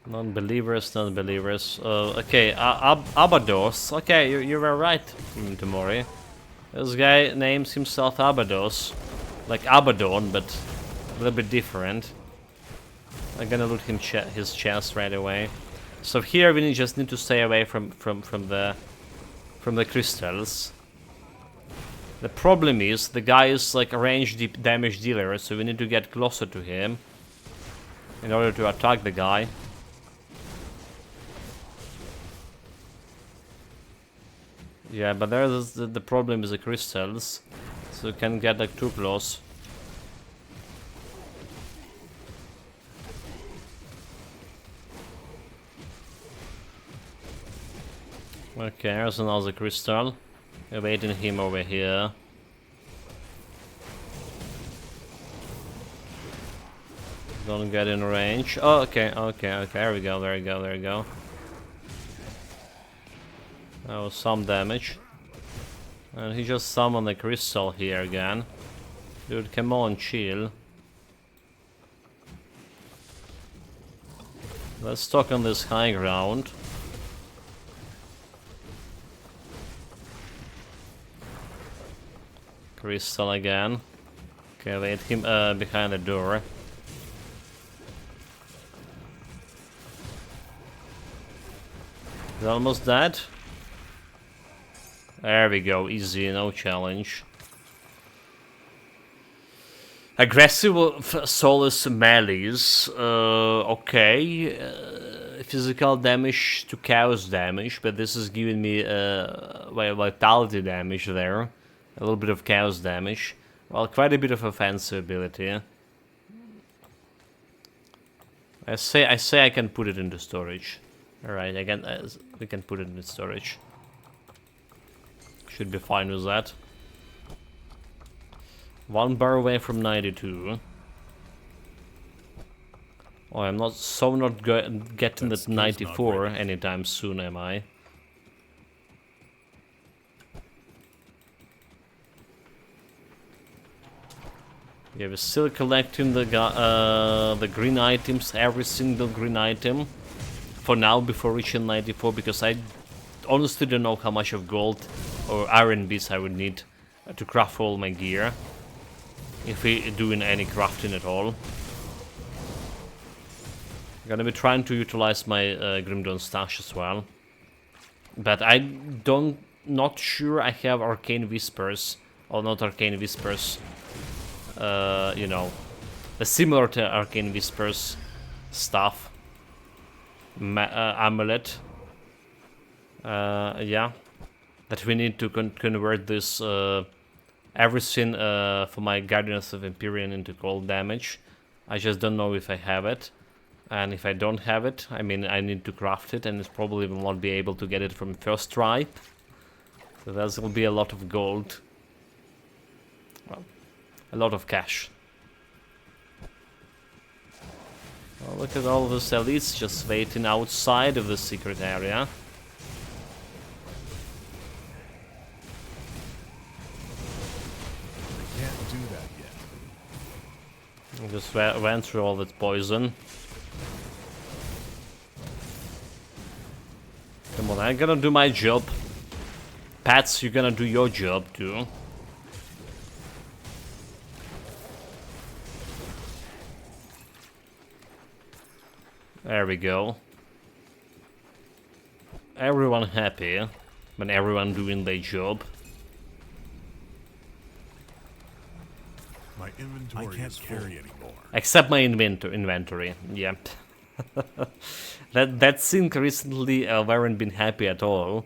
Non-believers. Okay, Abados. Okay, you were right, Tamori. This guy names himself Abados. Like Abaddon, but a little bit different. I'm gonna loot him his chest right away. So here we just need to stay away from the crystals. The problem is the guy is like a ranged damage dealer, so we need to get closer to him in order to attack the guy. Yeah, but there's the problem is the crystals, so you can get like too close. Okay, there's another crystal. Awaiting him over here. Don't get in range. Oh, okay. There we go. That was some damage. And he just summoned the crystal here again. Dude, come on, chill. Let's talk on this high ground. Crystal again. Okay, wait him behind the door. He's almost dead. There we go, easy, no challenge. Aggressive Solus melees. Okay. Physical damage to chaos damage, but this is giving me vitality damage there. A little bit of chaos damage. Well, quite a bit of offensive ability. I say I can put it into storage. Alright, we can put it into storage. Should be fine with that. One bar away from 92. Oh, I'm not getting that 94 anytime soon, am I? Yeah, we're still collecting the green items, every single green item. For now, before reaching 94, because I honestly don't know how much of gold or iron bits I would need to craft all my gear. If we're doing any crafting at all. I'm gonna be trying to utilize my Grimdawn stash as well. But not sure I have Arcane Whispers, or not Arcane Whispers. You know, the similar to Arcane Whispers stuff. Amulet. Yeah. That we need to convert this everything for my Guardians of Empyrion into cold damage. I just don't know if I have it. And if I don't have it, I mean, I need to craft it, and it's probably will not be able to get it from first try. So there will be a lot of gold. Well, a lot of cash. Well, look at all those elites just waiting outside of the secret area. I can't do that yet. Just went through all that poison. I'm gonna do my job. Pats, you're gonna do your job too. There we go. Everyone happy when everyone doing their job. My inventory can't carry anymore. Except my inventory. Yeah. that sync recently weren't been happy at all.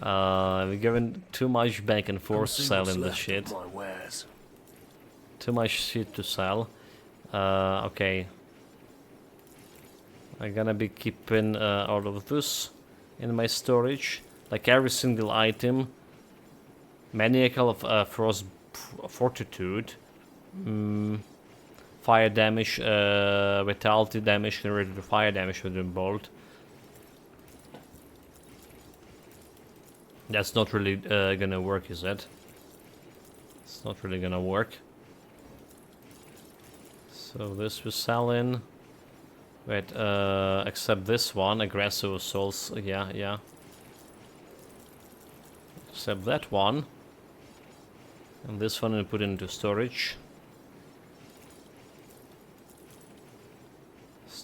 We're giving too much back and forth selling the shit. Too much shit to sell. Okay. I'm gonna be keeping all of this in my storage. Like every single item. Maniacal of Frost Fortitude. Fire damage, vitality damage related to fire damage with a bolt. That's not really gonna work, is it? It's not really gonna work. So this we're selling. Wait, except this one, aggressive assaults. Yeah. Except that one. And this one we put into storage.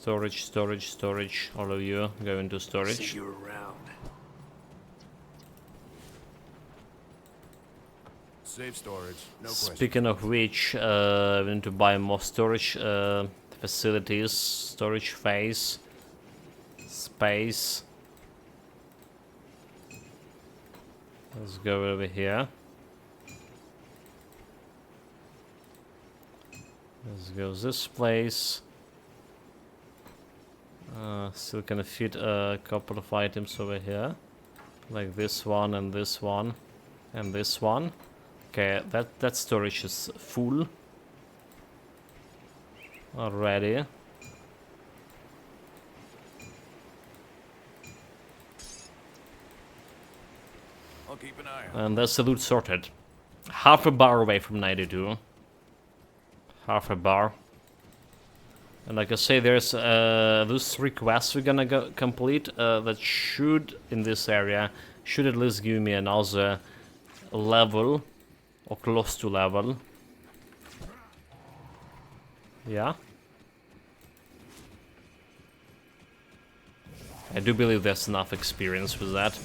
Storage. All of you go into storage. See you around. Safe storage. No question. Speaking of which, we need to buy more storage facilities, storage space. Let's go over here. Let's go this place. Still can fit a couple of items over here, like this one and this one and this one. Okay, that storage is full already. I'll keep an eye on. And that's the loot sorted. Half a bar away from 92. Half a bar. And like I say, there's those 3 quests we're gonna go complete that should, in this area, should at least give me another level, or close to level. Yeah. I do believe there's enough experience with that.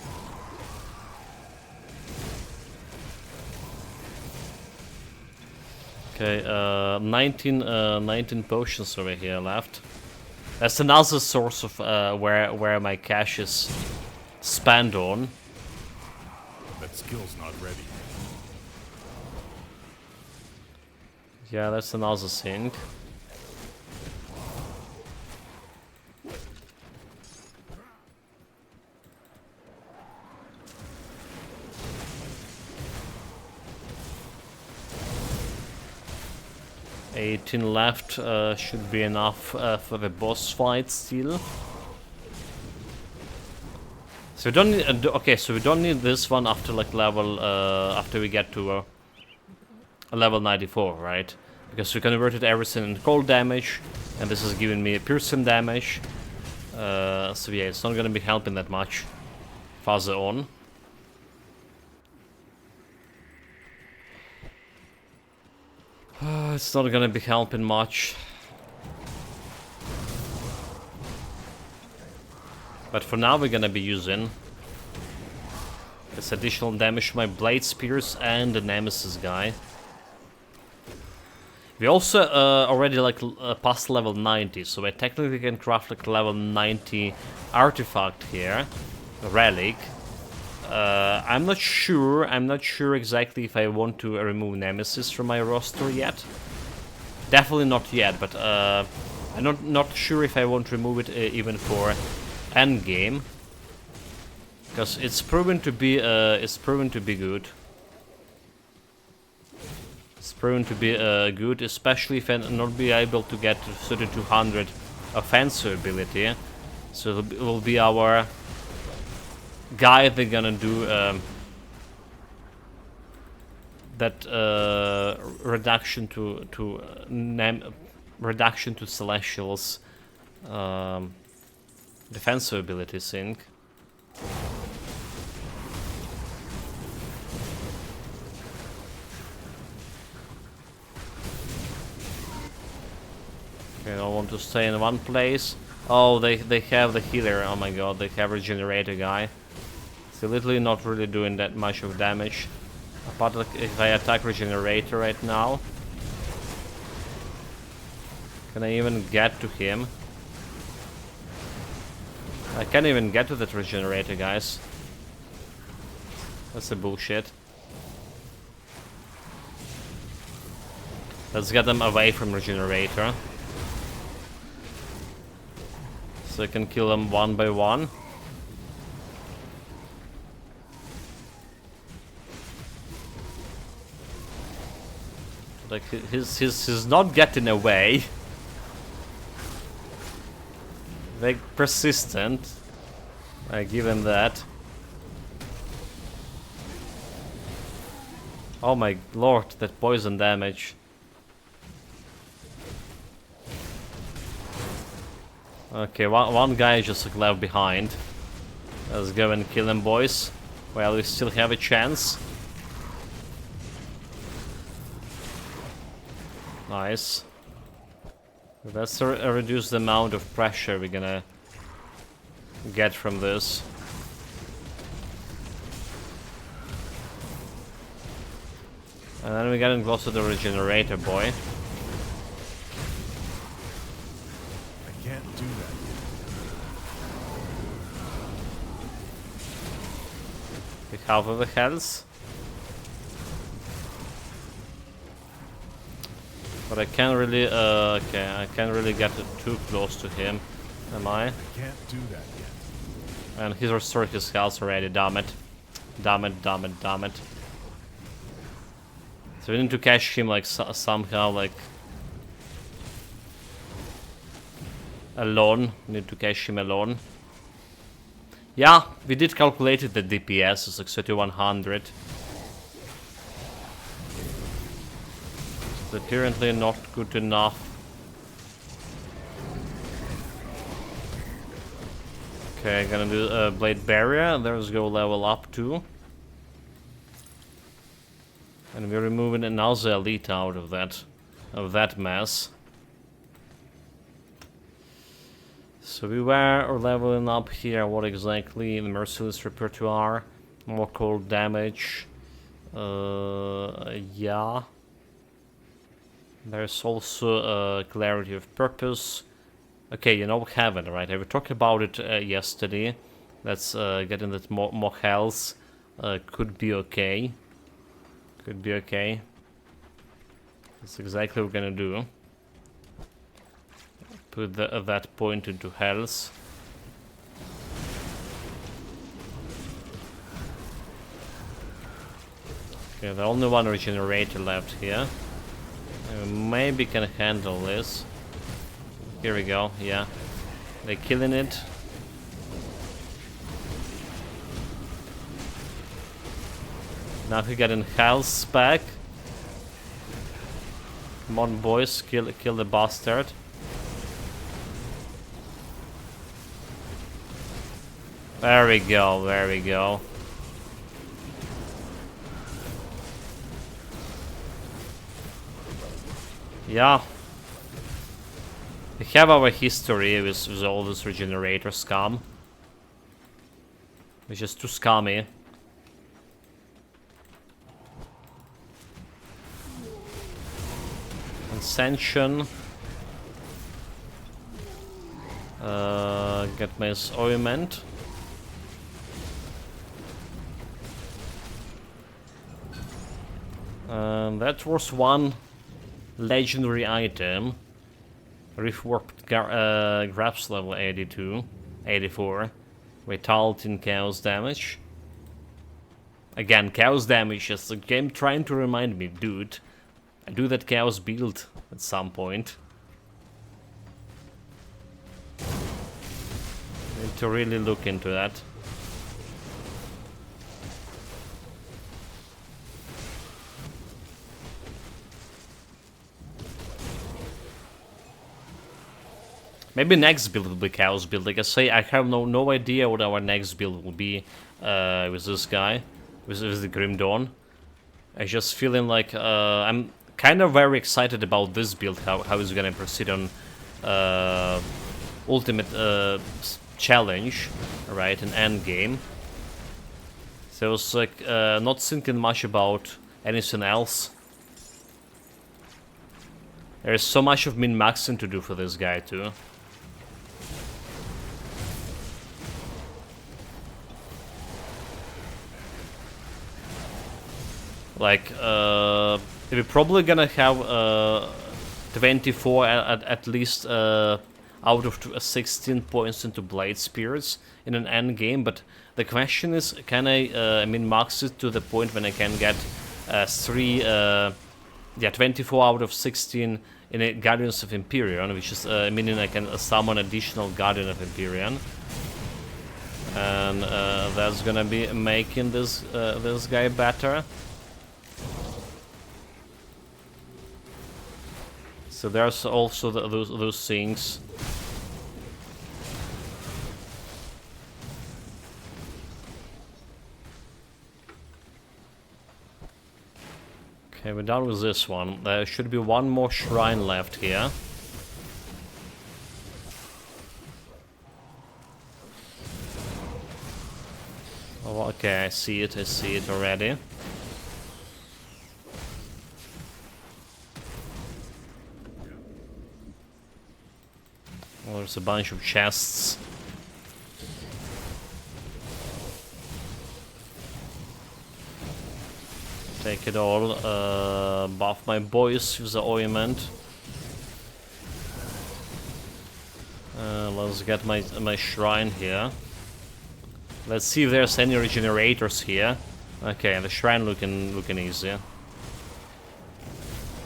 Okay, 19 potions over here left. That's another source of where my cash is spent on. That skill's not ready. Yeah, that's another thing. $18 left, should be enough for the boss fight still. So we don't need, okay, so we don't need this one after like level, after we get to a level 94, right? Because we converted everything in cold damage, and this is giving me a piercing damage. So yeah, it's not gonna be helping that much further on. It's not gonna be helping much. But for now we're gonna be using this additional damage to my blade spears and the nemesis guy. We also already like past level 90, so I technically can craft like level 90 artifact here, a relic. I'm not sure exactly if I want to remove Nemesis from my roster yet. Definitely not yet, but I'm not sure if I want to remove it even for endgame, because it's proven to be good. It's proven to be good, especially if I not be able to get to 3200 offensive ability. So it will be our guy they're gonna do that reduction to Celestials defensive ability sync. Okay, I want to stay in one place. Oh, they have the healer. Oh my god, they have regenerator guy. It's literally not really doing that much of damage. Apart from if I attack regenerator right now. Can I even get to him? I can't even get to that regenerator, guys. That's a bullshit. Let's get them away from regenerator. So I can kill them one by one. Like he's not getting away. They're persistent. I give him that. Oh my lord, that poison damage. Okay, one guy just left behind. Let's go and kill him, boys. Well, we still have a chance. Nice. Let's reduce the amount of pressure we're gonna get from this. And then we're getting close to the regenerator, boy. I can't do that yet. With half of the health. But I can't really, okay, I can't really get too close to him, am I? I can't do that yet. And he's restored his health already, damn it. Damn it, damn it, damn it. So we need to catch him, like, somehow, like... alone. We need to catch him alone. Yeah, we did calculate it, the DPS is like 3100. It's apparently not good enough. Okay, gonna do Blade Barrier, there's go level up too. And we're removing another elite out of that mess. So we were leveling up here, what exactly? The Merciless Repertoire, more cold damage. Yeah. There's also Clarity of Purpose. Okay, you know Heaven, right? I talked about it yesterday. That's getting that more health. Could be okay. Could be okay. That's exactly what we're gonna do. Put that point into health. Okay, the only one regenerator left here. Maybe can handle this. Here we go, yeah. They're killing it. Now we got in health back. Come on, boys, kill the bastard. There we go, there we go. Yeah. We have our history with all this regenerator scum. It's just too scummy. Ascension. Get my ointment. That was one legendary item. Reformed grabs level 84. Vitality and chaos damage. Again, chaos damage is the game trying to remind me, dude. I do that chaos build at some point. Need to really look into that. Maybe next build will be chaos build. Like I say, I have no idea what our next build will be with this guy, with the Grim Dawn. I just feeling like I'm kind of very excited about this build, how it's gonna proceed on ultimate challenge, right? An end game. So I was like not thinking much about anything else. There's so much of min-maxing to do for this guy too. Like, we're probably gonna have 24 at least out of 16 points into Blade Spirits in an end game, but the question is, can I min-max it to the point when I can get 24 out of 16 in a Guardians of Empyrion, which is meaning I can summon additional Guardian of Empyrion. And that's gonna be making this this guy better. So there's also those things. Okay, we're done with this one. There should be one more shrine left here. Oh, okay, I see it already. Well, there's a bunch of chests. Take it all. Buff my boys with the ointment. Let's get my shrine here. Let's see if there's any regenerators here. Okay, the shrine looking easy.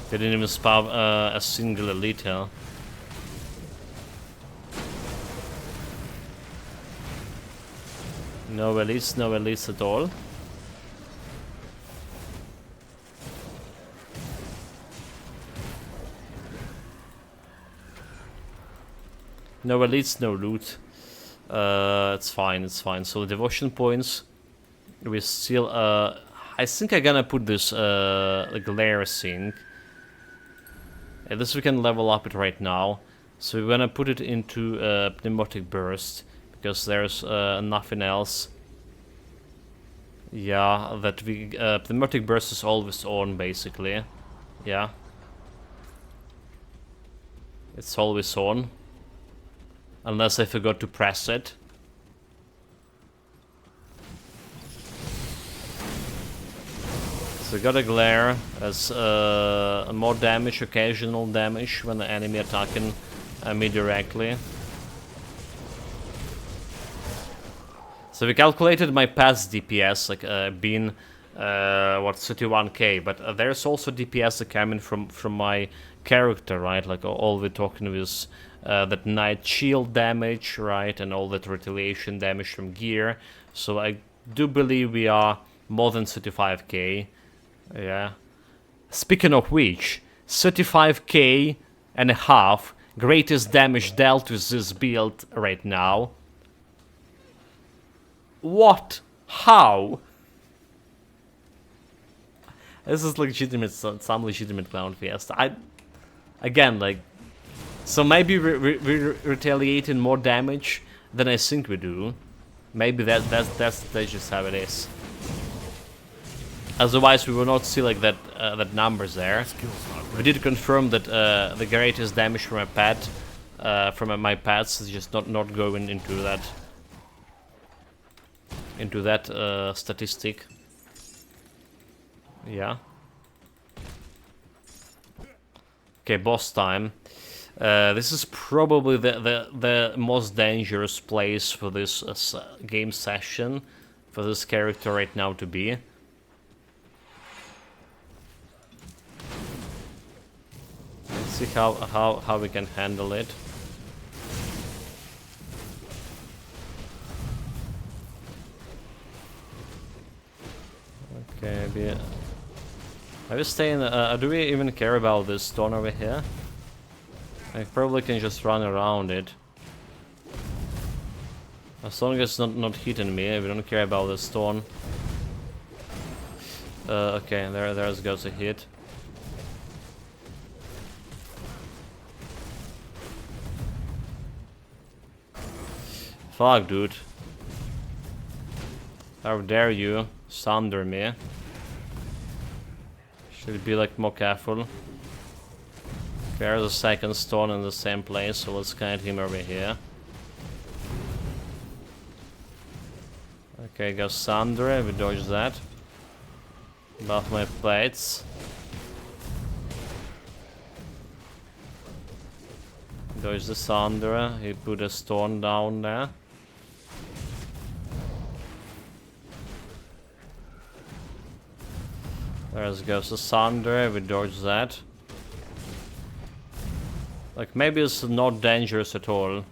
They didn't even spawn a single elite here. No elites at all. No elites, no loot. It's fine. So devotion points. We still. I think I'm gonna put this glare thing. At least we can level up it right now. So we're gonna put it into pneumatic burst because there's nothing else. Yeah, that we pneumatic burst is always on basically. Yeah, it's always on. Unless I forgot to press it. So got a glare as more damage, occasional damage when the enemy attacking me directly. So we calculated my past DPS like being what 31k, but there's also DPS coming from my character, right? Like all we're talking with that night shield damage, right, and all that retaliation damage from gear. So I do believe we are more than 35k. Yeah. Speaking of which, 35k and a half greatest damage dealt with this build right now. What? How? This is legitimate, some legitimate clown fiesta. Again, like, so maybe we're retaliating more damage than I think we do. Maybe that's just how it is. Otherwise, we will not see like that numbers there. We did confirm that the greatest damage from my pets is just not going into that statistic. Yeah. Okay, boss time. This is probably the most dangerous place for this game session, for this character right now to be. Let's see how we can handle it. Okay, are we staying? Do we even care about this stone over here? I probably can just run around it. As long as it's not hitting me, we don't care about the stone. Okay, there goes a hit. Fuck, dude. How dare you sunder me? Should be like more careful. There's a second stone in the same place, so let's kite him over here. Okay, go sunder, we dodge that. Buff my plates. Dodge the sunder, he put a stone down there. There goes the Sunder, we dodge that. Like, maybe it's not dangerous at all.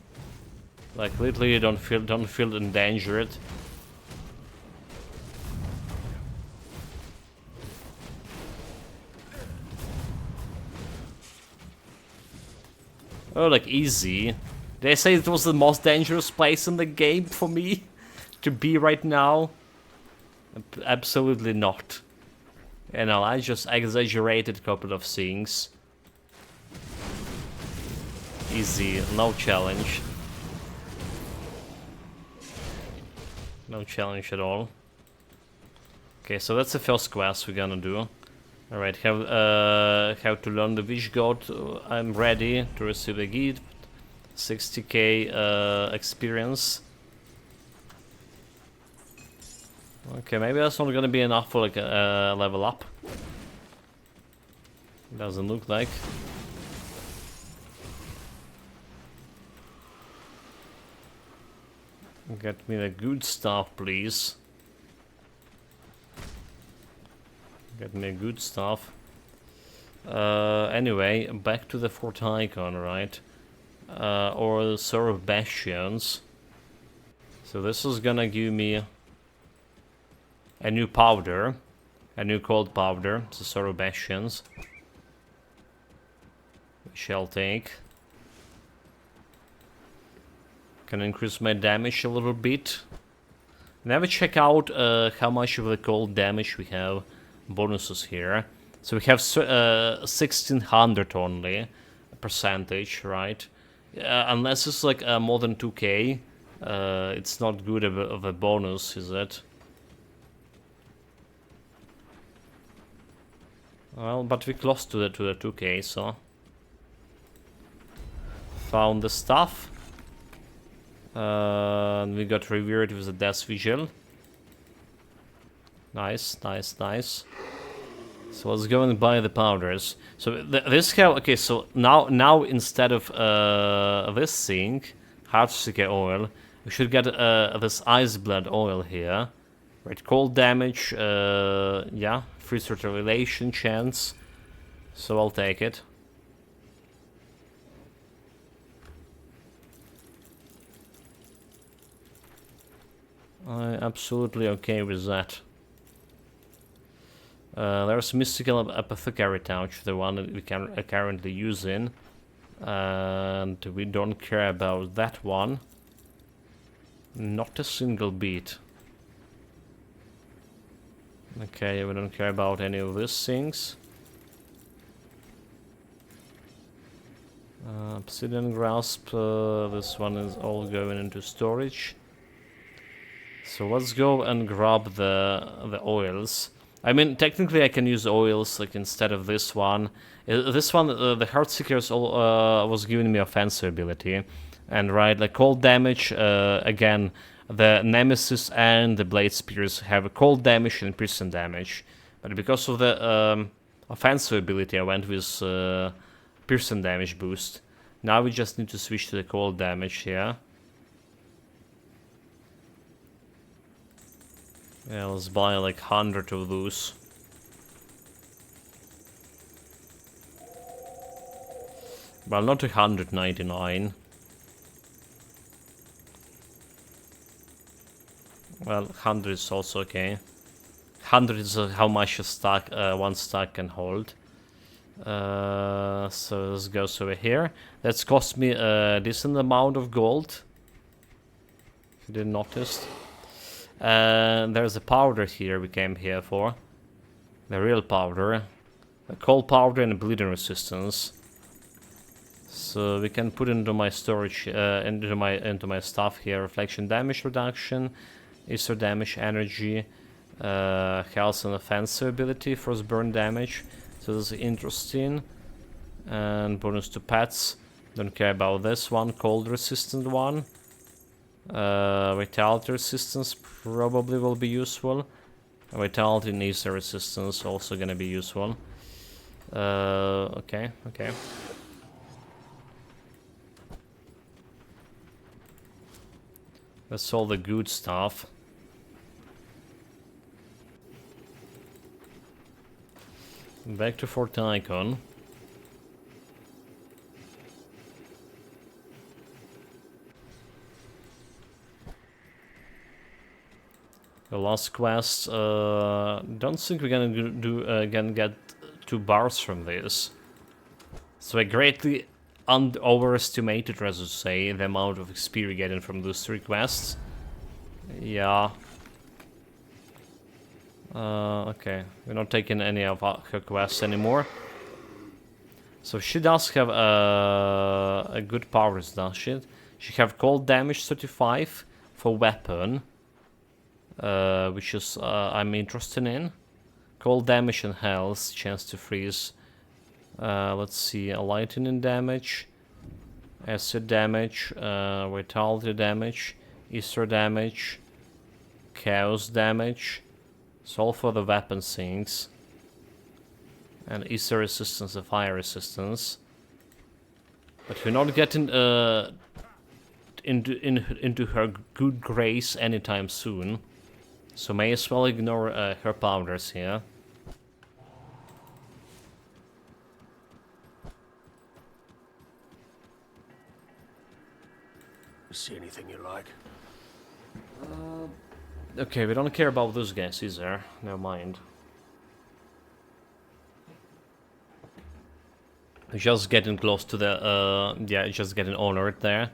Like, literally don't feel endangered. Oh, like, easy. They say it was the most dangerous place in the game for me to be right now. Absolutely not. You know, I just exaggerated a couple of things. Easy, no challenge. No challenge at all. Okay, so that's the first quest we're gonna do. Alright, how to learn the Wish God. I'm ready to receive a gift. 60k experience. Okay, maybe that's not gonna be enough for like a level up. Doesn't look like. Get me the good stuff, please. Get me good stuff. Anyway, back to the Fort Icon, right? Or the Sword of Bastions. So this is gonna give me a new powder, a new cold powder, the Sword of Bastions. We shall take. Can increase my damage a little bit. Never check out how much of the cold damage we have bonuses here. So we have 1600 only percentage, right? Unless it's like more than 2k, it's not good of a bonus, is it? Well, but we're close to the 2k, so found the stuff. And we got revered with the Death Vigil. Nice, nice, nice. So let's go and buy the powders. So this how, okay, so now instead of this thing, Heartseeker oil, we should get this Ice Blood oil here. Right, cold damage, yeah, free circulation chance. So I'll take it. I'm absolutely okay with that. There's Mystical Apothecary Touch, the one that we can currently using, and we don't care about that one. Not a single bit. Okay, we don't care about any of these things. Obsidian Grasp, this one is all going into storage. So let's go and grab the oils. I mean, technically I can use oils like instead of this one. This one, the Heartseekers was giving me offensive ability. And right, like cold damage, again, the Nemesis and the Blade Spears have a cold damage and piercing damage. But because of the offensive ability, I went with piercing damage boost. Now we just need to switch to the cold damage here. Yeah, let's buy like 100 of those. Well, not 199. Well, 100 is also okay. 100 is how much a stack, one stack can hold. So this goes over here. That's cost me a decent amount of gold. If you didn't notice. There's a powder here we came here for. The real powder. A cold powder and a bleeding resistance. So we can put into my storage, into my stuff here, reflection damage reduction, Easter damage, energy, health and offensive ability, first burn damage. So this is interesting. And bonus to pets. Don't care about this one. Cold resistant one. Vitality resistance probably will be useful. Vitality and Easter resistance also gonna be useful. Okay. That's all the good stuff. Back to Fort Icon. The last quest. Don't think we're gonna get 2 bars from this. So I greatly overestimated, as you say, the amount of experience getting from those 3 quests. Yeah. Okay, we're not taking any of her quests anymore. So she does have a good powers, does she? She have cold damage 35 for weapon, which is I'm interested in. Cold damage and health, chance to freeze. Let's see, lightning damage, acid damage, vitality damage, Easter damage, chaos damage. It's all for the weapon things. And Easter resistance and fire resistance. But we're not getting into her good grace anytime soon. So may as well ignore her powders here. See anything you like? Okay, we don't care about those guys either. Never mind. Just getting close to the yeah, just getting honored there.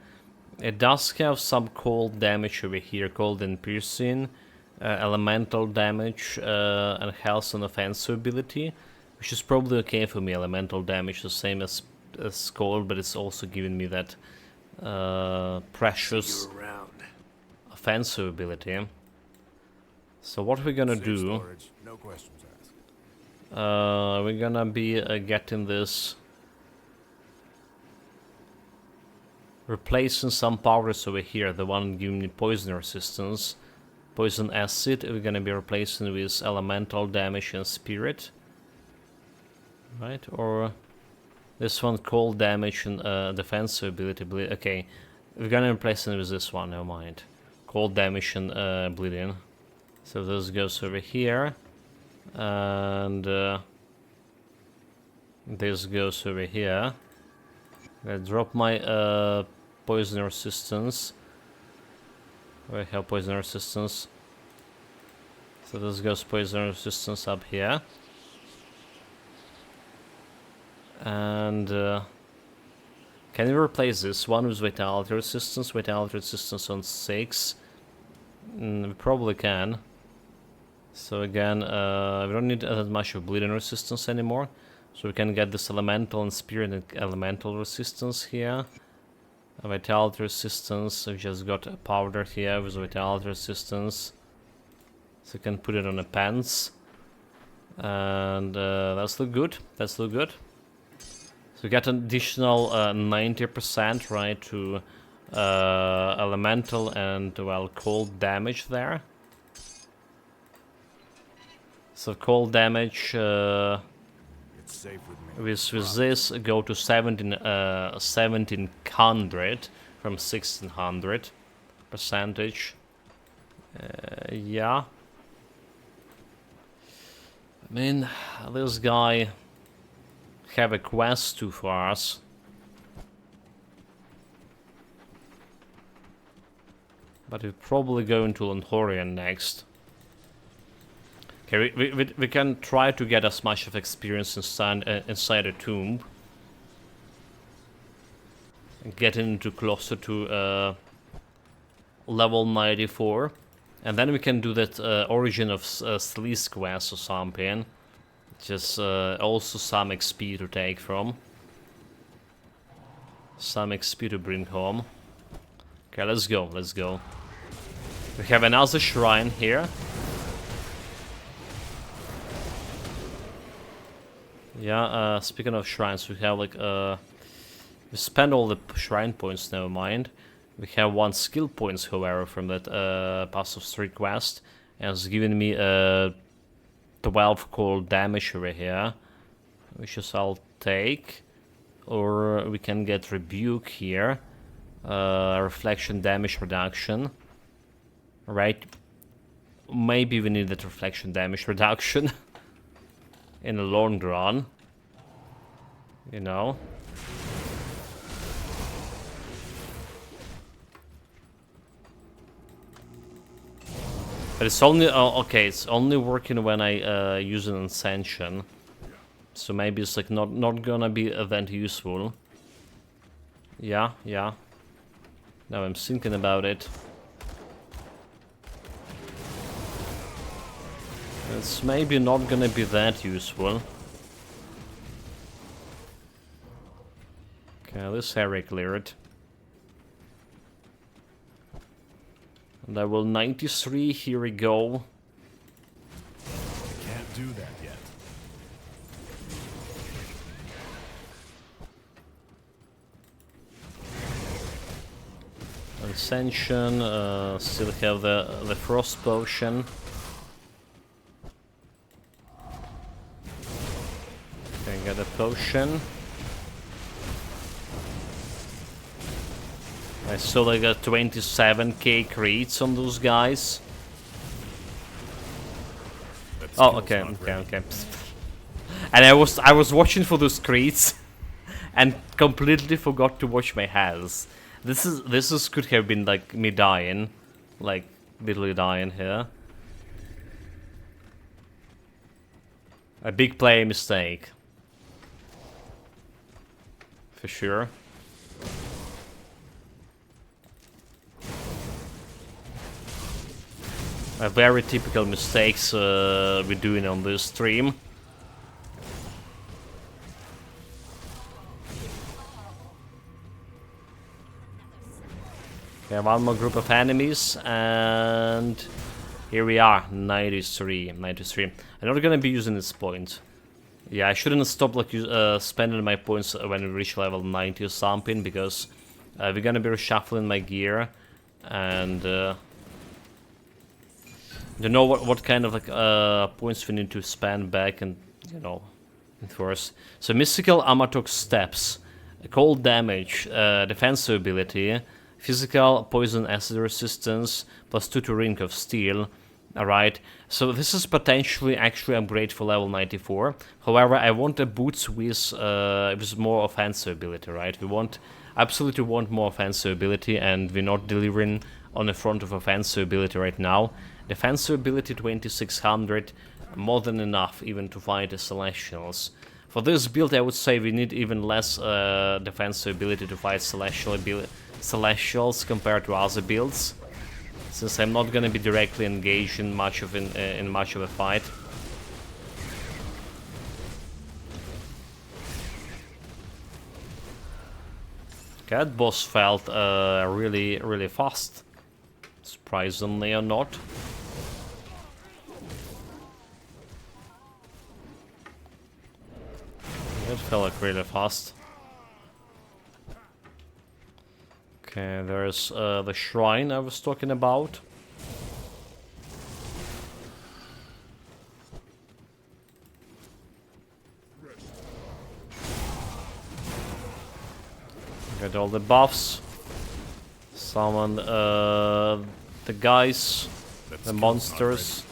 It does have some cold damage over here, cold and piercing, elemental damage, and health and offensive ability, which is probably okay for me. Elemental damage, the same as cold, but it's also giving me that precious offensive ability. So what we're gonna do? Storage, no questions asked. We're gonna be getting this. Replacing some powders over here, the one giving me poison resistance, poison acid, we're gonna be replacing with elemental damage and spirit. Right, or this one cold damage and defensive ability, okay, we're gonna replace it with this one, never mind. Cold damage and bleeding. So this goes over here, and this goes over here. I drop my poison resistance. I have poison resistance. So this goes poison resistance up here. And can we replace this one with vitality resistance? Vitality resistance on 6. We probably can. So again, we don't need as much of bleeding resistance anymore. So we can get this elemental and spirit and elemental resistance here. A vitality resistance, we just got a powder here with vitality resistance. So we can put it on a pants. And that's look good, that's look good. So we get an additional 90% right to elemental and, well, cold damage there. So cold damage It's safe with me. with this go to 1700 from 1600 percentage. Yeah. I mean, this guy have a quest too for us. But we're probably going to Lanthorian next. Okay, we can try to get as much of experience inside a tomb. And get into closer to level 94. And then we can do that Origin of Sleaze quest or something. Just also some XP to take from. Some XP to bring home. Okay, let's go, let's go. We have another shrine here. Yeah, speaking of shrines, we have like we spent all the shrine points, never mind. We have 1 skill points, however, from that Pass of 3 quest. And it's giving me 12 cold damage over here, which is I'll take. Or we can get Rebuke here. Reflection damage reduction. Right? Maybe we need that reflection damage reduction. In the long run. You know? But it's only, okay, it's only working when I use an Ascension. So maybe it's like not gonna be that useful. Yeah, yeah. Now I'm thinking about it. It's maybe not gonna be that useful. Okay, this area cleared. Level 93, here we go. I can't do that yet. Ascension, still have the Frost Potion. Okay, get a potion. I saw I got 27k crits on those guys. That Oh, skill's okay, not okay, ready. okay. And I was watching for those crits and completely forgot to watch my health. This is could have been like me dying, like literally dying here. A big play mistake. For sure. A very typical mistakes we're doing on this stream. Okay, 1 more group of enemies, and here we are, 93. I'm not gonna be using this point. Yeah, I shouldn't stop like spending my points when we reach level 90 or something, because we're gonna be reshuffling my gear, and you know what kind of like points we need to spend back, and you know, enforce. So mystical Amatok steps, cold damage, defensive ability, physical poison acid resistance, +2 to Ring of Steel. Alright, so this is potentially actually upgrade for level 94. However, I want a boots with more offensive ability, right? We absolutely want more offensive ability, and we're not delivering on the front of offensive ability right now. Defensive ability 2600, more than enough even to fight the Celestials. For this build, I would say we need even less defensive ability to fight Celestials compared to other builds, since I'm not gonna be directly engaged in much of a fight. Okay, that boss felt really fast, surprisingly or not. It felt like really fast. Okay, there's the shrine I was talking about. Get all the buffs. Summon the guys, That the skill's not monsters.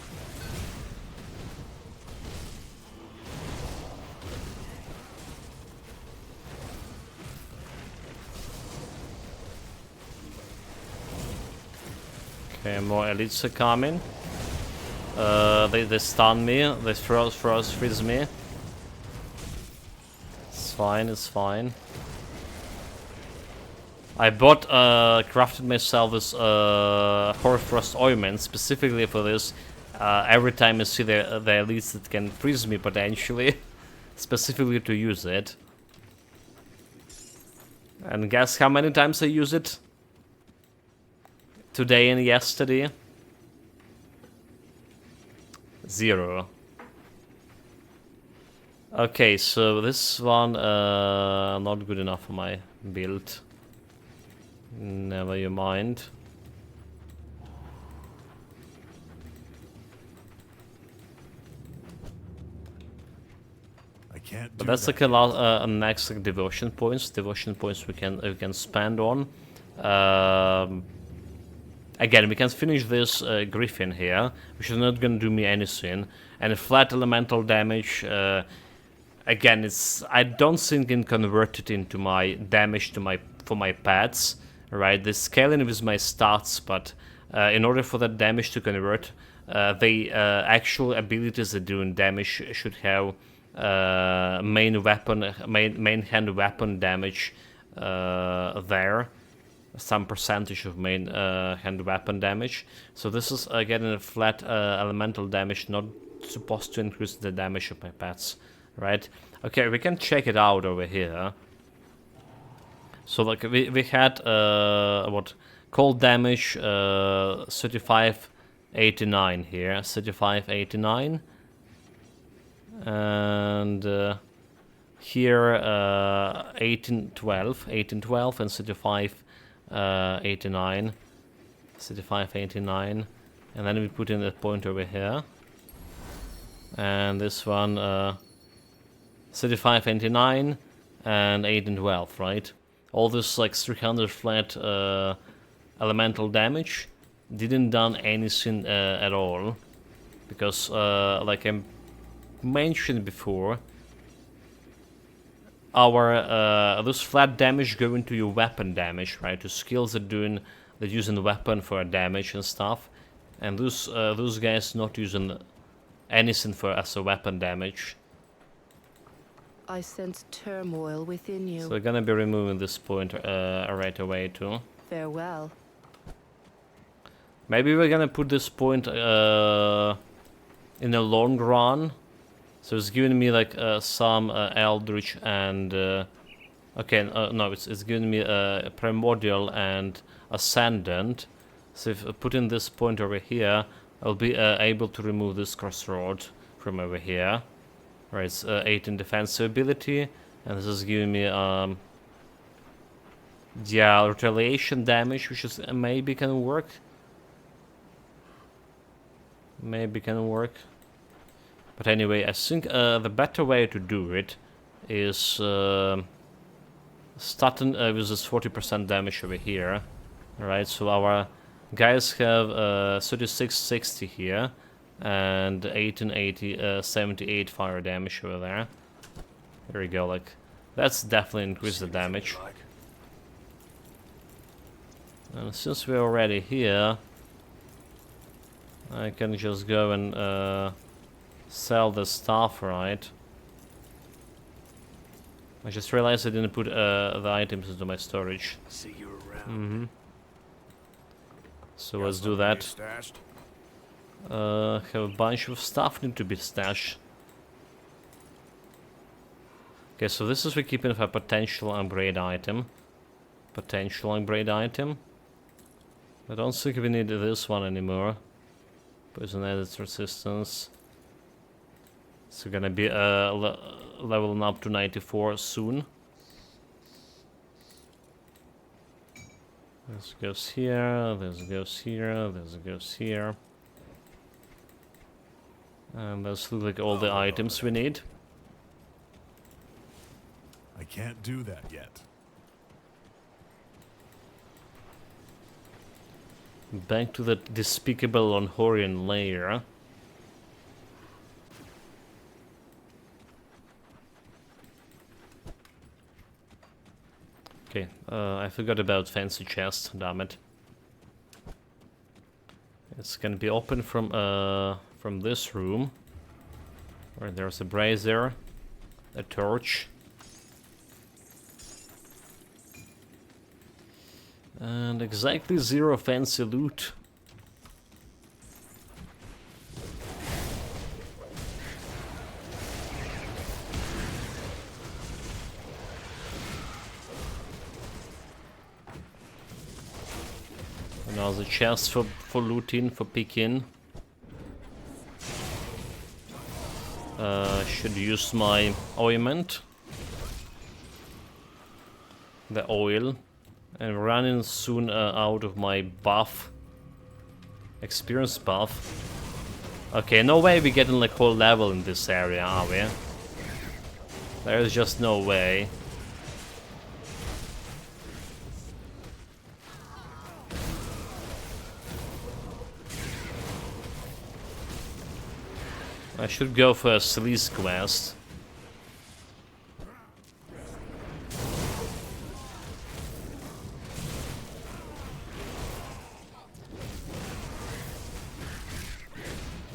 Okay, more elites are coming. They stun me, they frost freeze me. It's fine, it's fine. I crafted myself this Hoarfrost ointment specifically for this. Every time I see the elites that can freeze me potentially, specifically to use it. And guess how many times I use it? Today and yesterday? 0. Okay, so this one not good enough for my build. Never you mind. I can't do But that's that. like a next like, devotion points. Devotion points we can spend on. Again, we can finish this Griffin here, which is not gonna do me anything. And flat elemental damage. Again, I don't think it can convert it into my damage for my pets. Right, the scaling with my stats, but in order for that damage to convert, the actual abilities that do damage should have main hand weapon damage there, some percentage of main hand weapon damage. So this is getting a flat elemental damage, not supposed to increase the damage of my pets, right? Okay, we can check it out over here. So like we had what cold damage 3589 here, 3589, and here 1812 and 3589, 3589, and then we put in that point over here, and this one 3589 and 1812, right? All this like 300 flat elemental damage didn't done anything at all, because like I mentioned before, our this flat damage go into your weapon damage, right? To skills that using the weapon for damage and stuff, and those guys not using anything for as a weapon damage. I sense turmoil within you. So we're gonna be removing this point right away too. Farewell. Maybe we're gonna put this point in the long run. So it's giving me like some Eldritch and okay, no, it's giving me Primordial and Ascendant. So if I put in this point over here, I'll be able to remove this crossroad from over here. Right, it's 18 defensive ability, and this is giving me yeah, retaliation damage, which is maybe can work. Maybe can work. But anyway, I think the better way to do it is starting with this 40% damage over here. Alright, so our guys have 3660 here and 1880, 78 fire damage over there. There we go, like, that's definitely increased the damage. And since we're already here, I can just go and sell the stuff, right? I just realized I didn't put the items into my storage. See you around. So let's do that. Have a bunch of stuff need to be stashed. Okay, so this is we keeping for a potential upgrade item. Potential upgrade item. I don't think we need this one anymore. Poison edit resistance. It's gonna be leveling up to 94 soon. This goes here, this goes here, this goes here. And those look like all the items we need. I can't do that yet. Back to the despicable Onhorian lair. Okay, I forgot about fancy chest, damn it. It's gonna be open from this room, where there's a brazier, a torch, and exactly 0 fancy loot. Another chest for looting, for picking. Should use my ointment. The oil. And running soon out of my buff. Experience buff. Okay, no way we're getting like whole level in this area, are we? There's just no way. I should go for a Sleaze quest.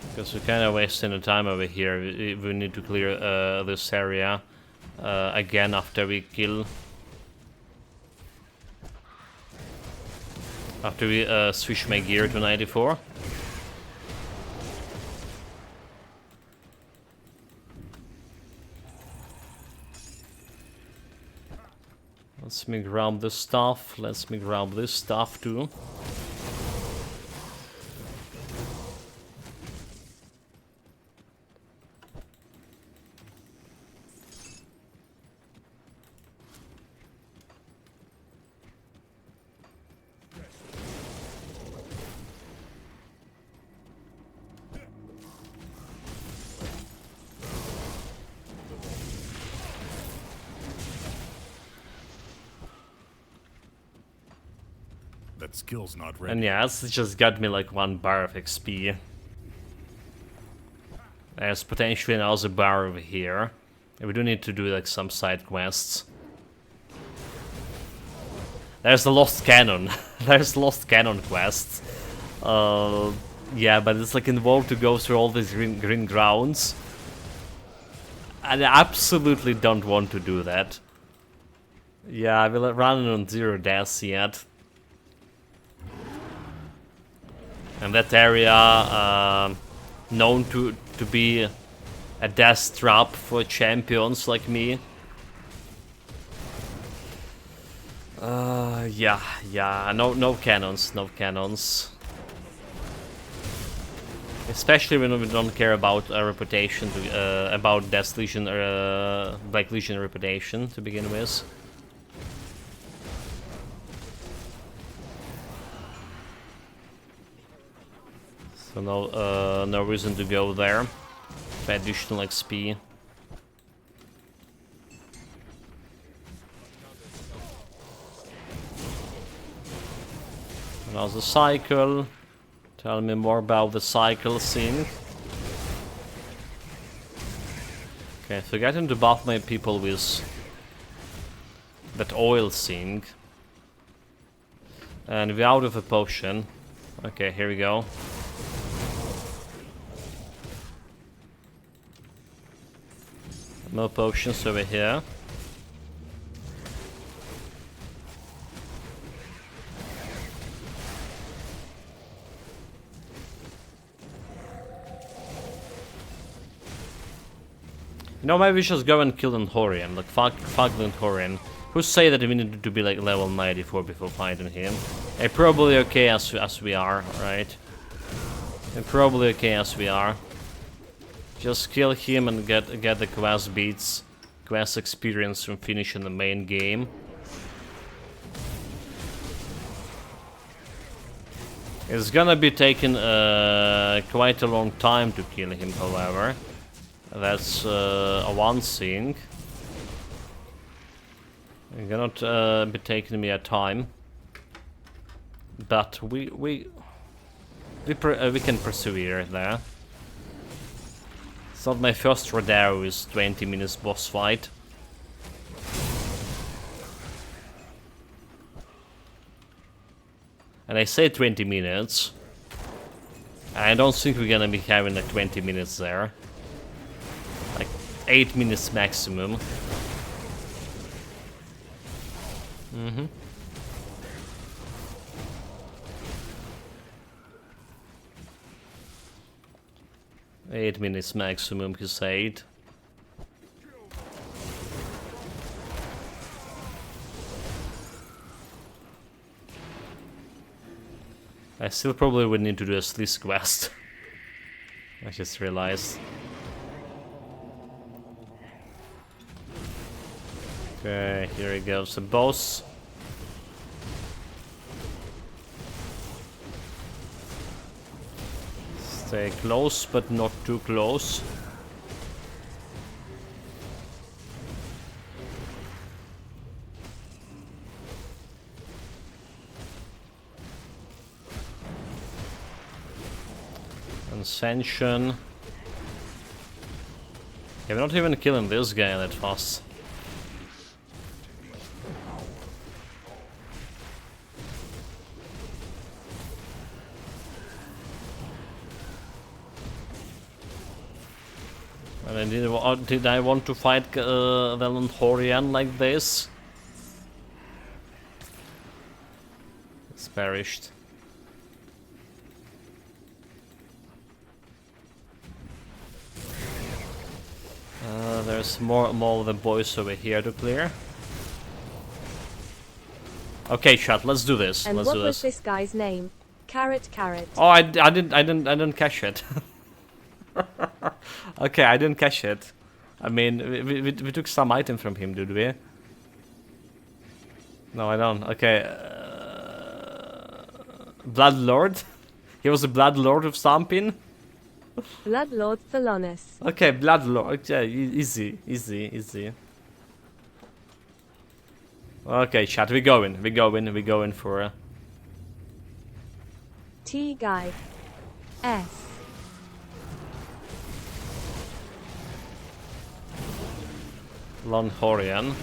Because we're kind of wasting the time over here. We need to clear this area again after we kill. After we switch my gear to 94. Let's me grab this stuff. Let's me grab this stuff too. That skill's not ready. And yeah, it's just got me like 1 bar of XP. There's potentially another bar over here. And we do need to do like some side quests. There's a lost cannon. There's lost cannon quests. Yeah, but it's like involved to go through all these green grounds. And I absolutely don't want to do that. Yeah, we're running on 0 deaths yet. And that area known to be a death trap for champions like me. Yeah, no cannons, no cannons. Especially when we don't care about a reputation, about Death Legion or Black Legion reputation to begin with. So no reason to go there for additional XP. Another cycle. Tell me more about the cycle scene. Okay, forgetting to buff my people with that oil thing. And we're out of a potion. Okay, here we go. No potions over here. You know, maybe we should go and kill Anthorian, like fuck Anthorian. Who say that we need to be like level 94 before fighting him? Probably okay as we are, right? Probably okay as we are. Just kill him and get the quest beats, quest experience from finishing the main game. It's gonna be taking quite a long time to kill him, however. That's one thing. It's gonna be taking me a time, but we can persevere there. It's not my first rodeo is 20 minutes boss fight. And I say 20 minutes. I don't think we're gonna be having like 20 minutes there. Like 8 minutes maximum. Mm-hmm. Eight minutes maximum, he said. I still probably would need to do a Sleaze quest. I just realized. Okay, here he goes, the boss. Stay close, but not too close. Ascension. Yeah, we're not even killing this guy that fast. And did I want to fight Valentorian like this? It's perished. There's more of the boys over here to clear. Okay, chat, let's do this. And let's what do was this. this guy's name? Carrot. Oh, I didn't catch it. Okay, I didn't catch it. I mean, we took some item from him, did we? No, I don't. Okay. Blood Lord? He was a Blood Lord of Stampin? Blood Lord Thelonus. Okay, Blood Lord. Yeah, easy. Okay, chat, we go in for T guy. S. Lonhorian.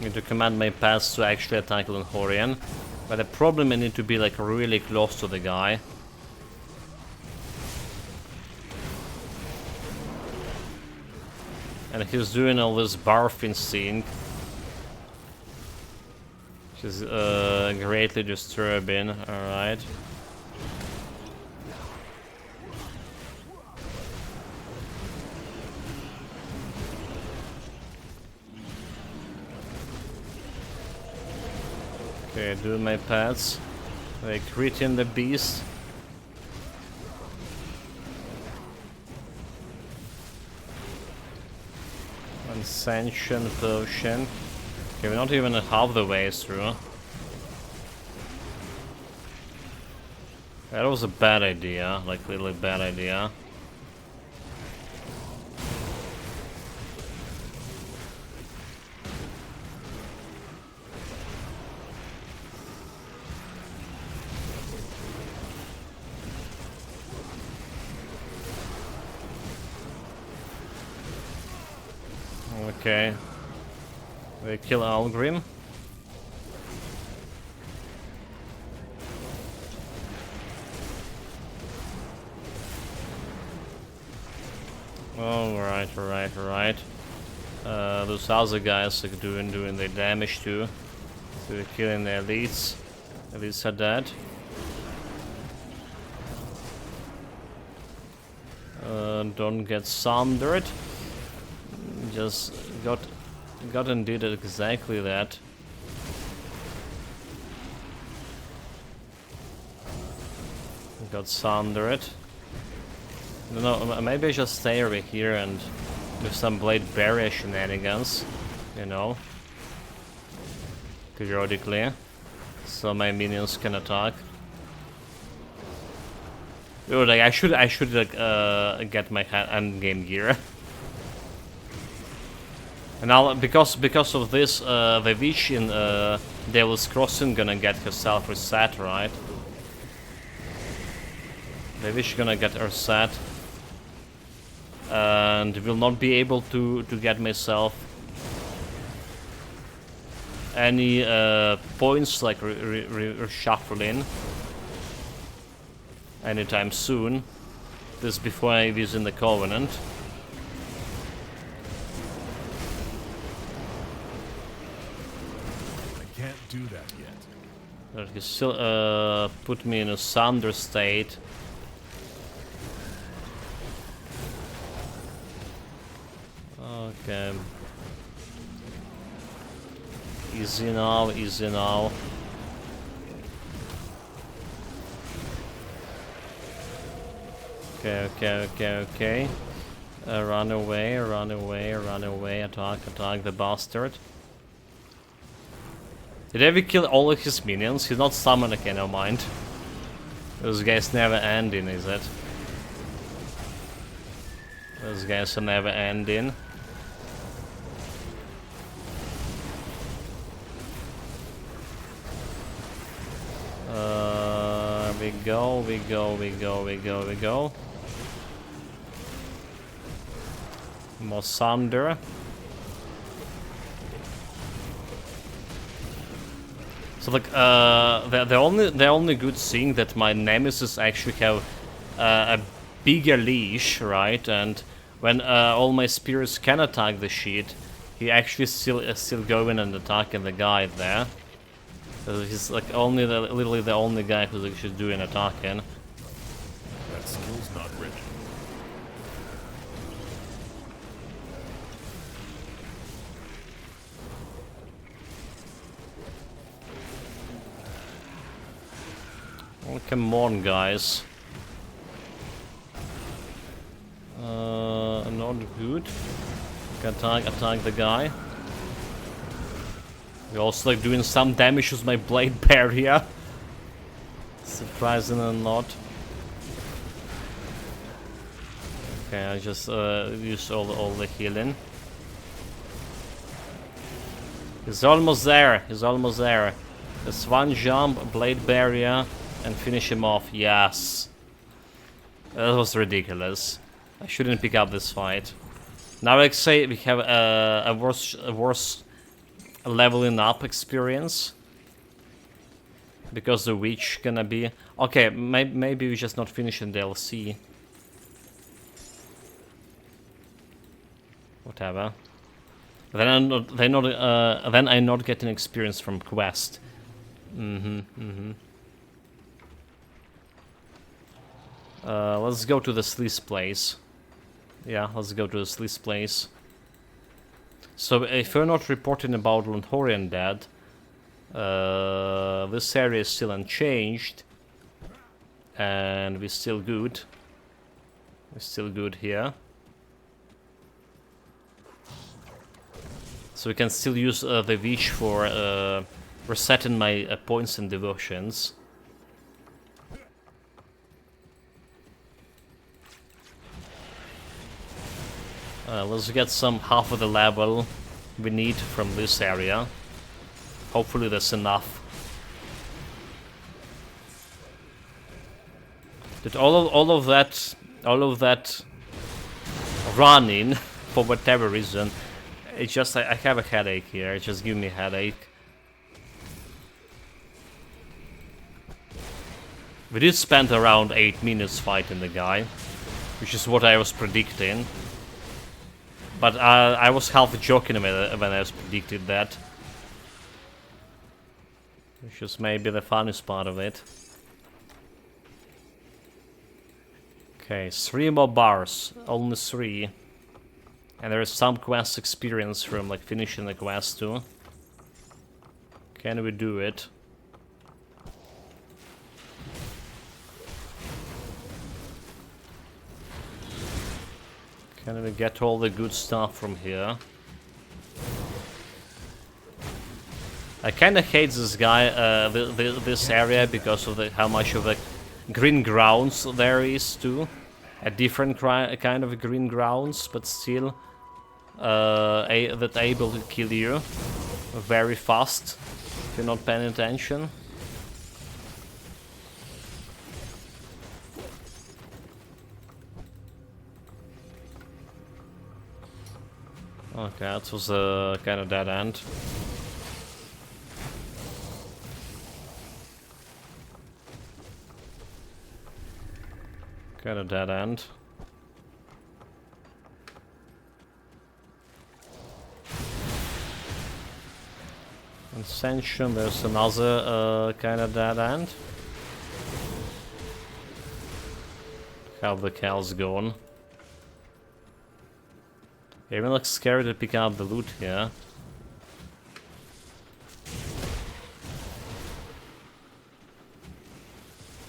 Need to command my pass to actually attack Lonhorian. But the problem, I need to be like really close to the guy. And he's doing all this barfing scene, which is greatly disturbing. Alright. Okay, do my pads. I crit in the beast. Ascension potion. Okay, we're not even half the way through. That was a bad idea, like really bad idea. Okay. We kill Algrim. Alright. Those other guys are doing their damage too. So we're killing the elites. Elites are dead. Don't get sundered. Just got and did exactly that. Got sundered. No, maybe I just stay over here and do some Blade Barrier shenanigans, you know, periodically, so my minions can attack. Dude, like I should get my end game gear. And now, because of this, the witch in Devil's Crossing gonna get herself reset, right? The witch gonna get her set, and will not be able to get myself any points like reshuffling anytime soon. This before I use in the Covenant. Do that yet. But he still put me in a sunder state. Okay. Easy now, easy now. Okay, okay, okay, okay. Run away, run away, run away. Attack, attack the bastard. Did Evi kill all of his minions? He's not summoned, okay, no mind. Those guys never ending, is it? Those guys are never ending. We go, we go, we go, we go, we go. More thunder. So like the only good thing that my nemesis actually have a bigger leash, right? And when all my spirits can attack the shit, he actually still going and attacking the guy there. So he's like literally the only guy who's actually doing attacking. That skill's not ready. Oh, come on, guys. Not good. Attack the guy. We're also like doing some damage with my blade barrier. Surprising or not. Okay, I just use all the healing. He's almost there. He's almost there. Just one jump, blade barrier, and finish him off. Yes. That was ridiculous. I shouldn't pick up this fight. Now, like say we have a worse leveling up experience because the witch gonna be okay. Maybe we just not finishing DLC. Whatever. Then I'm not getting experience from quest. Let's go to the Sleaze place. Yeah, let's go to the Sleaze place. So if we're not reporting about Lonthorian dead, this area is still unchanged, and we're still good. We're still good here. So we can still use the witch for resetting my points and devotions. Let's get some half of the level we need from this area. Hopefully that's enough. Did all of that running for whatever reason, it's just I have a headache here. It just gives me a headache. We did spend around 8 minutes fighting the guy, which is what I was predicting. But I was half joking when I was predicted that. Which is maybe the funniest part of it. Okay, 3 more bars. Only 3. And there is some quest experience from like finishing the quest too. Can we do it? Can we get all the good stuff from here? I kinda hate this guy, this area, because of how much of the green grounds there is too. A different kind of green grounds, but still that able to kill you very fast if you're not paying attention. Okay, that was a kind of dead end. Kind of dead end. Ascension, there's another kind of dead end. How the hell's going? They even look scared to pick up the loot here.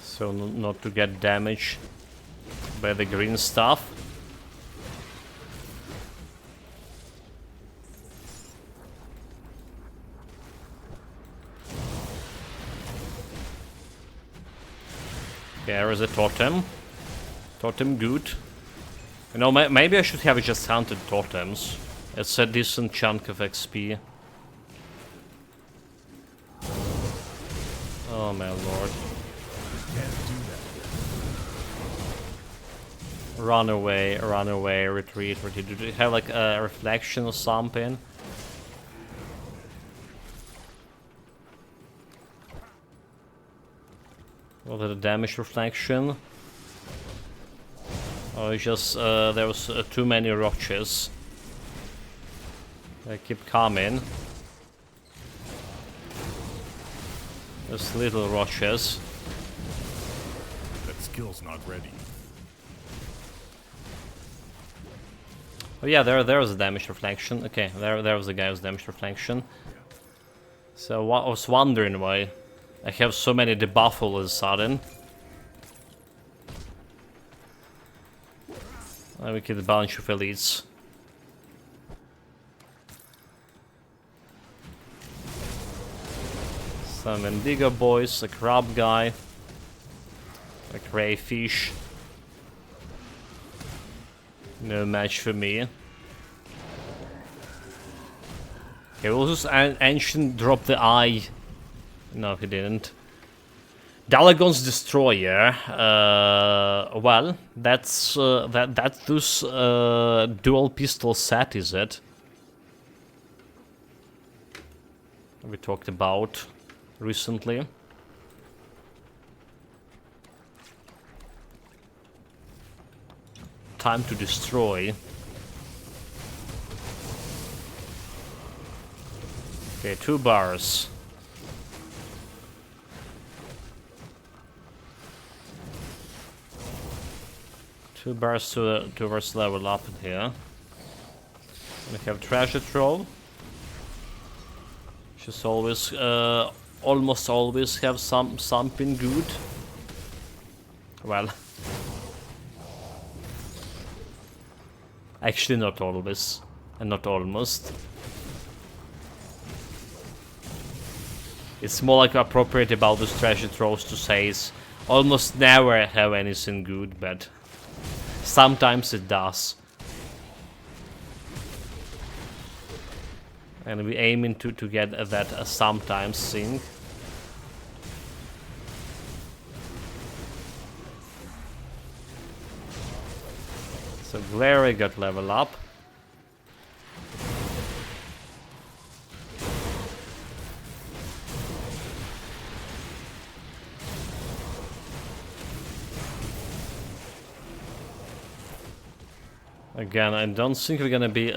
So not to get damaged by the green stuff. There is a totem. Totem good. You know, maybe I should have just hunted totems. It's a decent chunk of XP. Oh my lord. Can't do that. Run away, retreat. Do you have like a reflection or something? What are the damage reflection? Oh, it's just there was too many roaches. They keep coming. There's little roaches. That skill's not ready. Oh yeah, there was a damage reflection. Okay, there was a guy with damage reflection. So I was wondering why I have so many debuff all of a sudden. We kill a bunch of elites. Some Indigo boys, a crab guy, a crayfish. No match for me. Okay, we'll just ancient drop the eye. No, he didn't. Dalagon's destroyer. Well, that's this dual pistol set, is it? We talked about recently. Time to destroy. Okay, 2 bars. Two bars towards level up in here. We have treasure trove. Just always, almost always have something good. Well, actually not always, and not almost. It's more like appropriate about those treasure troves to say is almost never have anything good, but sometimes it does. And we aiming to get that sometimes thing. So Glary got level up. Again, I don't think we're gonna be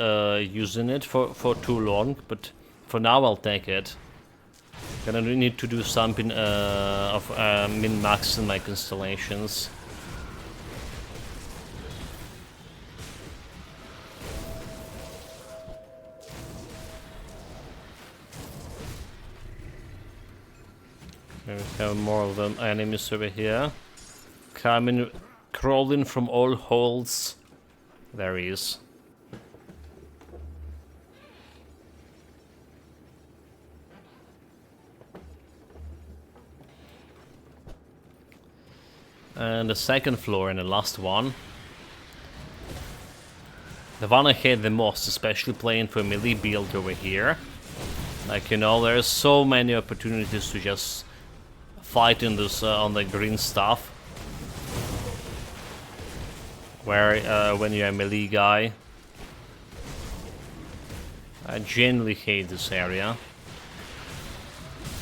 using it for too long, but for now I'll take it. Gonna need to do something of min-maxing my constellations. Okay, we have more of them enemies over here. Coming, crawling from all holes. There he is. And the second floor and the last one. The one I hate the most, especially playing for a melee build over here. Like, you know, there's so many opportunities to just fight in this on the green stuff. Where when you're a melee guy, I genuinely hate this area.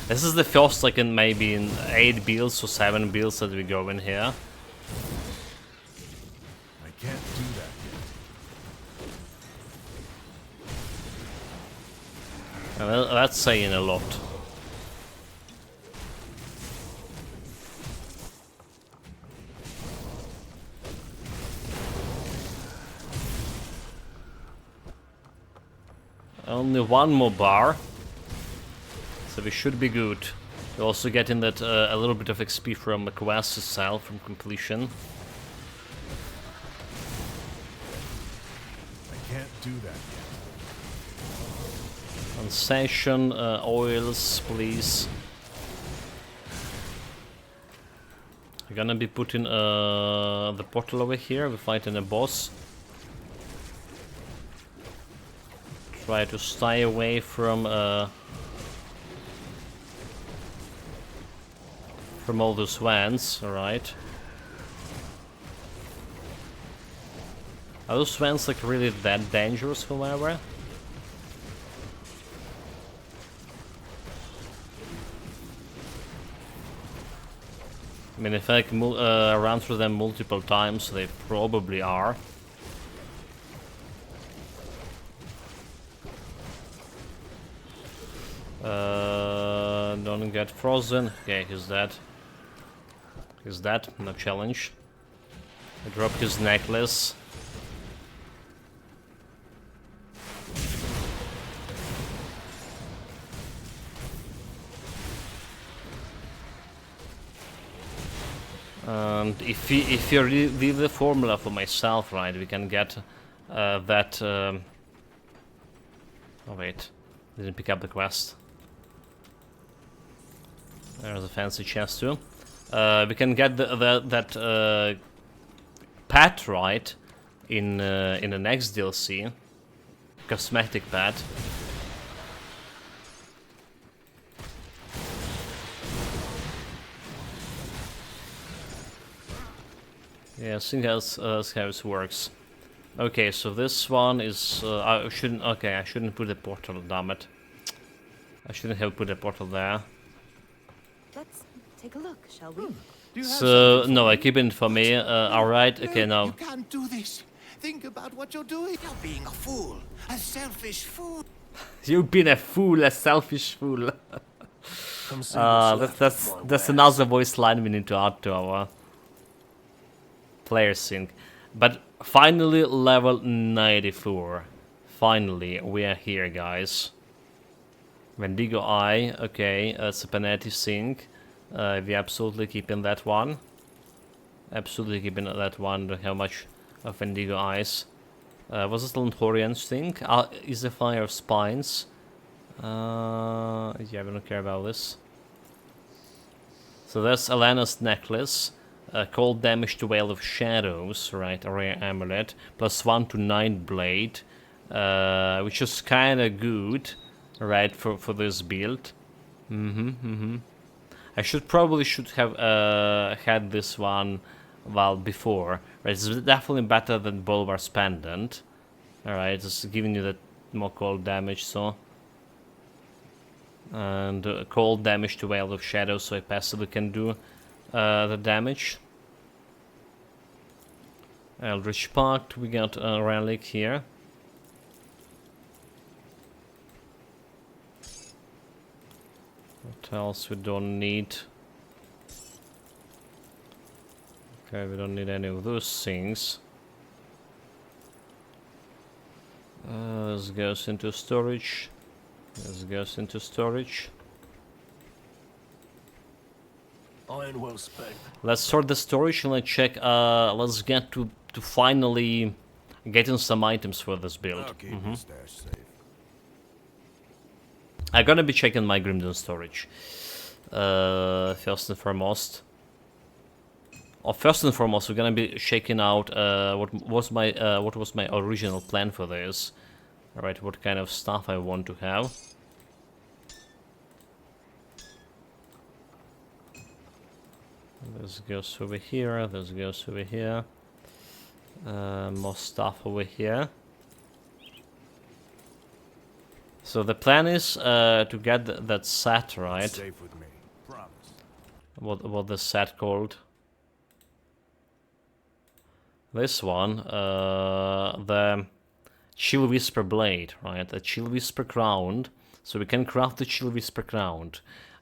This is the first, like, in maybe in 8 builds or 7 builds that we go in here. I can't do that yet. And that's saying a lot. Only one more bar. So we should be good. We're also getting that a little bit of XP from the quest itself, from completion. I can't do that yet. Sensation, oils, please. We're gonna be putting the portal over here. We're fighting a boss. Try to stay away from all those vents, alright. Are those vents like really that dangerous, however? I mean, if I can run through them multiple times, they probably are. Don't get frozen. Okay, he's dead. He's dead, no challenge. I dropped his necklace. And if you leave the formula for myself, right, we can get that. Oh wait, didn't pick up the quest. There's a fancy chest too. We can get that pet, right, in the next DLC, cosmetic pet. Yeah, I think that's how it works. Okay, so this one is I shouldn't put a portal. Damn it! I shouldn't have put a portal there. Let's take a look, shall we? So no, I keep it for me. All right, okay, now. You can't do this. Think about what you're doing. You're being a fool, a selfish fool. You've been a fool, a selfish fool. That's another voice line we need to add to our player sync. But finally, level 94. Finally, we are here, guys. Wendigo Eye, okay, it's a Panetti sync. We absolutely keeping that one. Absolutely keeping that one. Don't have much of Wendigo Eyes. Was this Lanthorian sync? Is the Fire of Spines? Yeah, we don't care about this. So that's Alana's necklace. Cold damage to Veil of Shadows, right? A rare amulet. +1 to Night Blade, which is kind of good, right? For this build. I probably should have had this one well before. Right? It's definitely better than Bolvar's Pendant. All right, it's giving you that more cold damage, so. And cold damage to Veil of Shadows, so I passively can do the damage. Eldritch Pact, we got a relic here. What else we don't need? Okay, we don't need any of those things. This goes into storage. This goes into storage. Iron well spent. Let's sort the storage and let's check. Let's get to finally getting some items for this build. I'll keep your stash safe. I'm gonna be checking my Grimdon storage first and foremost. First and foremost, we're gonna be checking out what was my original plan for this. All right, what kind of stuff I want to have. This goes over here. This goes over here. More stuff over here. So the plan is to get that set, right? Safe with me. Promise. What the set called? This one, the Chill Whisper Blade, right? The Chill Whisper Crown. So we can craft the Chill Whisper Crown.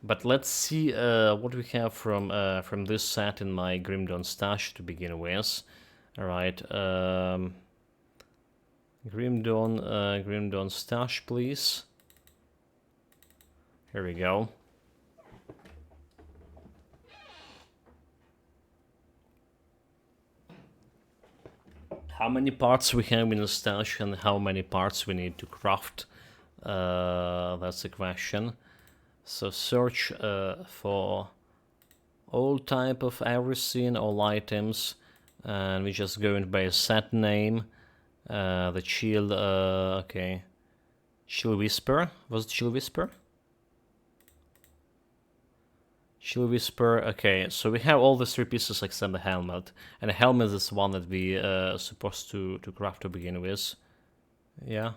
But let's see what we have from this set in my Grimdawn stash to begin with. All right. Grim Dawn stash, please. Here we go. How many parts we have in the stash and how many parts we need to craft? That's the question. So search for all type of everything, all items, and we just go in by set name. The shield, okay. Chill Whisper, was it Chill Whisper? Chill Whisper, okay, so we have all the 3 pieces except the helmet. And the helmet is the one that we supposed to craft to begin with. Yeah.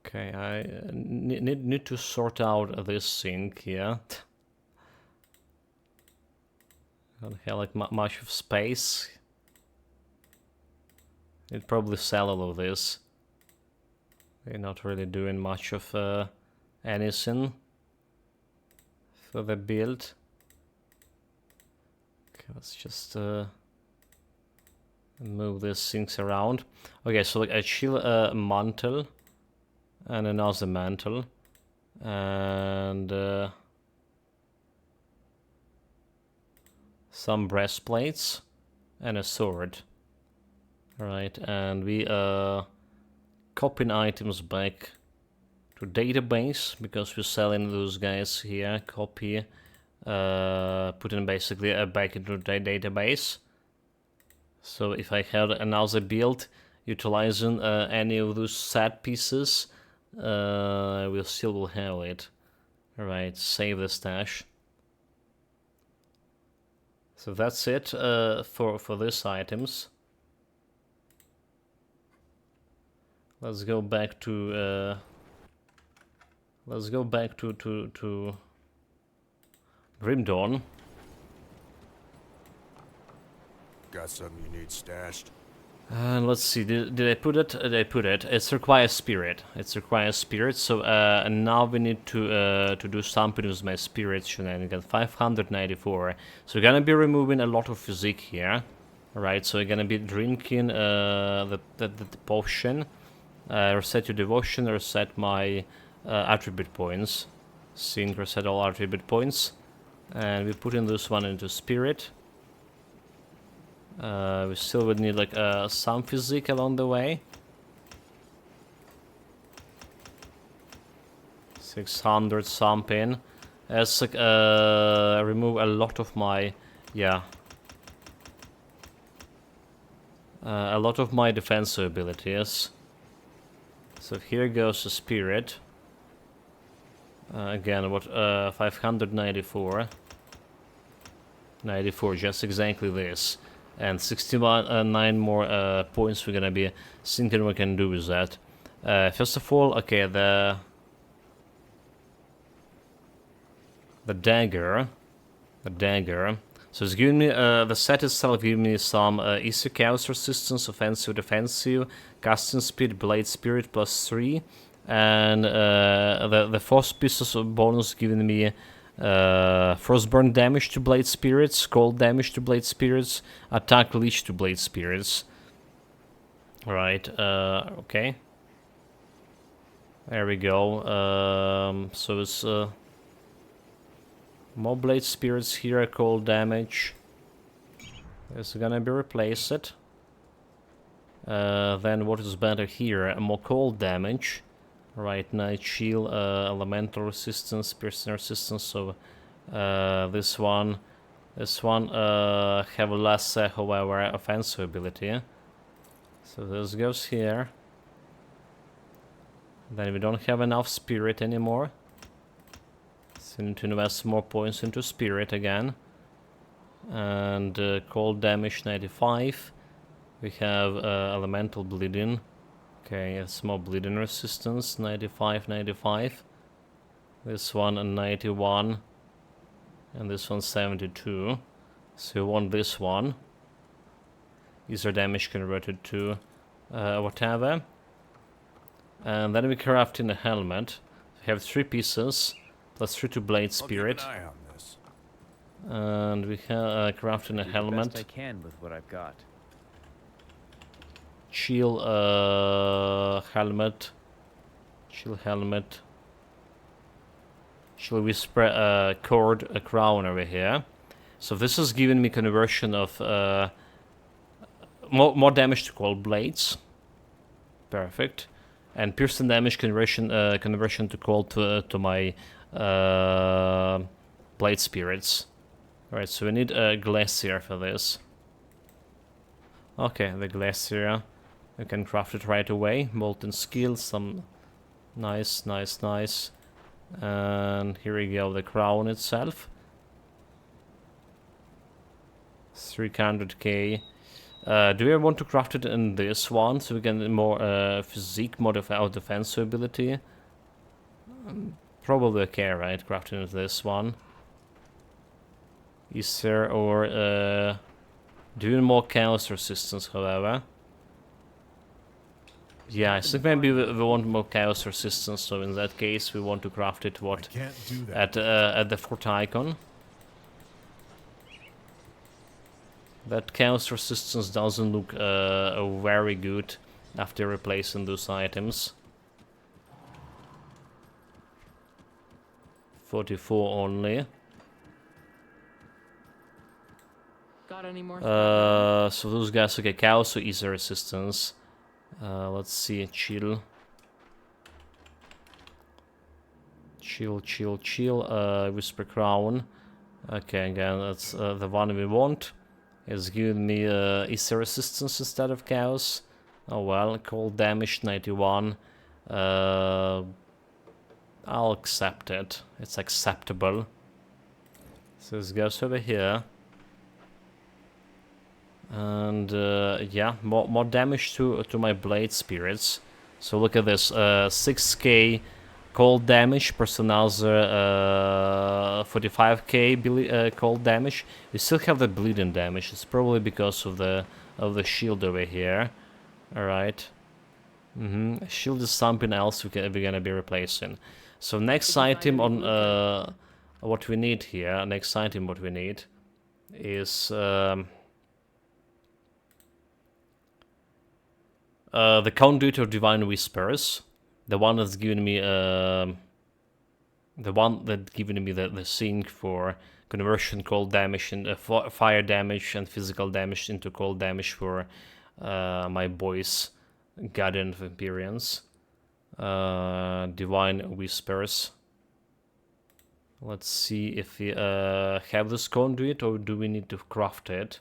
Okay, I need to sort out this thing here. I don't have like much of space. You'd probably sell all of this. We're not really doing much of anything for the build. Okay, let's just move these things around. Okay, so like a chill mantle and another mantle and some breastplates and a sword. Alright, and we copying items back to database because we're selling those guys here. Copy, putting basically back into the database. So if I had another build utilizing any of those set pieces, we still will have it. Alright, save the stash. So that's it for these items. Let's go back to Grim Dawn. Got something you need stashed? And let's see, did I put it? I put it. It requires spirit. It requires spirit. So now we need to do something with my spirit shenanigans. 594. So we're gonna be removing a lot of physique here. Alright, so we're gonna be drinking the potion. Reset your devotion, reset my attribute points. Sync, reset all attribute points. And we put in this one into spirit. We still would need like some physique along the way. 600 something. As like remove a lot of my a lot of my defensive abilities. So here goes the spirit. Again, what 594. 94, just exactly this. And 69 more points we're gonna be thinking we can do with that. First of all, okay, the dagger. So it's giving me, the set itself giving me some easy chaos resistance, offensive, defensive, casting speed, blade spirit +3, and the first pieces of bonus giving me frostburn damage to blade spirits, cold damage to blade spirits, attack leech to blade spirits. Alright, okay. There we go. So it's more blade spirits here, cold damage. It's gonna be replaced. Then what is better here? More cold damage. Right, night shield, elemental resistance, piercing resistance. So this one have less, however, offensive ability. So this goes here. Then we don't have enough spirit anymore. So we need to invest more points into spirit again. And cold damage 95. We have elemental bleeding. Okay, it's more bleeding resistance, 95, 95. This one a 91. And this one 72. So you want this one. These are damage converted to whatever. And then we craft in a helmet. We have 3 pieces, +3 to blade spirit. I'll keep an eye on this. And we have craft in a Do the helmet. best I can with what I've got. chill helmet, chill helmet, chill whisper cord, a crown over here. So this is giving me conversion of more damage to cold blades. Perfect. And piercing damage conversion to cold to my blade spirits. Alright, so we need a glacier for this. Okay, the glacier. We can craft it right away. Molten skill, some nice. And here we go, the crown itself. 300k. Do we want to craft it in this one so we get more physique, modify our defense ability? Probably okay, right? Crafting this one. Is there or doing more chaos resistance, however? Yeah, I think maybe we want more chaos resistance. So in that case, we want to craft it what Can't do that. at the fort icon. That chaos resistance doesn't look very good after replacing those items. 44 only. Got any more? So those guys, okay, chaos or easy resistance. Let's see, chill. Whisper crown. Okay, again, that's the one we want. It's giving me easy resistance instead of chaos. Oh well, cold damage 91. I'll accept it. It's acceptable. So this goes over here. And yeah, more damage to my blade spirits. So look at this, 6k cold damage, personalizer 45k cold damage. We still have the bleeding damage. It's probably because of the shield over here. All right. Shield is something else we're gonna be replacing. So next item on what we need here. Next item what we need is the Conduit of Divine Whispers, the one that's given me the sync for conversion cold damage and fire damage and physical damage into cold damage for my boys, Guardian of Empyrions. Divine Whispers. Let's see if we have this conduit or do we need to craft it.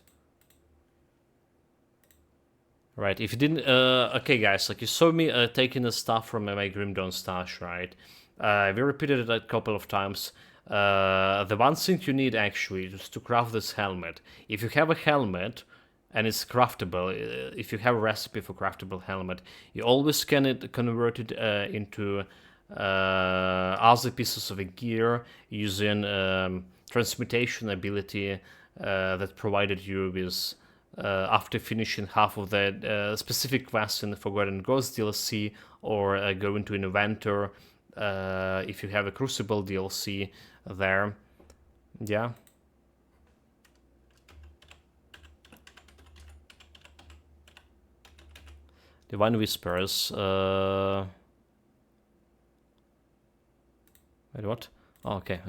Right, if you didn't, okay guys, like you saw me taking the stuff from my Grim Dawn stash, right? We repeated it a couple of times. The one thing you need actually is to craft this helmet. If you have a helmet and it's craftable, if you have a recipe for craftable helmet, you always can convert it into other pieces of gear using transmutation ability that provided you with after finishing half of the specific quest in the Forgotten Ghost DLC, or go into an inventor if you have a Crucible DLC there. Yeah. Divine Whispers. Wait, what? Oh, okay.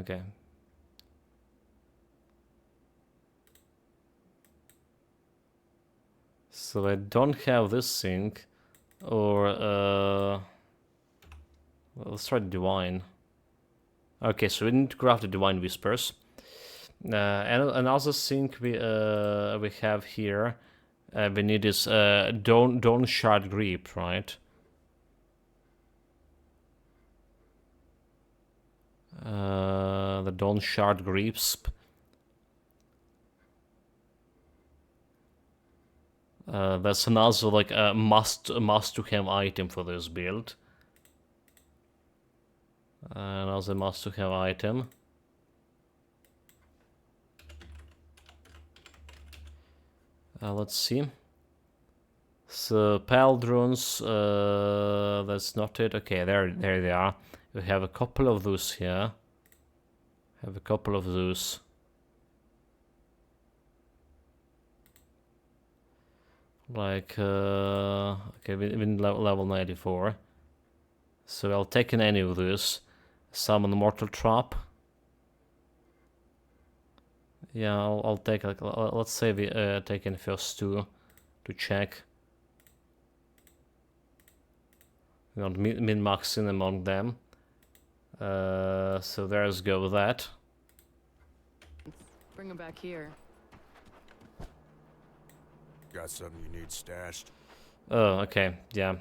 So I don't have this thing, or well, let's try Divine. Okay, so we need to craft the Divine Whispers. And another thing we have here, we need is Dawn Shard Grip, right? The Dawn Shard Grips. That's another like must to have item for this build. Another must to have item. Let's see. So Paldrons, that's not it. Okay, there they are. We have a couple of those here. Have a couple of those. Like, okay, win level 94. So I'll take in any of this. Summon Mortal Trap. Yeah, I'll take, like, let's say we take in first two to check. We want min-maxing among them. So there's go with that. Bring him back here. Got something you need stashed? Oh, okay, yeah.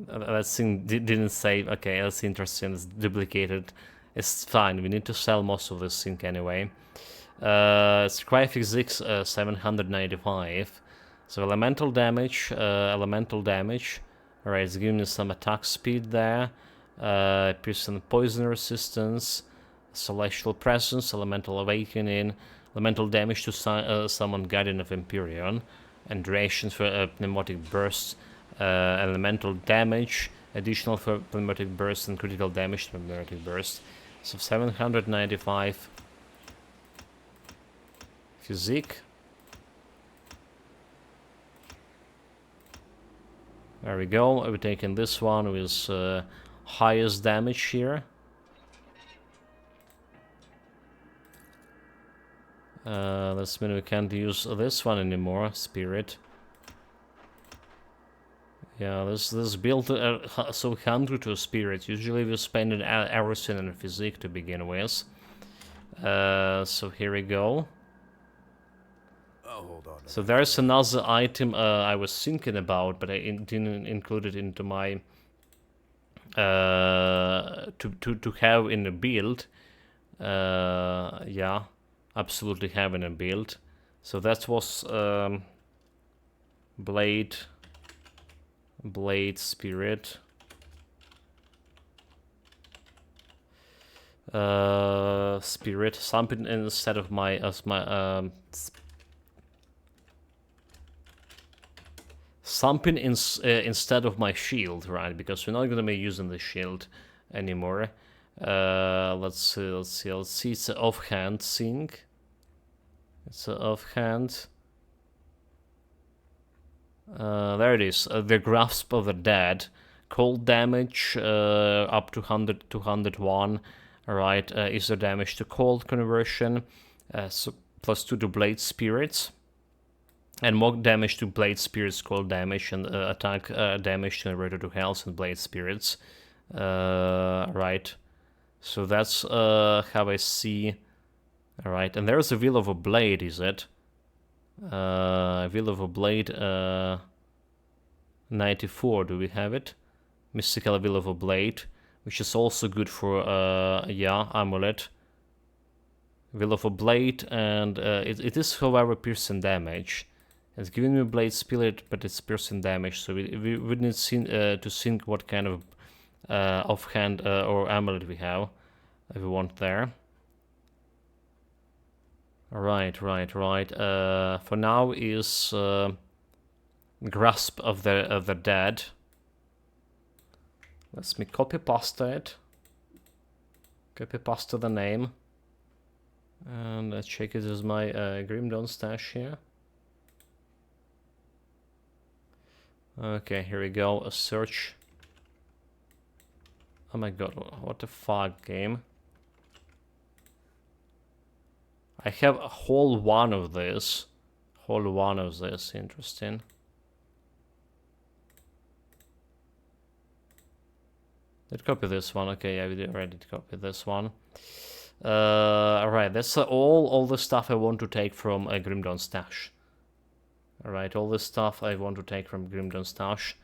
That thing didn't say. Okay, that's interesting. It's duplicated. It's fine. We need to sell most of this thing anyway. Scry Physics 795. So elemental damage. Alright, it's giving me some attack speed there. Piercing poison resistance. Celestial Presence. Elemental Awakening. Elemental damage to summon Guardian of Empyrion. And durations for pneumatic bursts. Elemental damage, additional for pneumatic burst, and critical damage to pneumatic burst. So 795 physique. There we go. We're taking this one with highest damage here. This means we can't use this one anymore. Spirit. Yeah, this build so hungry to a spirit. Usually we spend everything in physique to begin with. So here we go. Oh, hold on. So there's another item I was thinking about, but I didn't include it into my to have in a build. Yeah, absolutely have in a build. So that was Blade Spirit. Spirit, something instead of my something instead of my shield, right? Because we're not gonna be using the shield anymore. Let's see. It's an offhand thing. It's an offhand. There it is. The Grasp of the Dead. Cold damage up to 100 to 101. Alright, is the damage to cold conversion. So +2 to Blade Spirits. And more damage to Blade Spirits, cold damage, and attack damage generated to Health and Blade Spirits. Right. So that's how I see. Alright, and there's a Will of a Blade, is it? Will of a Blade 94, do we have it? Mystical Will of a Blade, which is also good for, yeah, Amulet. Will of a Blade, and it is, however, piercing damage. It's giving me Blade Spirit, but it's piercing damage, so we would need to think what kind of offhand or amulet we have, if we want there. Right. For now is Grasp of the Dead. Let me copy paste it. Copy paste the name. And let's check it as my Grim Dawn stash here. Okay, here we go. A search. Oh my god, what the fuck, game? I have a whole one of this. Interesting. Did copy this one? Okay, yeah, we did already copy this one. Alright, that's all the stuff I want to take from a Grim Dawn stash. Alright, all this stuff I want to take from Grim Dawn stash.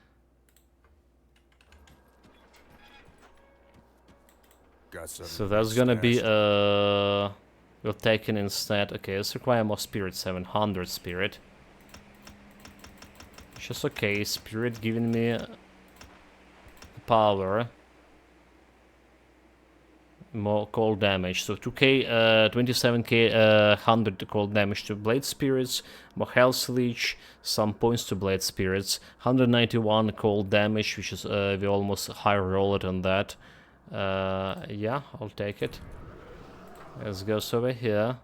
So that's gonna be we'll take it instead. Okay, let's require more spirit, 700 spirit. Which is okay, spirit giving me power. More cold damage, so 2k, 27k, 100 cold damage to Blade Spirits, more health leech, some points to Blade Spirits, 191 cold damage, which is we almost high roll it on that. Yeah, I'll take it. Let's go over here.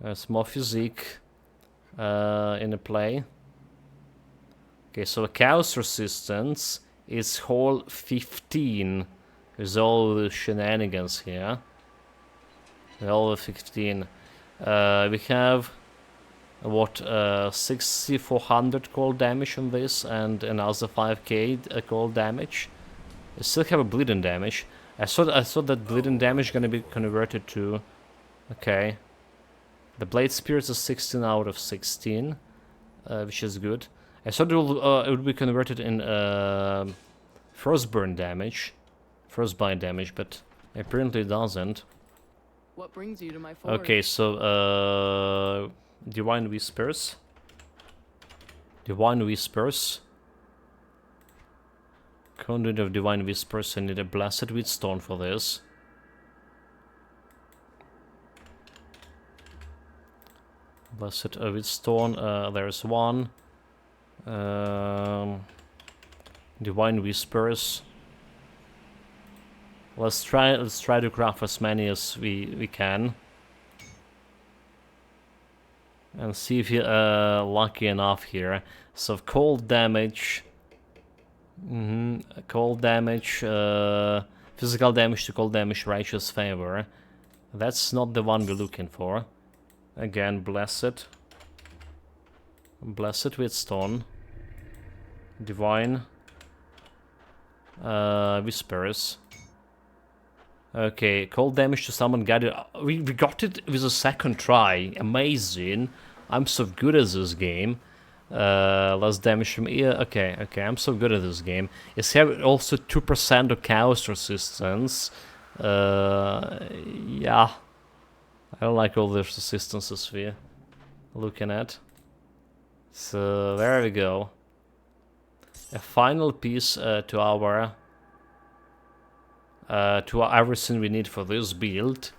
There's more physique in the play. Okay, so the chaos resistance is whole 15. There's all the shenanigans here. All the 15. We have what 6400 cold damage on this, and another 5k cold damage. I still have a bleeding damage. I thought that bleeding damage gonna be converted to. Okay. The blade spirits is 16 out of 16, which is good. I thought it would be converted in frostburn damage, frostbite damage, but apparently it doesn't. What brings you to my forge? Okay, so Divine Whispers. Divine Whispers. Conduit of Divine Whispers. I need a Blessed Wheatstone for this. Blessed Wheatstone. There's one. Divine Whispers. Let's try to craft as many as we can. And see if you're lucky enough here. So cold damage. Cold damage, physical damage to cold damage, righteous favor. That's not the one we're looking for. Again, blessed Wheatstone. Divine Whispers. Okay, cold damage to summon guided. We got it with a second try. Amazing. I'm so good at this game. Less damage from ear. Okay, I'm so good at this game. It's here also 2% of chaos resistance. Yeah. I don't like all the resistances we're looking at. So there we go. A final piece to our everything we need for this build.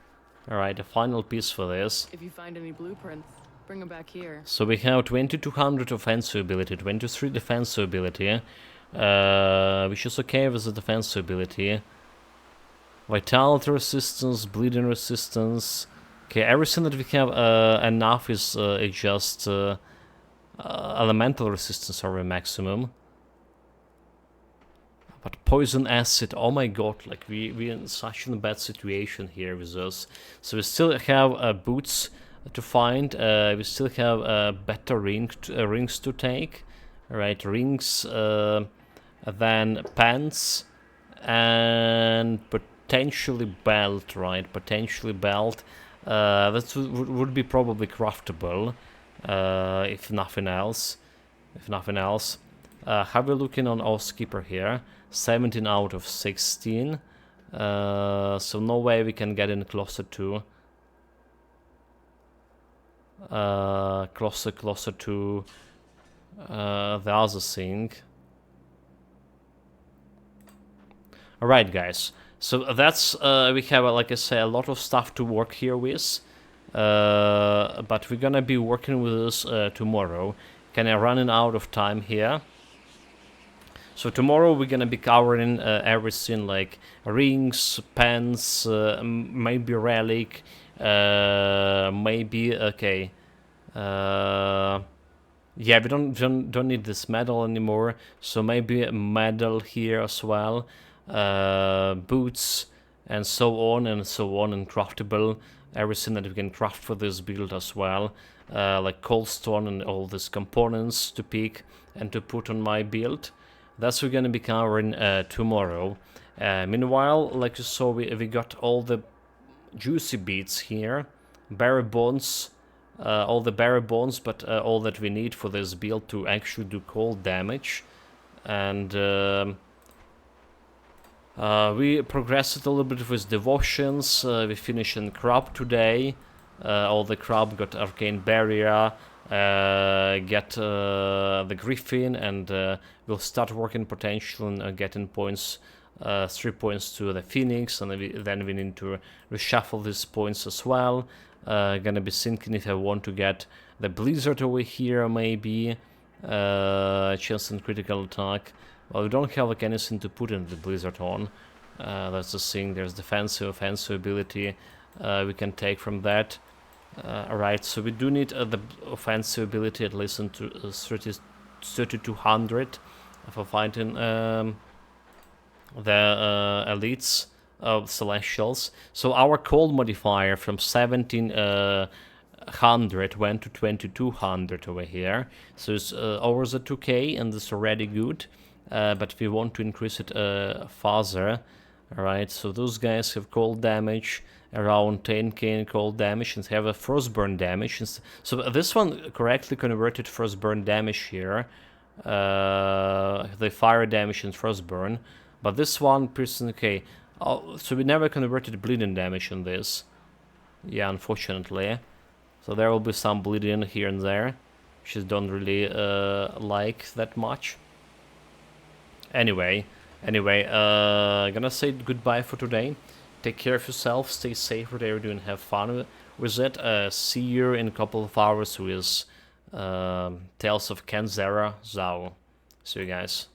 Alright, a final piece for this. If you find any blueprints, bring them back here. So we have 2200 offensive ability, 23 defensive ability, which is okay with the defensive ability. Vitality resistance, bleeding resistance. Okay, everything that we have enough is just elemental resistance are a maximum. But poison acid, oh my god, like we're in such a bad situation here with us. So we still have boots to find, we still have better rings to take. Alright, rings, then pants, and potentially belt, right? Potentially belt. That would be probably craftable, if nothing else. Have a looking on our skipper here. 17 out of 16. So no way we can get in closer to closer to the other thing. Alright guys, so that's we have like I say a lot of stuff to work here with, but we're gonna be working with this tomorrow. Kinda running out of time here. So tomorrow we're gonna be covering everything like rings, pens, maybe relic, maybe okay. Yeah, we don't need this medal anymore. So maybe a medal here as well, boots, and so on and craftable. Everything that we can craft for this build as well, like coldstone and all these components to pick and to put on my build. That's we're gonna be covering tomorrow. Meanwhile, like you saw, we got all the juicy bits here, berry bones, all the berry bones, but all that we need for this build to actually do cold damage. And we progressed a little bit with devotions. We finished in crab today. All the crab got arcane barrier. Get the griffin, and we'll start working potential and getting points, 3 points to the phoenix, and then we need to reshuffle these points as well. Gonna be thinking if I want to get the blizzard over here, maybe chance and critical attack. Well, we don't have like anything to put in the blizzard on. That's the thing. There's defensive, offensive ability we can take from that. Alright, so we do need the offensive ability at least into 3200 for fighting the elites of Celestials. So our cold modifier from 1700 went to 2200 over here. So it's over the 2k and it's already good. But we want to increase it further. Alright, so those guys have cold damage, around 10k in cold damage, and have a frostburn damage. So this one correctly converted frostburn damage here. The fire damage and frostburn. But this one, person, okay. So we never converted bleeding damage on this. Yeah, unfortunately. So there will be some bleeding here and there, which I don't really like that much. Anyway, gonna say goodbye for today. Take care of yourself, stay safe whatever you're doing, have fun with it. See you in a couple of hours with Tales of Kenzera Zao. See you guys.